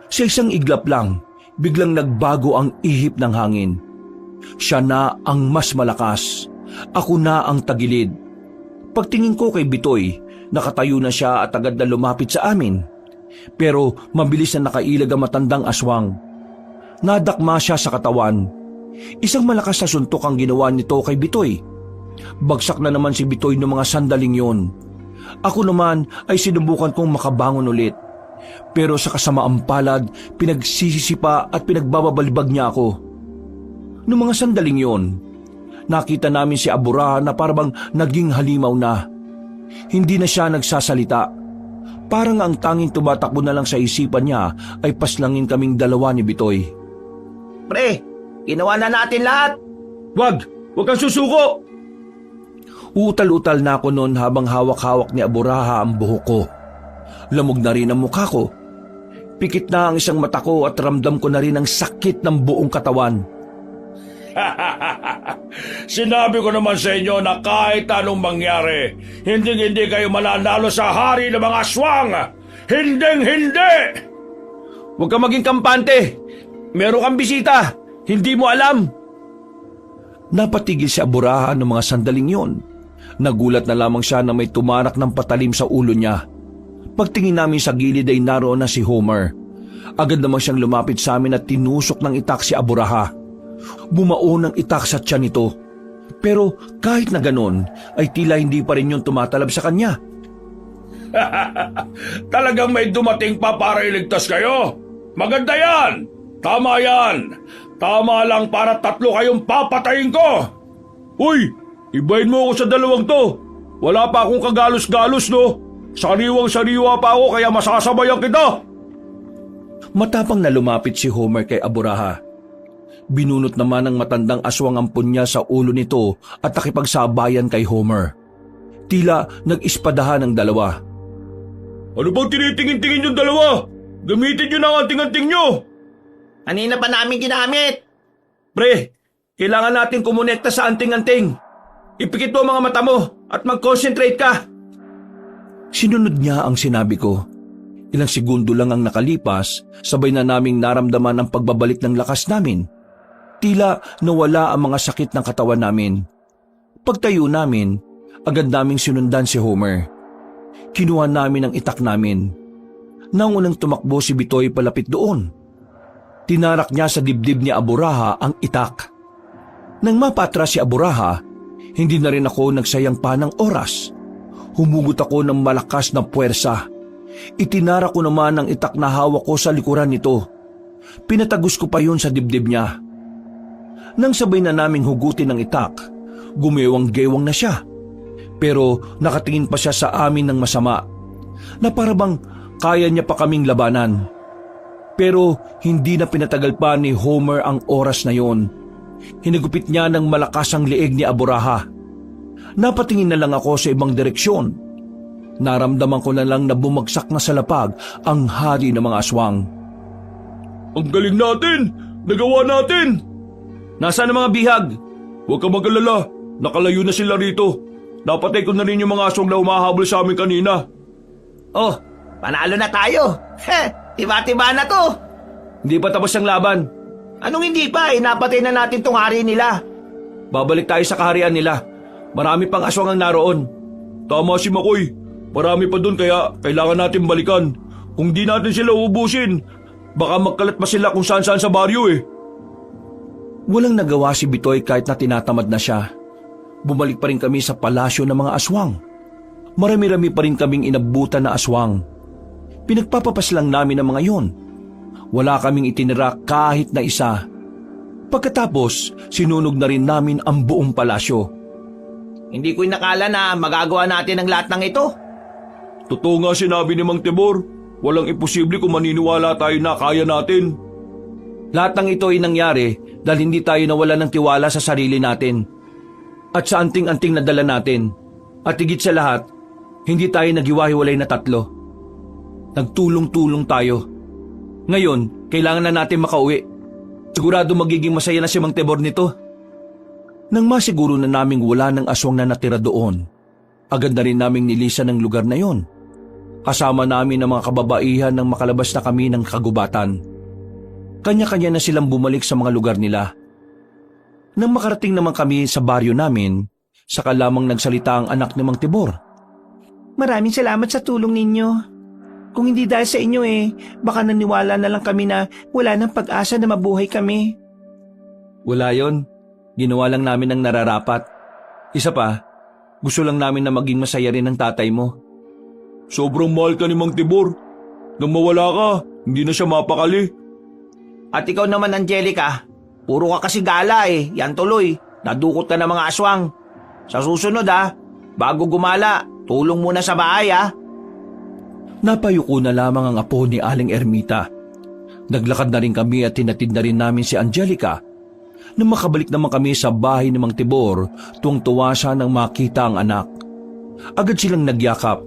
Sa isang iglap lang, biglang nagbago ang ihip ng hangin. Siya na ang mas malakas. Ako na ang tagilid. Pagtingin ko kay Bitoy, nakatayo na siya at agad na lumapit sa amin. Pero mabilis na nakailag ang matandang aswang. Nadakma siya sa katawan. Isang malakas na suntok ang ginawa nito kay Bitoy. Bagsak na naman si Bitoy noong mga sandaling yon. Ako naman ay sinubukan kong makabangon ulit. Pero sa kasamaang palad, pinagsisisipa at pinagbababalibag niya ako. Noong mga sandaling yon, nakita namin si Aburaha na parang naging halimaw na. Hindi na siya nagsasalita. Parang ang tanging tumatakbo na lang sa isipan niya ay paslangin kaming dalawa ni Bitoy. Pre, ginawa na natin lahat! Wag! Huwag kang susuko! Utal-utal na ako noon habang hawak-hawak ni Aburaha ang buhok ko. Lamog na rin ang mukha ko. Pikit na ang isang mata ko at ramdam ko na rin ang sakit ng buong katawan. Sinabi ko naman sa inyo na kahit anong mangyari, hindi kayo mananalo sa hari ng mga aswang! Hindi! Huwag kang maging kampante! Meron kang bisita! Hindi mo alam! Napatigil si Aburaha ng mga sandaling yon. Nagulat na lamang siya na may tumarak ng patalim sa ulo niya. Pagtingin namin sa gilid ay naroon na si Homer. Agad naman siyang lumapit sa amin at tinusok ng itak si Aburaha. Bumao ng itak sa tiyan nito. Pero kahit na ganon, ay tila hindi pa rin yung tumatalab sa kanya. Talagang may dumating pa para iligtas kayo? Maganda yan! Tama yan! Tama lang para 3 kayong papatayin ko! Uy! Ibahin mo ako sa 2 to! Wala pa akong kagalos-galos, no? Sariwang-sariwa pa ako kaya masasabayan kita! Matapang na lumapit si Homer kay Aburaha. Binunot naman ng matandang aswang ang punya sa ulo nito at nakipagsabayan kay Homer. Tila nag-ispadahan ang dalawa. Ano bang tinitingin-tingin yung dalawa? Gamitin nyo na ang anting-anting nyo! Kanina pa namin ginamit! Pre, kailangan natin kumonekta sa anting-anting. Ipikit mo mga mata mo at mag-concentrate ka. Sinunod niya ang sinabi ko. Ilang segundo lang ang nakalipas, sabay na naming naramdaman ang pagbabalik ng lakas namin. Tila nawala ang mga sakit ng katawan namin. Pagtayo namin, agad naming sinundan si Homer. Kinuha namin ang itak namin. Naunang tumakbo si Bitoy palapit doon. Tinarak niya sa dibdib ni Aburaha ang itak. Nang mapatras si Aburaha, hindi na rin ako nagsayang pa ng oras. Humugot ako ng malakas na puwersa. Itinara ko naman ang itak na hawak ko sa likuran nito. Pinatagos ko pa yun sa dibdib niya. Nang sabay na naming hugutin ang itak, gumewang-gewang na siya. Pero nakatingin pa siya sa amin ng masama, na parabang kaya niya pa kaming labanan. Pero hindi na pinatagal pa ni Homer ang oras na yon. Hinigupit niya ng malakas ang leeg ni Aburaha. Napatingin na lang ako sa ibang direksyon. Naramdaman ko na lang na bumagsak na sa lapag ang hari ng mga aswang. Ang galing natin! Nagawa natin! Nasaan ang mga bihag? Huwag ka mag-alala. Nakalayo na sila rito. Napatay ko na rin yung mga aswang na umahabol sa amin kanina. Oh, panalo na tayo. Tiba-tiba na to. Hindi pa tapos ang laban. Anong hindi pa? Napatay na natin tong hari nila. Babalik tayo sa kaharian nila. Marami pang aswang ang naroon. Tama si Makoy. Marami pa dun kaya kailangan natin balikan. Kung di natin sila ubusin, baka magkalat pa sila kung saan-saan sa baryo eh. Walang nagawa si Bitoy kahit na tinatamad na siya. Bumalik pa rin kami sa palasyo ng mga aswang. Marami-rami pa rin kaming inabutan na aswang. Pinagpapapas lang namin ang mga yon. Wala kaming itinira kahit na isa. Pagkatapos, sinunog na rin namin ang buong palasyo. Hindi ko inakala na magagawa natin ang lahat ng ito. Totoo nga sinabi ni Mang Tibor, walang imposible kung maniniwala tayo na kaya natin. Lahat ng ito ay nangyari dahil hindi tayo nawala ng tiwala sa sarili natin. At sa anting-anting na dala natin. At higit sa lahat, hindi tayo naghiwa-hiwalay na tatlo. Nagtulong-tulong tayo. Ngayon, kailangan na natin makauwi. Sigurado magiging masaya na si Mang Tibor nito. Nang masiguro na naming wala ng aswang na natira doon, agad na rin naming nilisan ng lugar na yon. Kasama namin ang mga kababaihan nang makalabas na kami ng kagubatan. Kanya-kanya na silang bumalik sa mga lugar nila. Nang makarating naman kami sa baryo namin, saka lamang nagsalita ang anak ni Mang Tibor. Maraming salamat sa tulong ninyo. Kung hindi dahil sa inyo baka naniwala na lang kami na wala nang pag-asa na mabuhay kami. Wala yon. Ginawa lang namin ang nararapat. Isa pa, gusto lang namin na maging masaya rin ang tatay mo. Sobrang mahal ka ni Mang Tibor. Nang mawala ka, hindi na siya mapakali. At ikaw naman, Angelica, puro ka kasi gala Yan tuloy, nadukot ka ng mga aswang. Sa susunod bago gumala, tulong muna sa bahay Napayuko na lamang ang apo ni Aling Ermita. Naglakad na rin kami at tinatid na rin namin si Angelica. Nang makabalik naman kami sa bahay ni Mang Tibor, tuwang-tuwa siya nang makita ang anak. Agad silang nagyakap.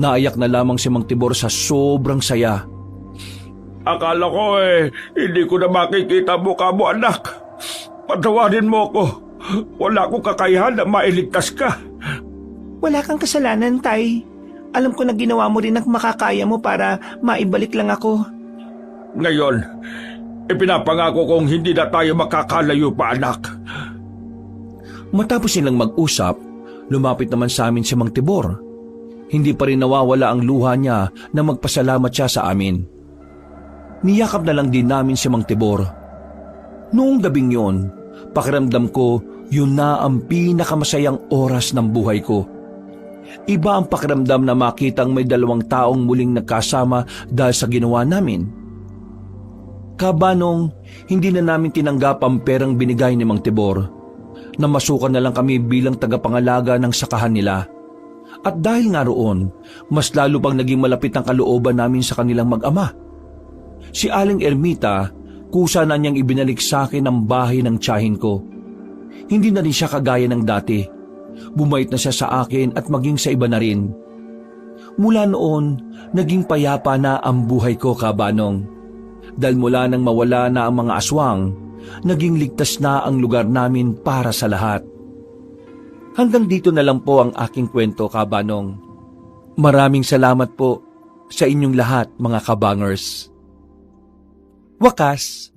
Naiyak na lamang si Mang Tibor sa sobrang saya. Akala ko hindi ko na makikita mukha mo anak. Patawarin mo ako. Wala akong kakayahan na mailigtas ka. Wala kang kasalanan, Tay. Alam ko na ginawa mo rin ang makakaya mo para maibalik lang ako. Ngayon, ipinapangako kong hindi na tayo makakalayo pa anak. Matapos silang mag-usap, lumapit naman sa amin si Mang Tibor. Hindi pa rin nawawala ang luha niya na magpasalamat siya sa amin. Niyakap na lang din namin si Mang Tibor. Noong gabing yon, pakiramdam ko yun na ang pinakamasayang oras ng buhay ko. Iba ang pakiramdam na makitang may dalawang taong muling nagkasama dahil sa ginawa namin. Kabanong, hindi na namin tinanggap ang perang binigay ni Mang Tibor. Namasukan na lang kami bilang tagapangalaga ng sakahan nila. At dahil nga roon, mas lalo pang naging malapit ang kalooban namin sa kanilang mag-ama. Si Aling Ermita, kusa na niyang ibinalik sa akin ang bahay ng tiyahin ko. Hindi na rin siya kagaya ng dati. Bumait na siya sa akin at maging sa iba na rin. Mula noon, naging payapa na ang buhay ko, Kabanong. Dahil mula nang mawala na ang mga aswang, naging ligtas na ang lugar namin para sa lahat. Hanggang dito na lang po ang aking kwento, Kabanong. Maraming salamat po sa inyong lahat, mga kabangers. Wakas,